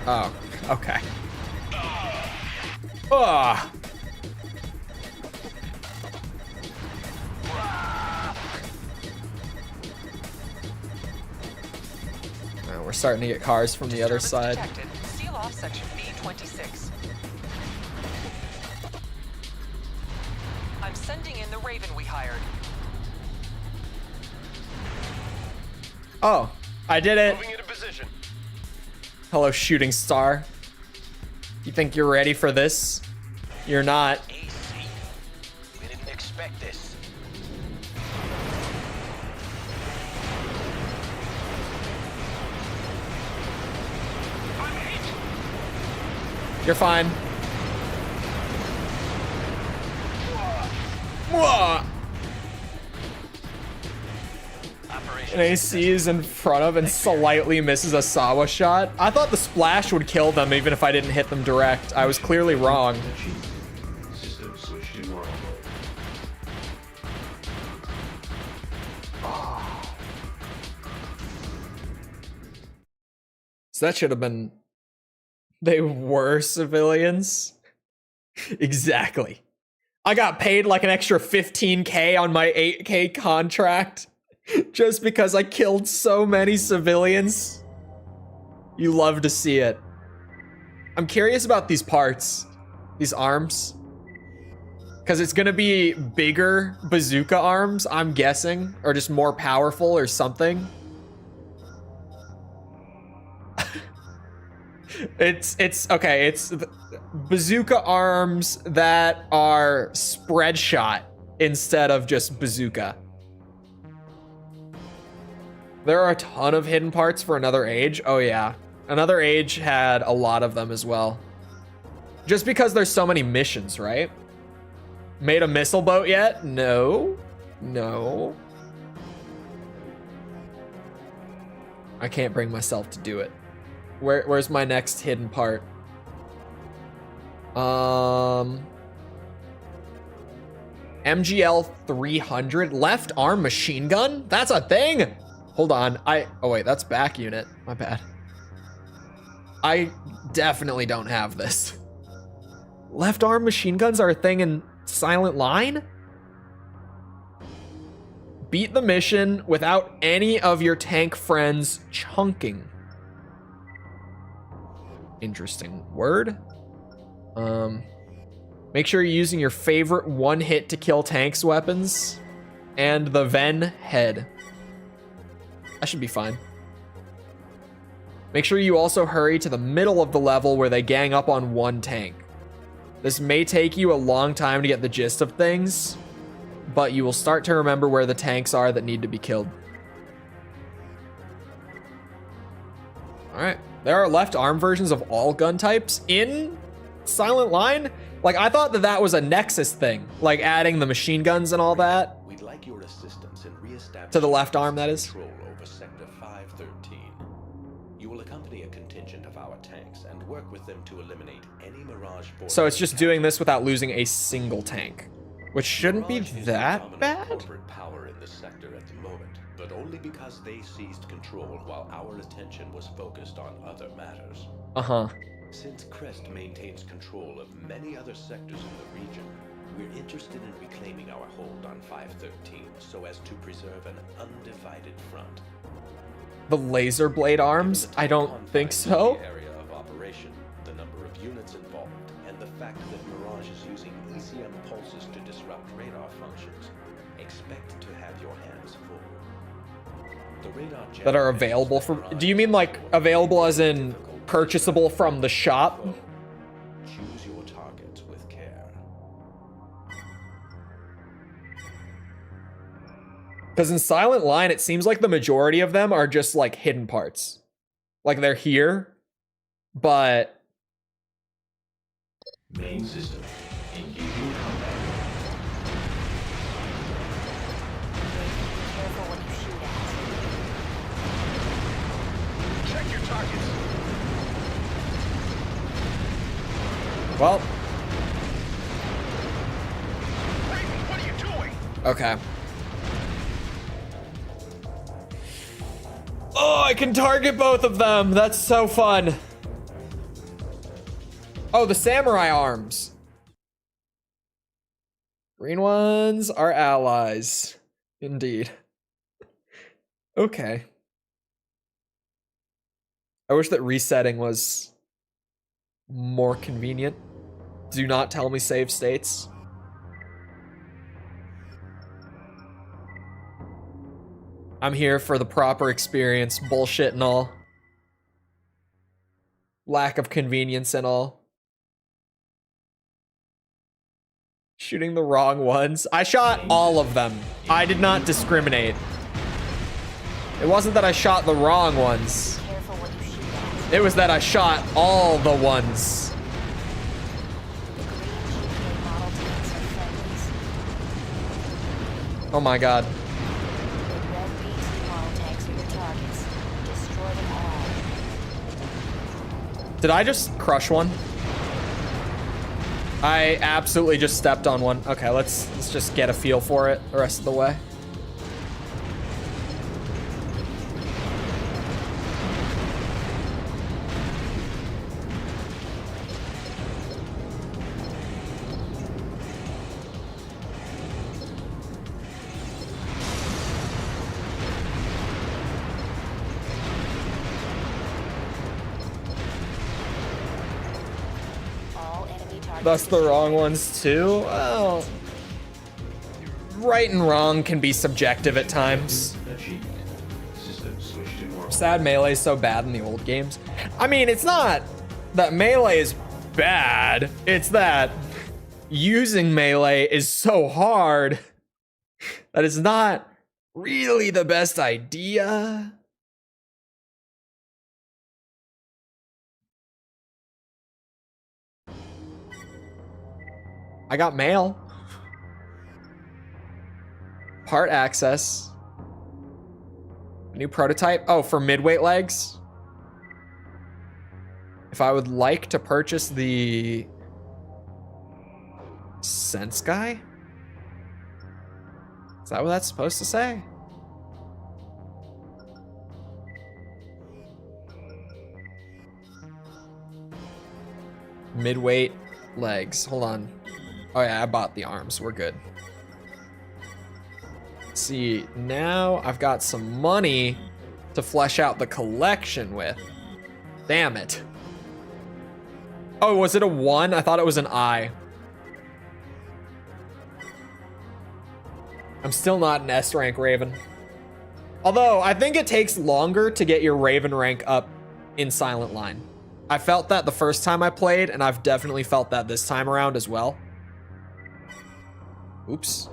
Oh, okay. Oh. We're starting to get cars from the other side. Detected. Seal off section B-26. I'm sending in the Raven we hired. Oh, I did it. Moving into position. Hello, shooting star. You think you're ready for this? You're not. AC. We didn't expect You're fine. Mwah! Operation An AC is in front of and slightly misses a Sawa shot. I thought the splash would kill them even if I didn't hit them direct. I was clearly wrong. Achieved. System switched to normal mode. So that should have been... They were civilians. Exactly. I got paid like an extra 15K on my 8K contract just because I killed so many civilians. You love to see it. I'm curious about these parts, these arms, because it's gonna be bigger bazooka arms, I'm guessing, or just more powerful or something. It's okay, it's bazooka arms that are spread shot instead of just bazooka. There are a ton of hidden parts for Another Age. Oh yeah, Another Age had a lot of them as well. Just because there's so many missions, right? Made a missile boat yet? No. No. I can't bring myself to do it. Where's my next hidden part? MGL 300 left arm machine gun? That's a thing. Hold on. Oh wait, that's back unit. My bad. I definitely don't have this. Left arm machine guns are a thing in Silent Line? Beat the mission without any of your tank friends chunking. Interesting word. Make sure you're using your favorite one hit to kill tanks weapons and the Ven head. That should be fine. Make sure you also hurry to the middle of the level where they gang up on one tank. This may take you a long time to get the gist of things, but you will start to remember where the tanks are that need to be killed. All right. There are left arm versions of all gun types in Silent Line? Like, I thought that was a Nexus thing, like adding the machine guns and all that. We'd like your assistance in reestablishing To the left arm, that is. control over Sector 513. You will accompany a contingent of our tanks and work with them to eliminate any Mirage forces. So it's just doing this without losing a single tank, which shouldn't be Mirage is the that dominant bad. corporate power in the sector at the moment, but only because they seized control while our attention was focused on other matters. Uh-huh. Since Crest maintains control of many other sectors in the region, we're interested in reclaiming our hold on 513 so as to preserve an undivided front. The laser blade arms? I don't think so. The area of operation, the number of units involved, and the fact that Mirage is using ECM pulses to disrupt radar functions, expect to have your hands full. The radar That are available for... Do you mean like available as in purchasable from the shop? Choose your targets with care. Because in Silent Line, it seems like the majority of them are just like hidden parts. Like they're here, but... Main system. Engaging combat. Be careful what you shoot at. Check your targets. Well, Raven, what are you doing? okay. Oh, I can target both of them. That's so fun. Oh, the samurai arms. Green ones are allies. Indeed. Okay. I wish that resetting was more convenient. Do not tell me save states. I'm here for the proper experience, bullshit and all. Lack of convenience and all. Shooting the wrong ones. I shot all of them. I did not discriminate. It wasn't that I shot the wrong ones. Careful what you shoot at. It was that I shot all the ones. Oh my god. The red BT model tanks are your targets. Destroy them all. Did I just crush one? I absolutely just stepped on one. Okay, let's just get a feel for it the rest of the way. All enemy targets. That's the wrong ones too? Well, right and wrong can be subjective at times. Achieved. System switched to normal. Sad Melee is so bad in the old games. I mean, it's not that Melee is bad. It's that using Melee is so hard that it's not really the best idea. I got mail. Part access. New prototype. Oh, for midweight legs. If I would like to purchase the Sense guy? Is that what that's supposed to say? Midweight legs. Hold on. Oh yeah, I bought the arms. We're good. Let's see, now I've got some money to flesh out the collection with. Damn it. Oh, was it a 1? I thought it was an I. I'm still not an S rank Raven. Although, I think it takes longer to get your Raven rank up in Silent Line. I felt that the first time I played, and I've definitely felt that this time around as well. Oops.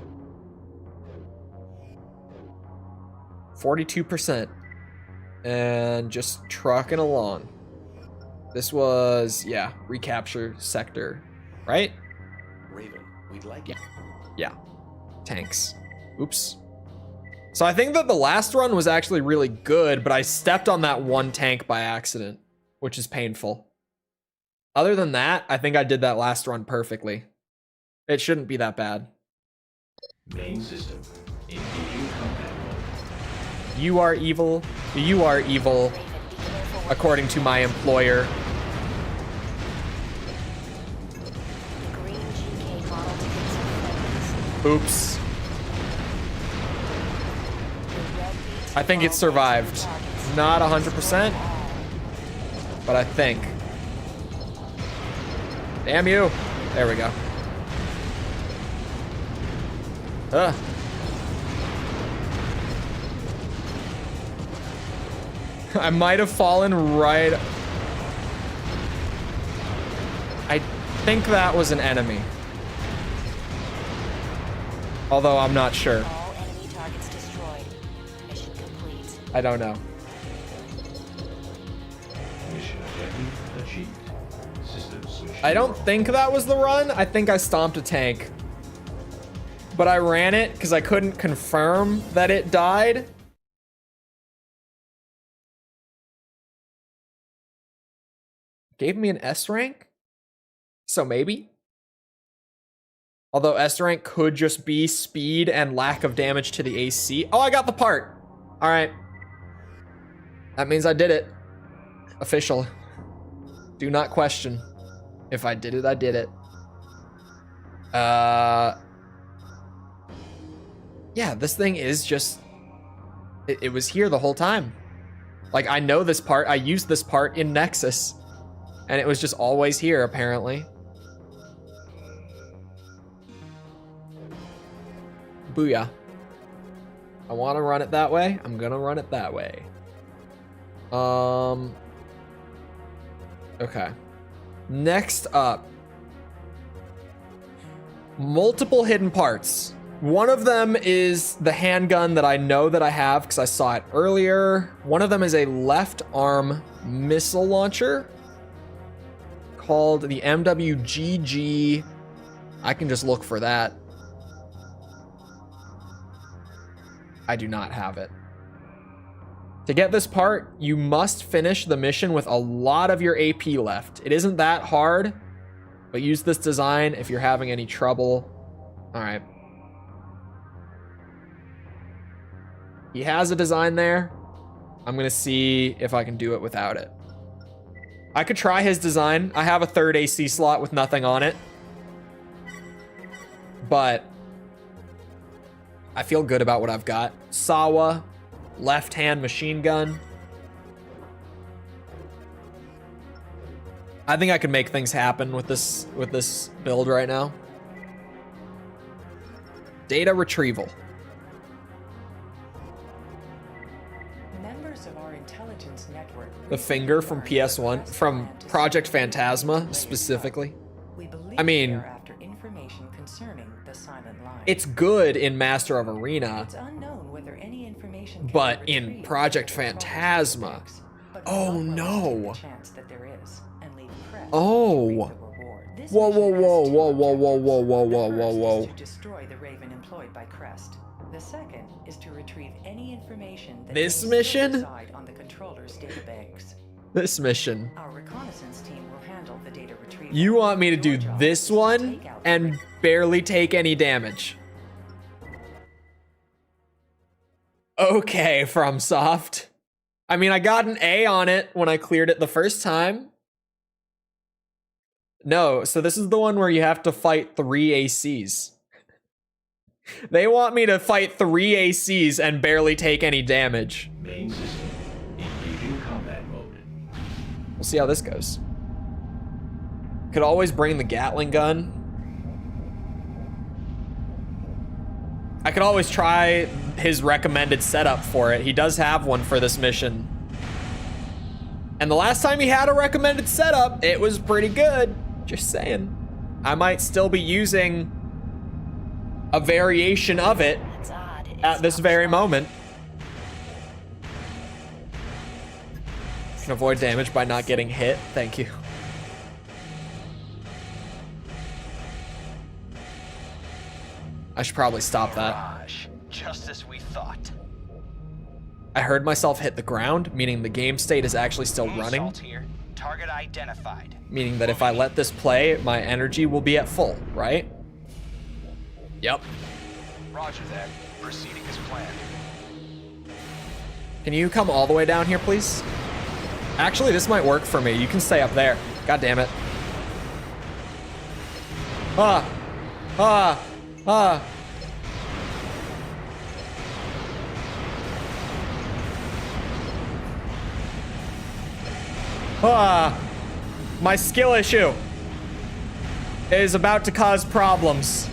42%. And just trucking along. This was, yeah, recapture sector, right? Raven, we'd like Yeah. Tanks. Oops. So I think that the last run was actually really good, but I stepped on that one tank by accident, which is painful. Other than that, I think I did that last run perfectly. It shouldn't be that bad. Main system. Engaging combat mode. You are evil. You are evil, Raven, be careful. according to my employer. The green GK model tanks are friendlies. Oops. The red BT I think it model survived. tanks are your targets. Not Destroy 100%, them all. but I think. Damn you. There we go. Ugh. I might have fallen right. I think that was an enemy. Although I'm not sure. All enemy targets destroyed. Mission complete. I don't know. Mission objective achieved. System switched. I to don't normal. think that was the run. I think I stomped a tank. But I ran it because I couldn't confirm that it died. Gave me an S rank? So maybe? Although S rank could just be speed and lack of damage to the AC. Oh, I got the part. All right. That means I did it. Official. Do not question. If I did it, I did it. Yeah, this thing is just... It was here the whole time. Like, I know this part. I used this part in Nexus. And it was just always here, apparently. Booyah. I want to run it that way. I'm gonna run it that way. Okay. Next up. Multiple hidden parts. One of them is the handgun that I know that I have because I saw it earlier. One of them is a left arm missile launcher called the MWGG. I can just look for that. I do not have it. To get this part, you must finish the mission with a lot of your AP left. It isn't that hard, but use this design if you're having any trouble. All right. He has a design there. I'm gonna see if I can do it without it. I could try his design. I have a third AC slot with nothing on it. But I feel good about what I've got. Sawa, left-hand machine gun. I think I could make things happen with this build right now. Data retrieval. Members of our intelligence network. The finger from PS1, from Project Phantasma specifically. I mean, after information concerning the silent line. it's good in Master of Arena, It's unknown whether any information can but be in retrieved Project from the Phantasma. but Oh, we no. will take the chance that there is and leave Crest Oh. to reap the reward. This Whoa, whoa, mission has whoa, two whoa, whoa, whoa, objectives. whoa, whoa, The whoa, first whoa, whoa. is to destroy the Raven employed by Crest. The second is to retrieve any information that This may still mission? reside on the controller's databanks. This mission. Our reconnaissance team will handle the data retrieval. You want me to Your do job this is to one take out the and Raven. barely take any damage. Okay, FromSoft. I mean, I got an A on it when I cleared it the first time. No, so this is the one where you have to fight 3 ACs. They want me to fight 3 ACs and barely take any damage. Main system. Engaging combat mode. We'll see how this goes. Could always bring the Gatling gun. I could always try his recommended setup for it. He does have one for this mission. And the last time he had a recommended setup, it was pretty good. Just saying. I might still be using a variation of it That's odd. at this very moment. Can avoid damage by not getting hit. Thank you. I should probably stop that. Mirage, just as we thought. I heard myself hit the ground, meaning the game state is actually still running. Moonsault here. Target identified. Meaning that if I let this play, my energy will be at full, right? Yep. Roger that. Proceeding as planned. Can you come all the way down here, please? Actually, this might work for me. You can stay up there. God damn it. Ah! Ah! Ah! Ah! My skill issue is about to cause problems.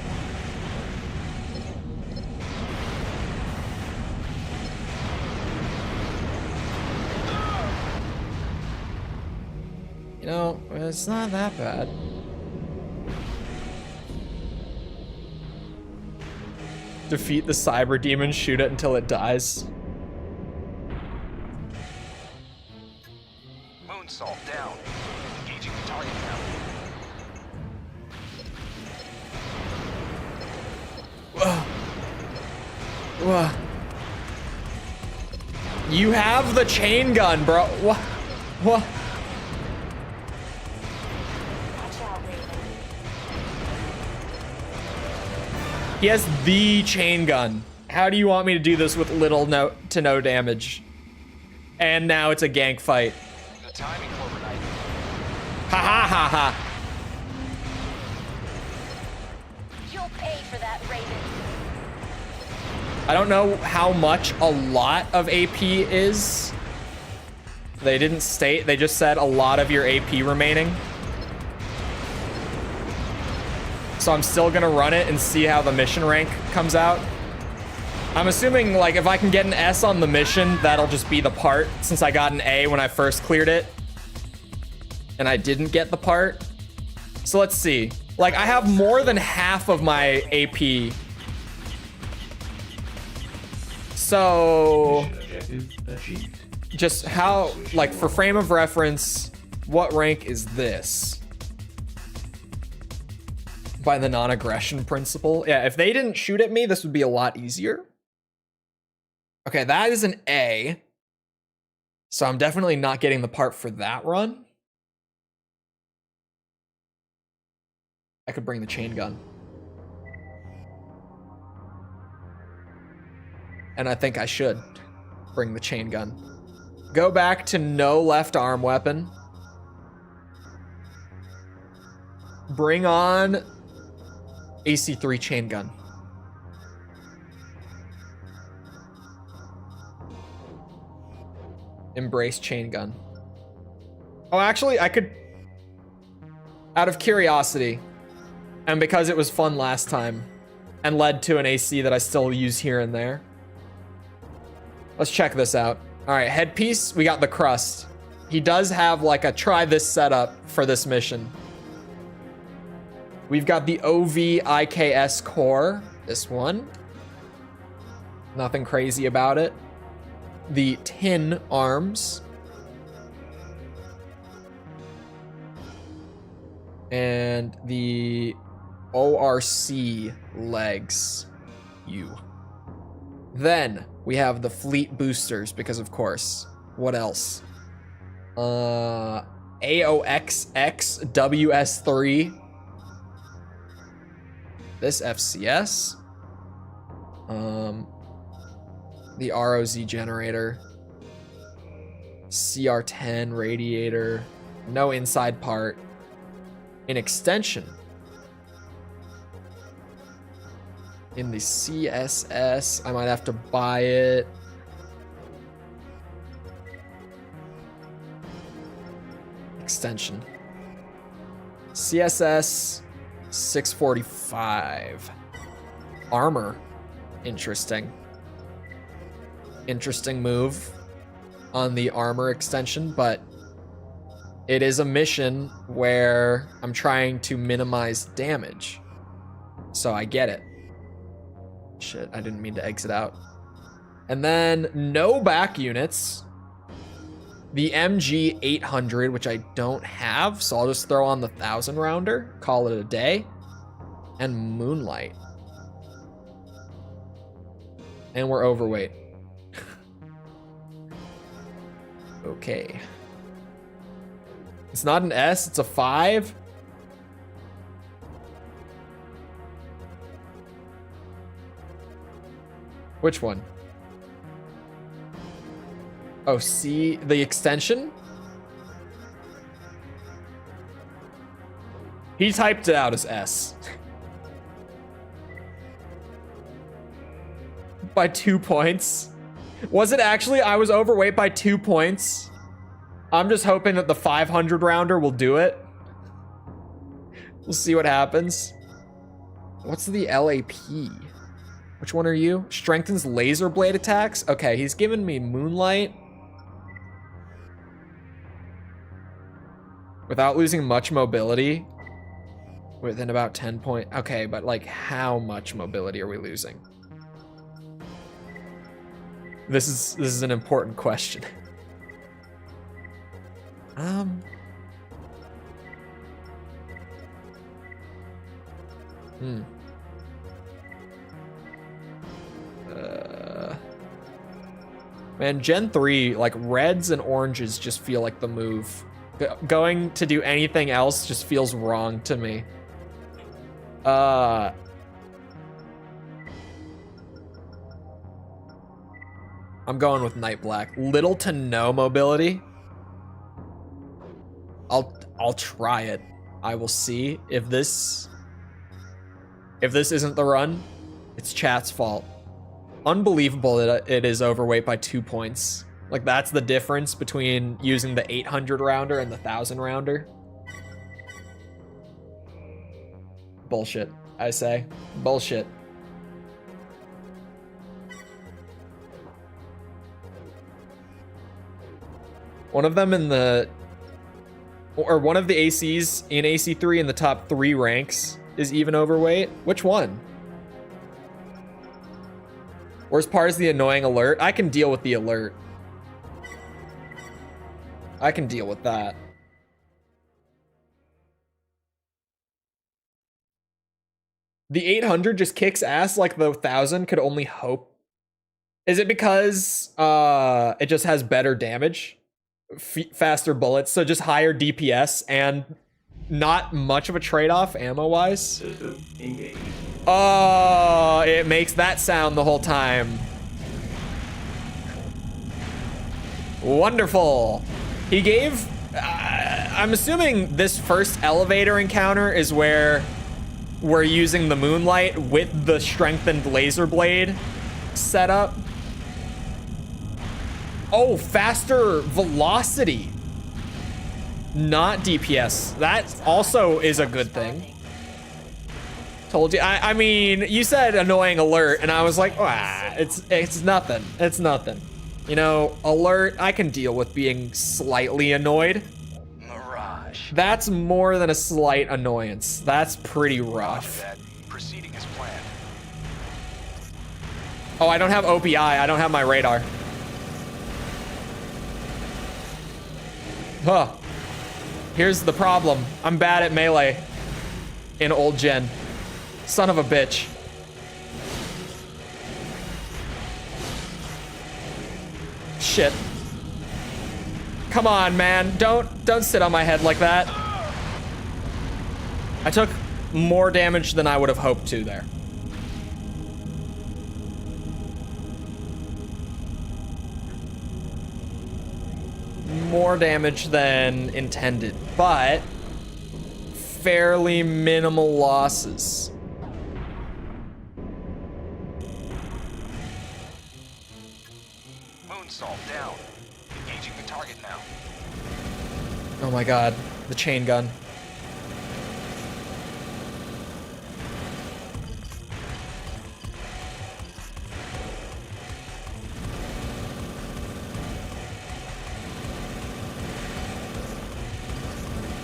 You know, it's not that bad. Defeat the cyber demon, shoot it until it dies. Moonsault down. Engaging the target now. Whoa. You have the chain gun, bro. What? What? Watch out, Raven. He has the chain gun. How do you want me to do this with little to no damage? And now it's a gank fight. The timing overnight. Ha ha ha ha. You'll pay for that, Raven. I don't know how much a lot of AP is. They didn't state, they just said a lot of your AP remaining. So I'm still gonna run it and see how the mission rank comes out. I'm assuming, like, if I can get an S on the mission, that'll just be the part, since I got an A when I first cleared it. And I didn't get the part. So let's see. Like, I have more than half of my AP. So, Mission objective achieved. just how, like, for frame of reference, what rank is this? By the non-aggression principle. Yeah, if they didn't shoot at me, this would be a lot easier. Okay, that is an A. So I'm definitely not getting the part for that run. I could bring the chain gun. And I think I should bring the chain gun. Go back to no left arm weapon. Bring on AC3 chain gun. Embrace chain gun. Oh, actually, I could, out of curiosity, and because it was fun last time, and led to an AC that I still use here and there. Let's check this out. All right, headpiece, we got the crust. He does have like a try this setup for this mission. We've got the OV-IKS core, this one. Nothing crazy about it. The tin arms. And the ORC legs. Then we have the fleet boosters, because of course. What else? AOXX WS3. This FCS. The ROZ generator. CR10 radiator. No inside part. An extension. In the CSS, I might have to buy it. Extension. CSS 645. Armor. Interesting. Interesting move on the armor extension, but it is a mission where I'm trying to minimize damage. So I get it. Shit, I didn't mean to exit out. And then no back units. The MG 800, which I don't have, so I'll just throw on the 1000 rounder, call it a day. And Moonlight. And we're overweight. Okay. It's not an S, it's a 5. Which one? Oh, C, the extension? He typed it out as S. By 2 points. Was it actually? I was overweight by 2 points. I'm just hoping that the 500 rounder will do it. We'll see what happens. What's the LAP? Which one are you? Strengthens laser blade attacks? Okay, he's given me Moonlight. Without losing much mobility. Within about 10 point. Okay, but like how much mobility are we losing? This is an important question. Man, Gen 3, like reds and oranges just feel like the move. Going to do anything else just feels wrong to me. I'm going with Night Black. Little to no mobility. I'll try it. I will see. If this isn't the run, it's chat's fault. Unbelievable that it is overweight by 2 points. Like that's the difference between using the 800 rounder and the 1000 rounder. Bullshit, I say. Bullshit. One of them in the, or one of the ACs in AC3 in the top 3 ranks is even overweight. Which one? Worst part is the annoying alert. I can deal with the alert. I can deal with that. The 800 just kicks ass like the 1000 could only hope Is it because it just has better damage, faster bullets, so just higher DPS and not much of a trade-off ammo-wise? System engaged. Oh, it makes that sound the whole time. Wonderful. He gave... I'm assuming this first elevator encounter is where we're using the moonlight with the strengthened laser blade setup. Oh, faster velocity. Not DPS. That also is a good thing. Told you. I mean, you said annoying alert, and I was like, it's nothing. It's nothing. You know, alert, I can deal with being slightly annoyed. Mirage. That's more than a slight annoyance. That's pretty rough. That proceeding as planned. Oh, I don't have OPI. I don't have my radar. Huh. Here's the problem. I'm bad at melee in old gen. Son of a bitch. Shit. Come on, man. Don't sit on my head like that. I took more damage than I would have hoped to there. More damage than intended, but fairly minimal losses. Moonsault down. Engaging the target now. Oh my god, the chain gun.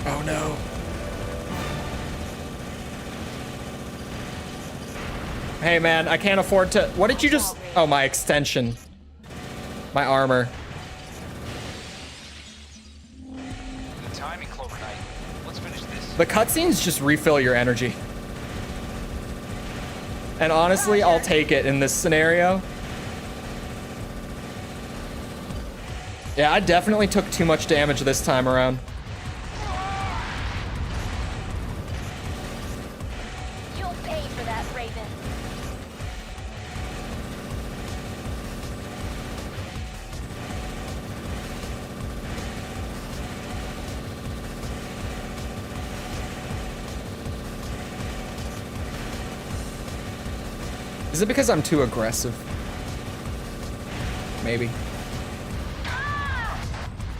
Oh no. Hey man, I can't afford to... What did you just... Oh, my extension. My armor. The timing, Clover Knight. Let's finish this. The cutscenes just refill your energy. And honestly, I'll take it in this scenario. Yeah, I definitely took too much damage this time around. You'll pay for that, Raven. Is it because I'm too aggressive? Maybe.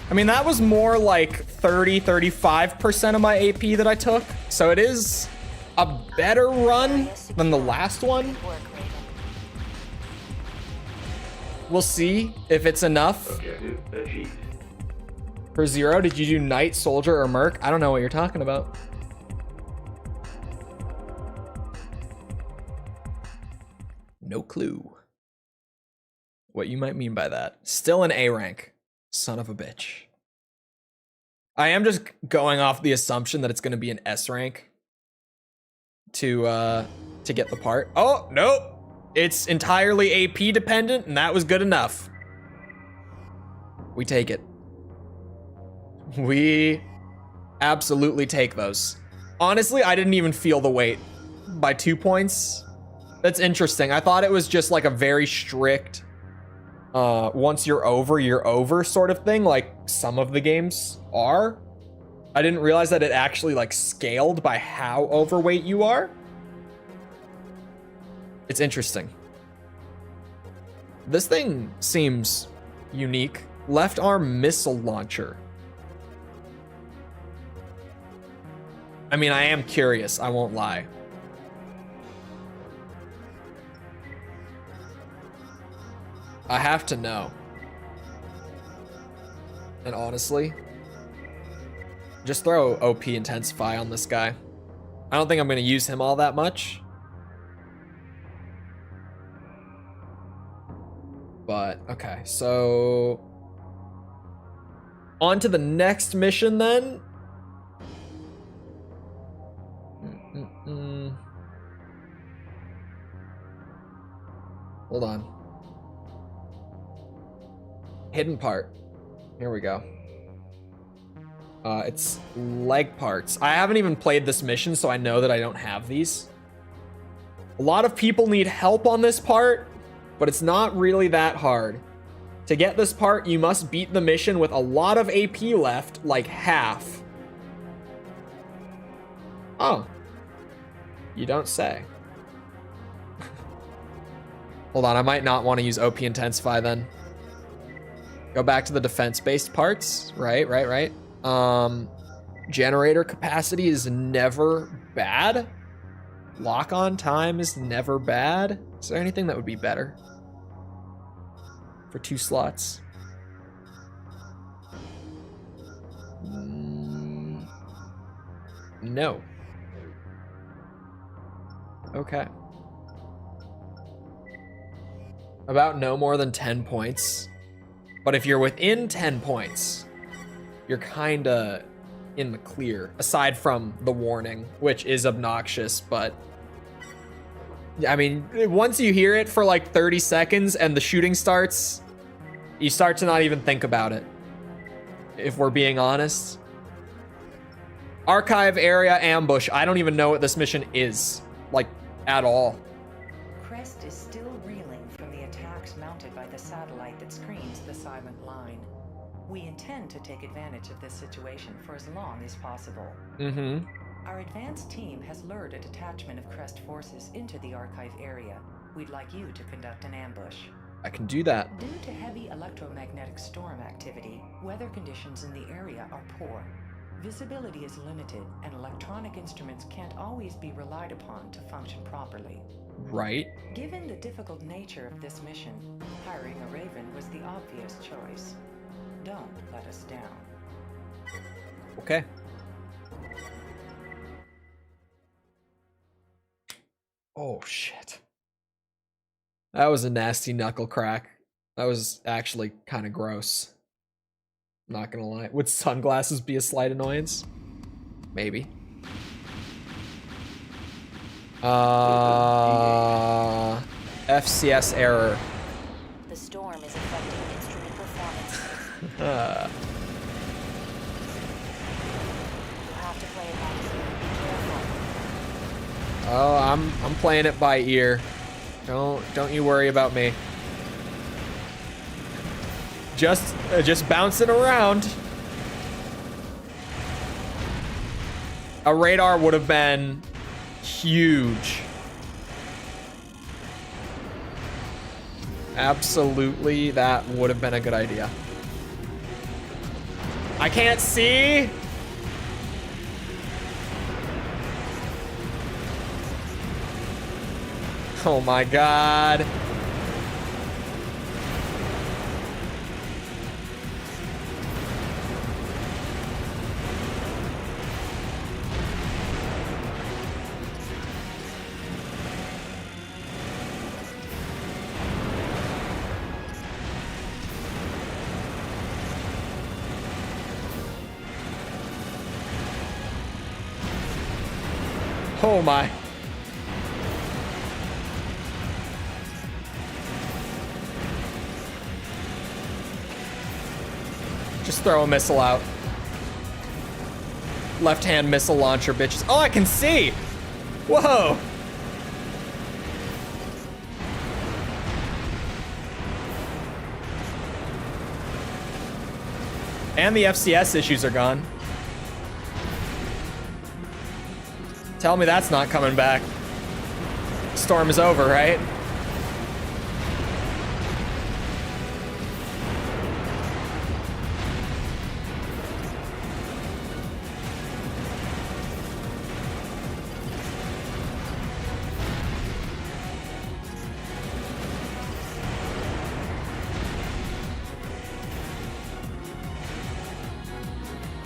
I mean, that was more like 30-35% of my AP that I took. So it is a better run than the last one. Good work, Raven. We'll see if it's enough. Objective achieved. For Zero, did you do Knight, Soldier, or Merc? I don't know what you're talking about. No clue what you might mean by that. Still an A rank. Son of a bitch. I am just going off the assumption that it's going to be an S rank to get the part. Oh, nope. It's entirely AP dependent, and that was good enough. We take it. We absolutely take those. Honestly, I didn't even feel the weight by 2 points. That's interesting. I thought it was just like a very strict, once you're over sort of thing, like some of the games are. I didn't realize that it actually like scaled by how overweight you are. It's interesting. This thing seems unique. Left arm missile launcher. I mean, I am curious, I won't lie. I have to know. And honestly, just throw OP Intensify on this guy. I don't think I'm gonna use him all that much. But, okay, so... on to the next mission then. Hold on. Hidden part. Here we go. It's leg parts. I haven't even played this mission, so I know that I don't have these. A lot of people need help on this part, but it's not really that hard. To get this part, you must beat the mission with a lot of AP left, like half. Oh. You don't say. Hold on, I might not want to use OP Intensify then. Go back to the defense-based parts. Right. Generator capacity is never bad. Lock-on time is never bad. Is there anything that would be better? For 2 slots? No. Okay. About no more than 10 points. But if you're within 10 points, you're kinda in the clear. Aside from the warning, which is obnoxious, but... I mean, once you hear it for like 30 seconds and the shooting starts, you start to not even think about it. If we're being honest. Archive area ambush. I don't even know what this mission is. Like, at all. Crest is still reeling from the attacks mounted by the satellite that screens the silent line. We intend to take advantage of this situation for as long as possible. Mm-hmm. Our advanced team has lured a detachment of Crest forces into the archive area. We'd like you to conduct an ambush. I can do that. Due to heavy electromagnetic storm activity, weather conditions in the area are poor. Visibility is limited, and electronic instruments can't always be relied upon to function properly. Right. Given the difficult nature of this mission, hiring a Raven was the obvious choice. Don't let us down. Okay. Oh, shit. That was a nasty knuckle crack. That was actually kind of gross. Not gonna lie. Would sunglasses be a slight annoyance? Maybe. FCS error. The storm is affecting instrument performance. You have to play it by ear. Be careful. Oh, I'm playing it by ear. Don't you worry about me. Just bouncing around. A radar would have been huge. Absolutely, that would have been a good idea. I can't see. Oh my God. Oh my. Just throw a missile out. Left-hand missile launcher, bitches. Oh, I can see! Whoa! And the FCS issues are gone. Tell me that's not coming back. Storm is over, right?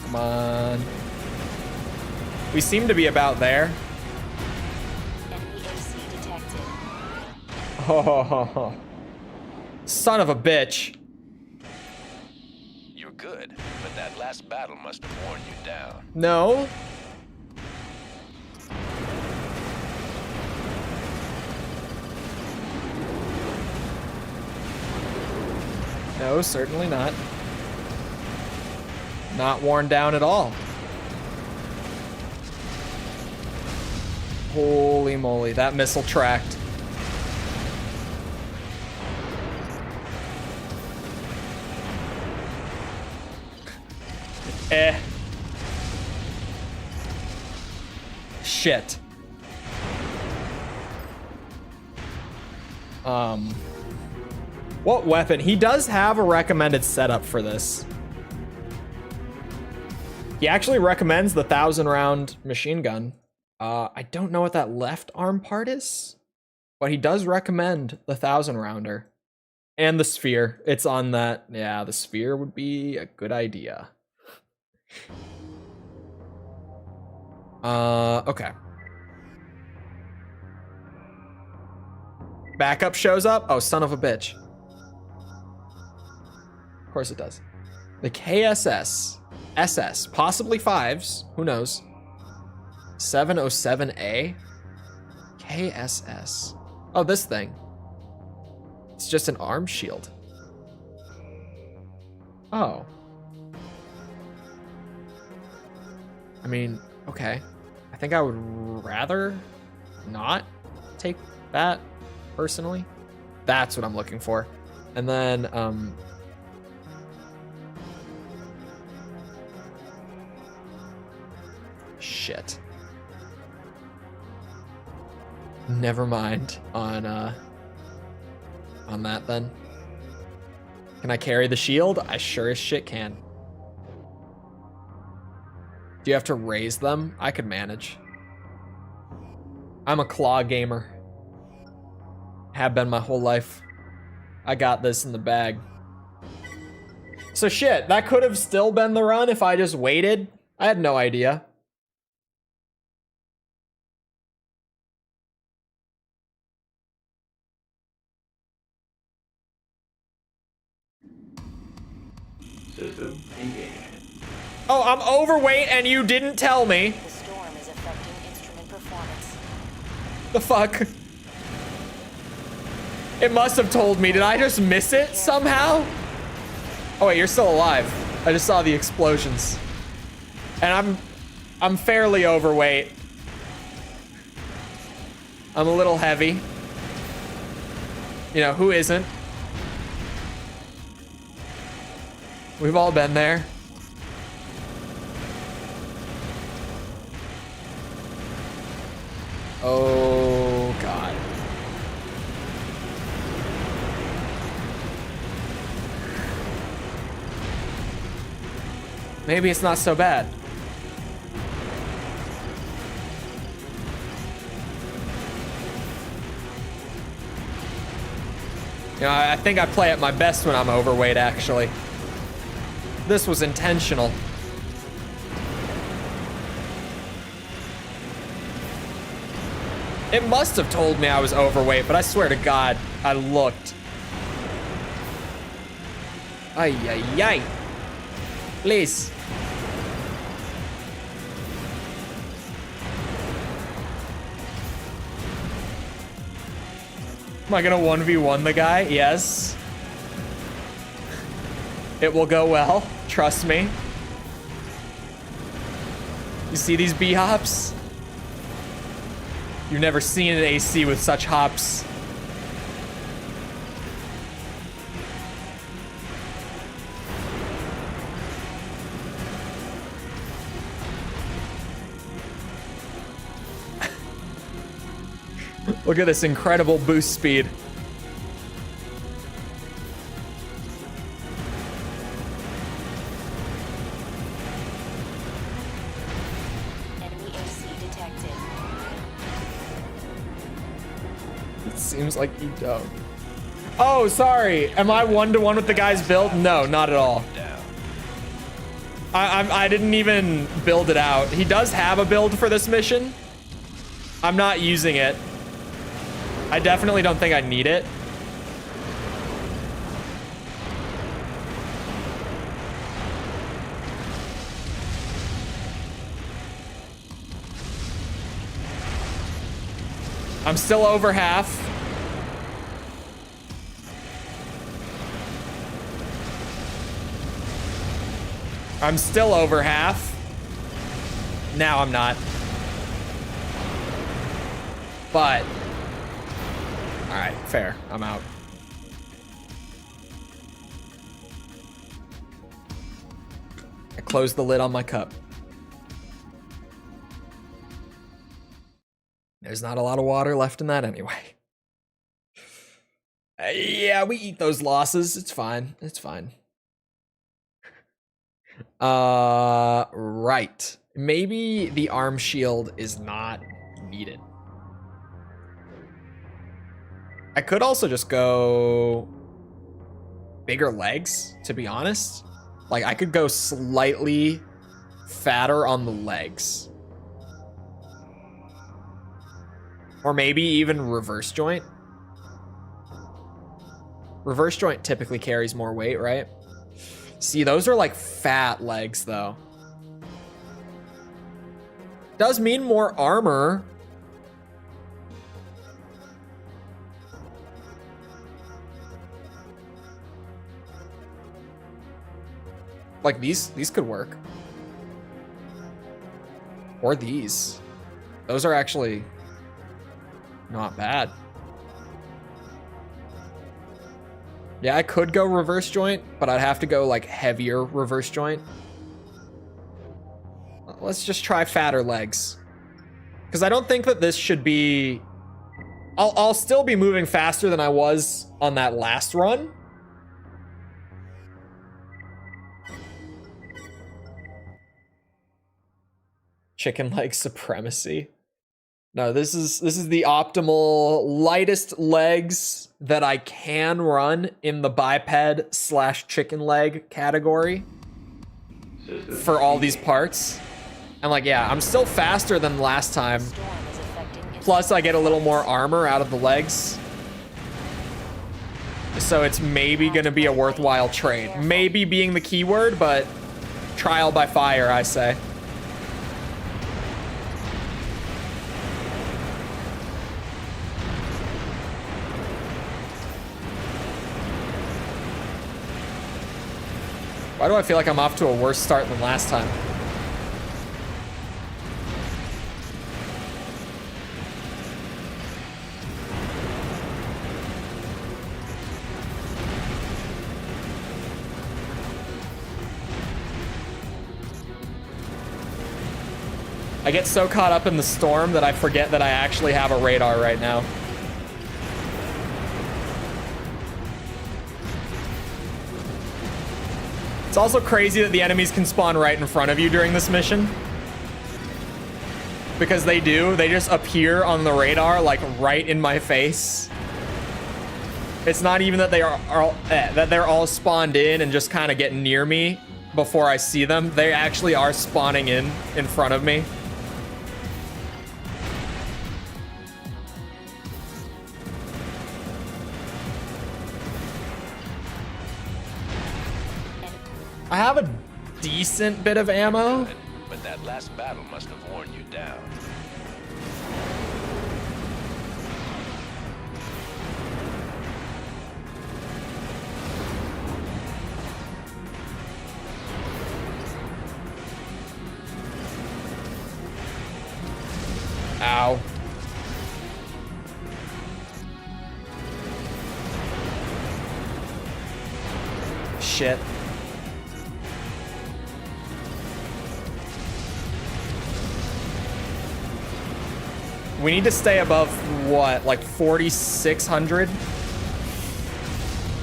Come on. We seem to be about there. Enemy AC detected. Oh, son of a bitch. You're good, but that last battle must have worn you down. No. No, certainly not. Not worn down at all. Holy moly, that missile tracked. Shit. What weapon? He does have a recommended setup for this. He actually recommends the 1,000-round machine gun. I don't know what that left arm part is, but he does recommend the 1,000-rounder. And the sphere. It's on that. Yeah, the sphere would be a good idea. Okay. Backup shows up? Oh, son of a bitch. Of course it does. The KSS. SS. Possibly 5s. Who knows? 707A? KSS. Oh, this thing. It's just an arm shield. Oh. I mean, okay. I think I would rather not take that, personally. That's what I'm looking for. And then, shit. Never mind on that then. Can I carry the shield? I sure as shit can. Do you have to raise them? I could manage. I'm a claw gamer. Have been my whole life. I got this in the bag. So shit, that could have still been the run if I just waited. I had no idea. System engaged. Oh, I'm overweight and you didn't tell me. The storm is affecting instrument performance. The fuck? It must have told me. Did I just miss it somehow? Oh wait, you're still alive. I just saw the explosions. And I'm fairly overweight. I'm a little heavy. You know, who isn't? We've all been there. Oh, God. Maybe it's not so bad. You know, I think I play at my best when I'm overweight, actually. This was intentional. It must have told me I was overweight, but I swear to God, I looked. Ay, ay, ay. Please. Am I gonna 1v1 the guy? Yes. It will go well. Trust me. You see these B-hops? You've never seen an AC with such hops. Look at this incredible boost speed. Enemy AC detected. It seems like you don't. Oh, sorry. Am I 1-to-1 with the guy's build? No, not at all. I didn't even build it out. He does have a build for this mission. I'm not using it. I definitely don't think I need it. I'm still over half. I'm still over half. Now I'm not. But, all right, fair. I'm out. I closed the lid on my cup. There's not a lot of water left in that anyway. Yeah, we eat those losses. It's fine. It's fine. Right. Maybe the arm shield is not needed. I could also just go bigger legs, to be honest. Like, I could go slightly fatter on the legs. Or maybe even reverse joint. Reverse joint typically carries more weight, right? See, those are like fat legs, though. Does mean more armor. Like these could work. Or these. Those are actually not bad. Yeah, I could go reverse joint, but I'd have to go like heavier reverse joint. Let's just try fatter legs. Because I don't think that this should be... I'll still be moving faster than I was on that last run. Chicken leg supremacy. No, this is the optimal lightest legs that I can run in the biped / chicken leg category for all these parts. And like, yeah, I'm still faster than last time. Plus I get a little more armor out of the legs. So it's maybe gonna be a worthwhile trade. Maybe being the keyword, but trial by fire, I say. Why do I feel like I'm off to a worse start than last time? I get so caught up in the storm that I forget that I actually have a radar right now. It's also crazy that the enemies can spawn right in front of you during this mission. Because they do. They just appear on the radar, like, right in my face. It's not even that they're all spawned in and just kind of get near me before I see them. They actually are spawning in front of me. I have a decent bit of ammo. But that last battle must have worn you down. Ow. Shit. We need to stay above, what, like 4,600?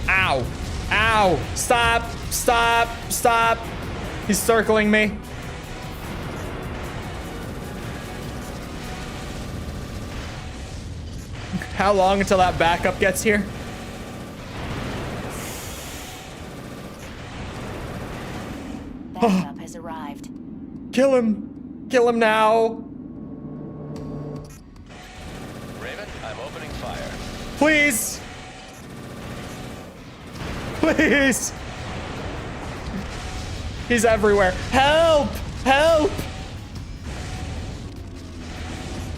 Ow. Ow. Stop. Stop. Stop. He's circling me. How long until that backup gets here? Backup has arrived. Kill him. Kill him now. Raven, I'm opening fire. Please. Please. He's everywhere. Help. Help.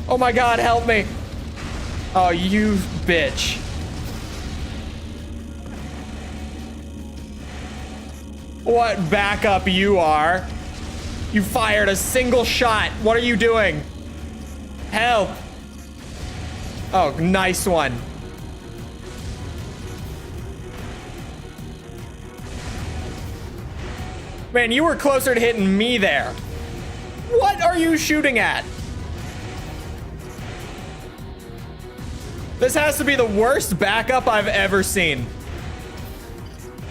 Oh my God, help me. Oh, you bitch. What backup you are. You fired a single shot. What are you doing? Help. Oh, nice one. Man, you were closer to hitting me there. What are you shooting at? This has to be the worst backup I've ever seen.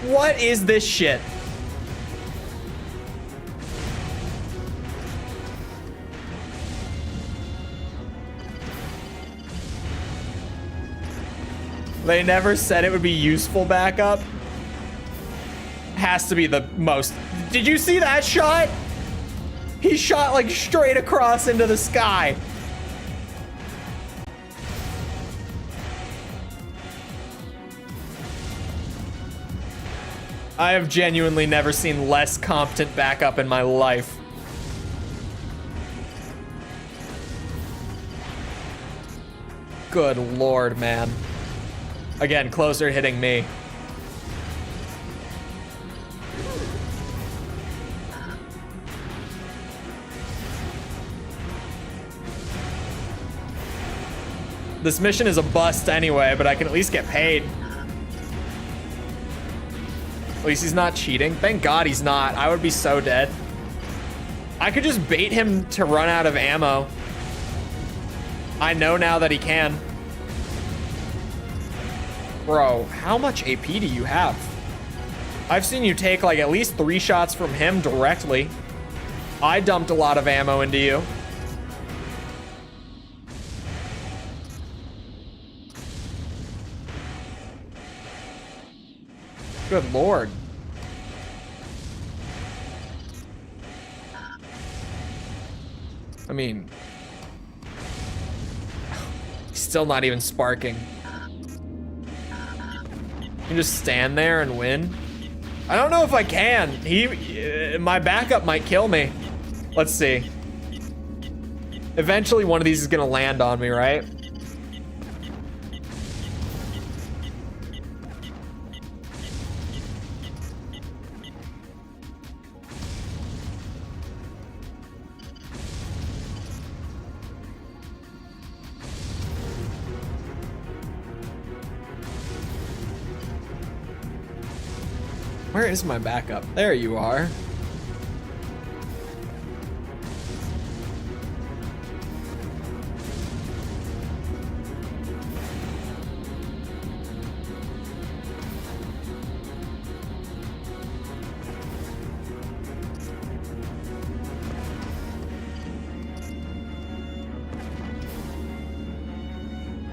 What is this shit? They never said it would be useful backup. Has to be the most. Did you see that shot? He shot like straight across into the sky. I have genuinely never seen less competent backup in my life. Good lord, man. Again, closer to hitting me. This mission is a bust anyway, but I can at least get paid. At least he's not cheating. Thank God he's not. I would be so dead. I could just bait him to run out of ammo. I know now that he can. Bro, how much AP do you have? I've seen you take like at least 3 shots from him directly. I dumped a lot of ammo into you. Good lord. I mean, still not even sparking. You can just stand there and win. I don't know if I can. My backup might kill me. Let's see. Eventually one of these is gonna land on me, right? Where is my backup? There you are.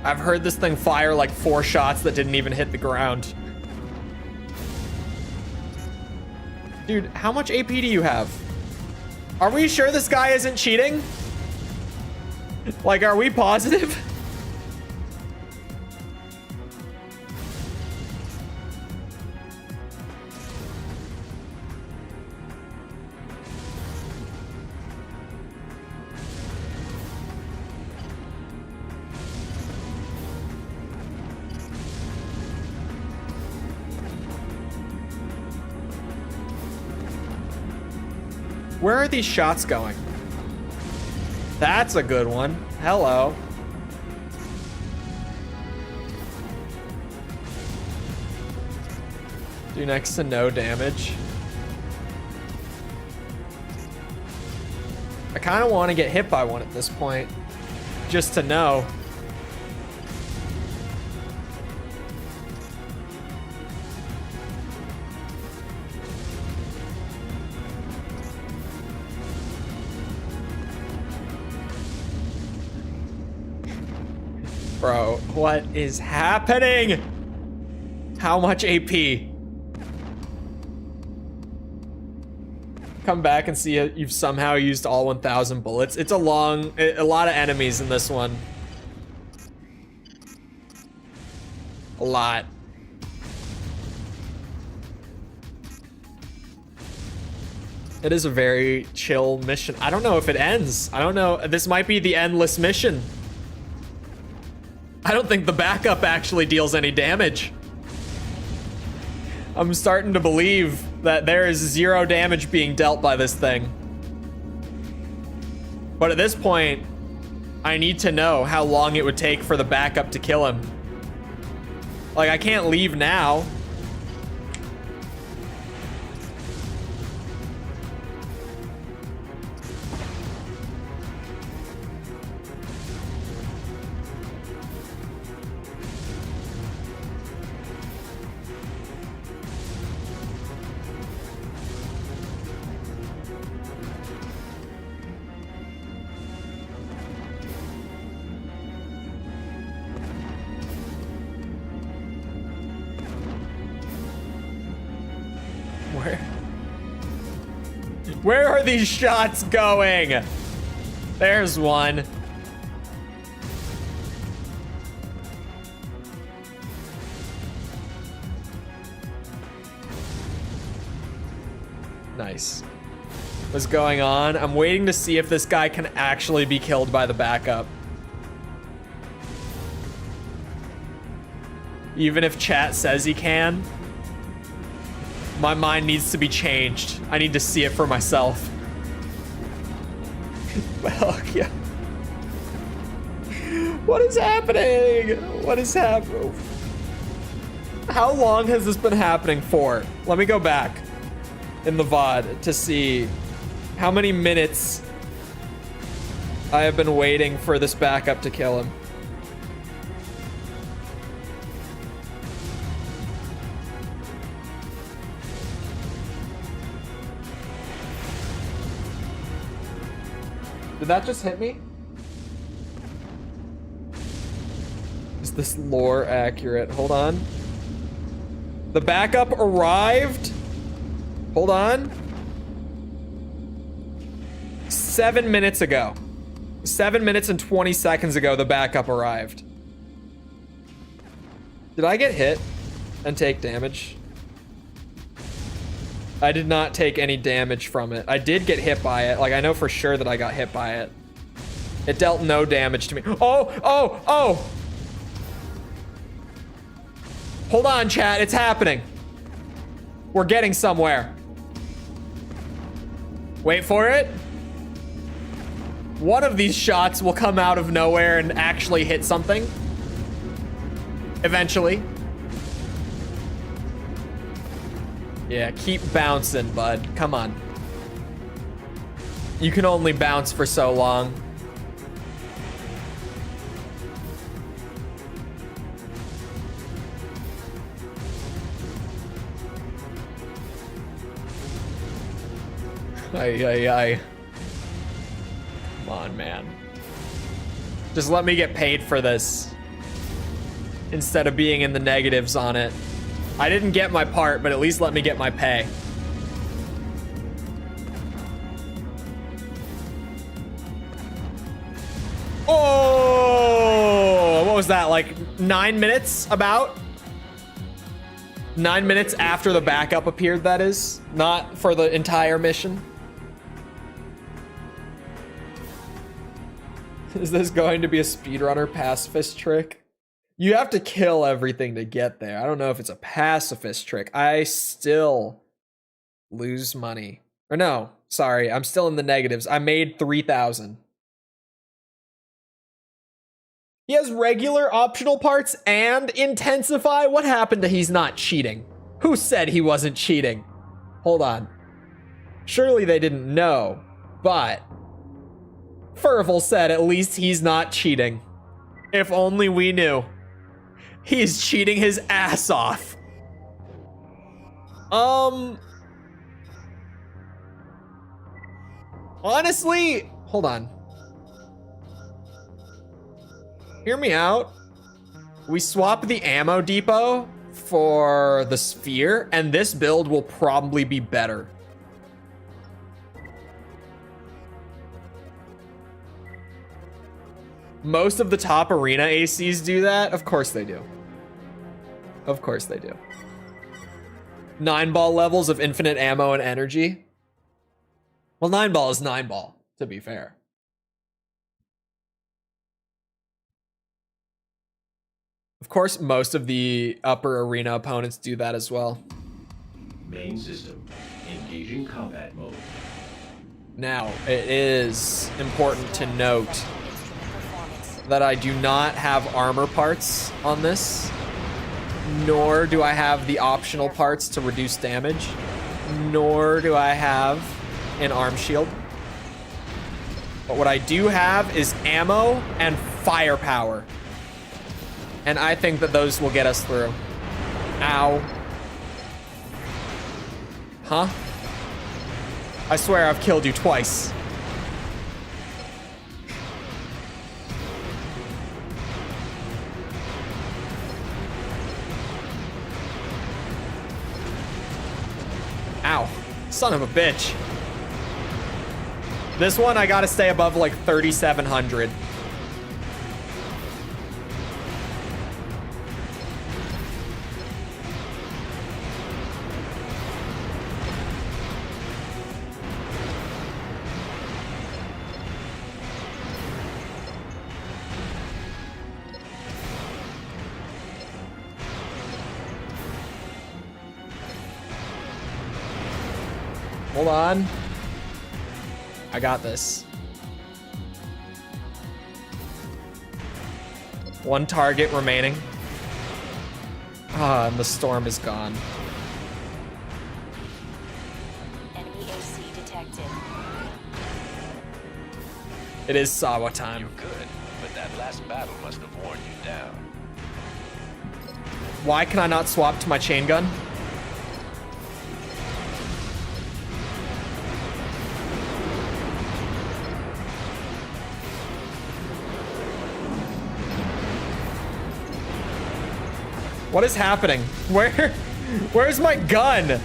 I've heard this thing fire like 4 shots that didn't even hit the ground. Dude, how much AP do you have? Are we sure this guy isn't cheating? Like, are we positive? Where are these shots going? That's a good one. Hello. Do next to no damage. I kind of want to get hit by one at this point, just to know. Bro, what is happening? How much AP? Come back and see it. You've somehow used all 1,000 bullets. It's a lot of enemies in this one. A lot. It is a very chill mission. I don't know if it ends. I don't know. This might be the endless mission. I don't think the backup actually deals any damage. I'm starting to believe that there is 0 damage being dealt by this thing. But at this point, I need to know how long it would take for the backup to kill him. Like, I can't leave now. Where are these shots going? There's one. Nice. What's going on? I'm waiting to see if this guy can actually be killed by the backup. Even if chat says he can. My mind needs to be changed. I need to see it for myself. Well, yeah. What is happening? What is happening? How long has this been happening for? Let me go back in the VOD to see how many minutes I have been waiting for this backup to kill him. Did that just hit me? Is this lore accurate? Hold on. The backup arrived. Hold on. 7 minutes ago. 7 minutes and 20 seconds ago, the backup arrived. Did I get hit and take damage? I did not take any damage from it. I did get hit by it. Like, I know for sure that I got hit by it. It dealt no damage to me. Oh! Hold on, chat. It's happening. We're getting somewhere. Wait for it. One of these shots will come out of nowhere and actually hit something. Eventually. Yeah, keep bouncing, bud. Come on. You can only bounce for so long. Ay. Come on, man. Just let me get paid for this. Instead of being in the negatives on it. I didn't get my part, but at least let me get my pay. Oh! What was that, like 9 minutes about? 9 minutes after the backup appeared, that is. Not for the entire mission. Is this going to be a speedrunner pacifist trick? You have to kill everything to get there. I don't know if it's a pacifist trick. I still lose money. Or no, sorry, I'm still in the negatives. I made 3,000. He has regular optional parts and intensify? What happened to he's not cheating? Who said he wasn't cheating? Hold on. Surely they didn't know, but Furval said at least he's not cheating. If only we knew. He's cheating his ass off. Honestly, hold on. Hear me out. We swap the ammo depot for the sphere, and this build will probably be better. Most of the top arena ACs do that. Of course they do. Of course they do. 9-ball levels of infinite ammo and energy. Well, 9-ball is 9-ball, to be fair. Of course, most of the upper arena opponents do that as well. Main system. Engaging combat mode. Now, it is important to note that I do not have armor parts on this, nor do I have the optional parts to reduce damage, nor do I have an arm shield. But what I do have is ammo and firepower. And I think that those will get us through. Ow. Huh? I swear I've killed you twice. Ow. Son of a bitch. This one, I gotta stay above like 3,700. Hold on. I got this. One target remaining. Ah, and the storm is gone. Enemy AC detected. It is Sawa time. You're good, but that last battle must have worn you down. Why can I not swap to my chain gun? What is happening? Where's my gun?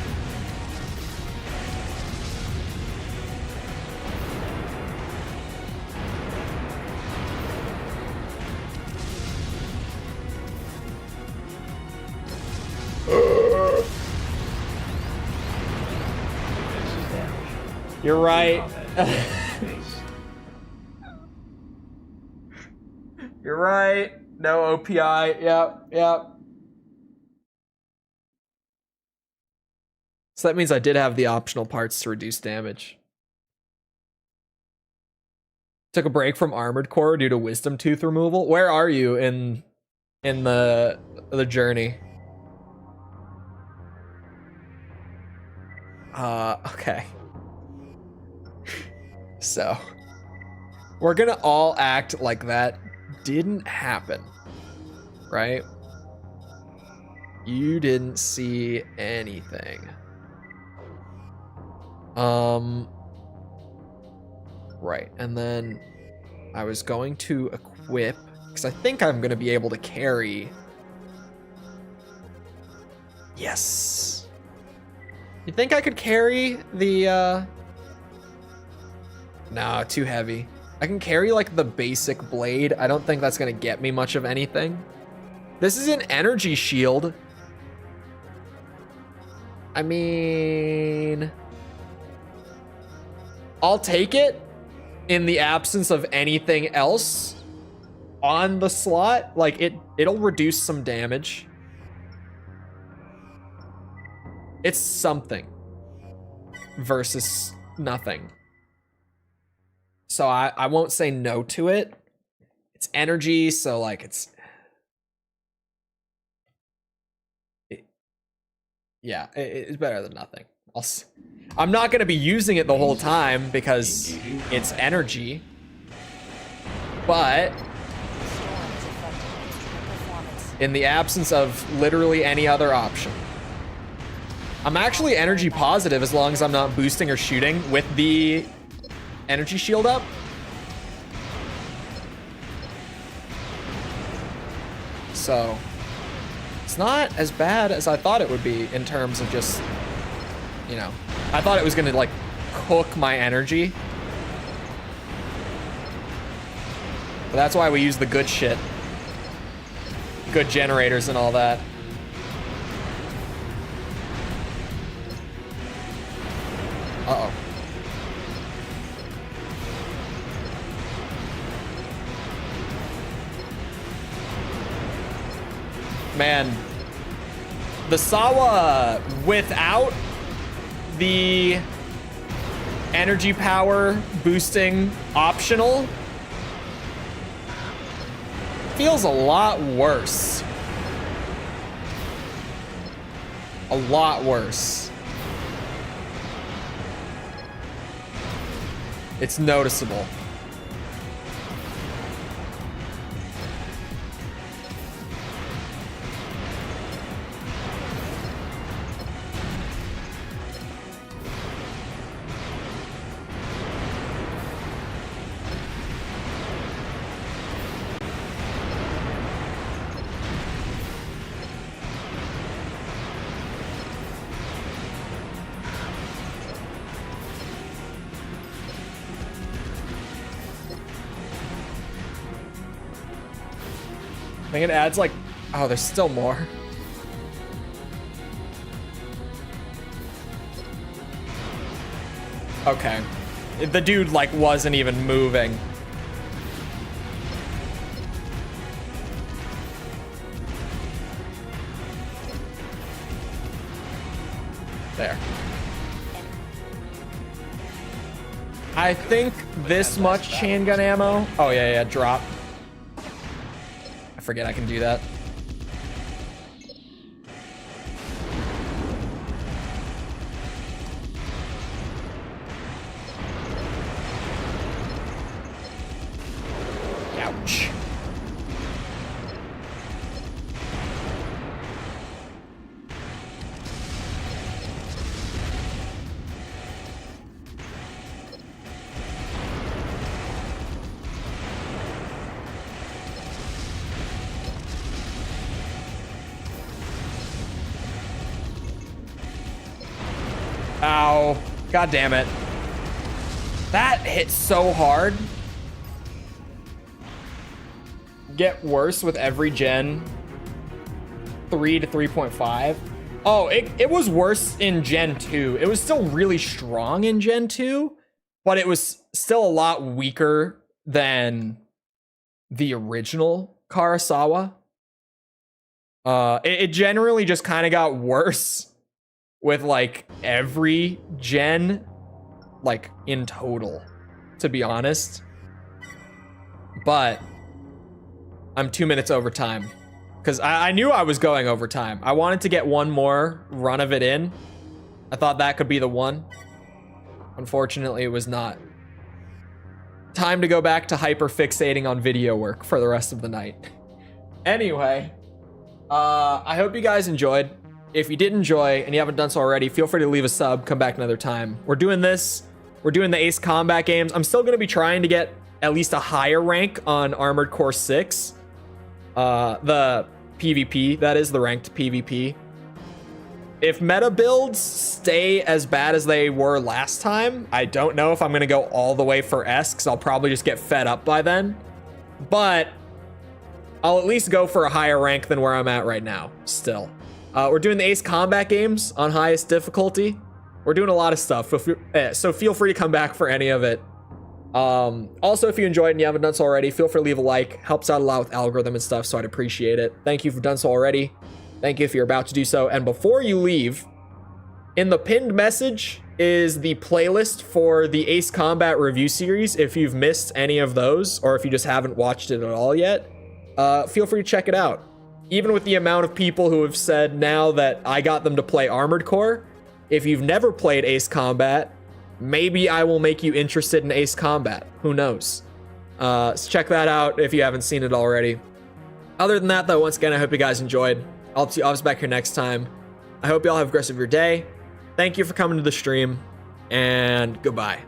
You're right. You're right. No OPI. Yep, yep. So that means I did have the optional parts to reduce damage. Took a break from Armored Core due to Wisdom Tooth removal. Where are you in the journey? Okay. So we're gonna all act like that didn't happen, right? You didn't see anything. Right, and then I was going to equip, because I think I'm gonna be able to carry. Yes. You think I could carry the, no, too heavy. I can carry like the basic blade. I don't think that's gonna get me much of anything. This is an energy shield. I mean, I'll take it in the absence of anything else on the slot. Like it'll reduce some damage. It's something versus nothing. So I won't say no to it. It's energy, so like it's better than nothing. I'm not going to be using it the whole time because it's energy, but in the absence of literally any other option. I'm actually energy positive as long as I'm not boosting or shooting with the energy shield up. So it's not as bad as I thought it would be in terms of just, you know, I thought it was gonna like cook my energy. But that's why we use the good shit. Good generators and all that. Uh-oh. Man, the Sawa without the energy power boosting optional feels a lot worse. A lot worse. It's noticeable. I think it adds like, oh, there's still more. Okay. The dude like wasn't even moving. There. I think this much chain gun ammo. Oh yeah, drop. I forget I can do that. Ouch. Ow. God damn it. That hit so hard. Get worse with every gen. 3 to 3.5. Oh, it was worse in Gen 2. It was still really strong in Gen 2, but it was still a lot weaker than the original Karasawa. It generally just kind of got worse with like every gen, like in total, to be honest. But I'm 2 minutes over time because I knew I was going over time. I wanted to get one more run of it in. I thought that could be the one. Unfortunately, it was not. Time to go back to hyper fixating on video work for the rest of the night. Anyway, I hope you guys enjoyed. If you did enjoy and you haven't done so already, feel free to leave a sub, come back another time. We're doing this. We're doing the Ace Combat games. I'm still going to be trying to get at least a higher rank on Armored Core 6. The PvP, that is, the ranked PvP. If meta builds stay as bad as they were last time, I don't know if I'm going to go all the way for S, because I'll probably just get fed up by then. But I'll at least go for a higher rank than where I'm at right now, still. We're doing the Ace Combat games on highest difficulty. We're doing a lot of stuff, so feel free to come back for any of it. Also, if you enjoyed and you haven't done so already, feel free to leave a like. Helps out a lot with algorithm and stuff, so I'd appreciate it. Thank you if you've done so already. Thank you if you're about to do so. And before you leave, in the pinned message is the playlist for the Ace Combat review series. If you've missed any of those, or if you just haven't watched it at all yet, feel free to check it out. Even with the amount of people who have said now that I got them to play Armored Core, if you've never played Ace Combat, maybe I will make you interested in Ace Combat. Who knows? So check that out if you haven't seen it already. Other than that, though, once again, I hope you guys enjoyed. I'll see you all back here next time. I hope you all have a great rest of your day. Thank you for coming to the stream, and goodbye.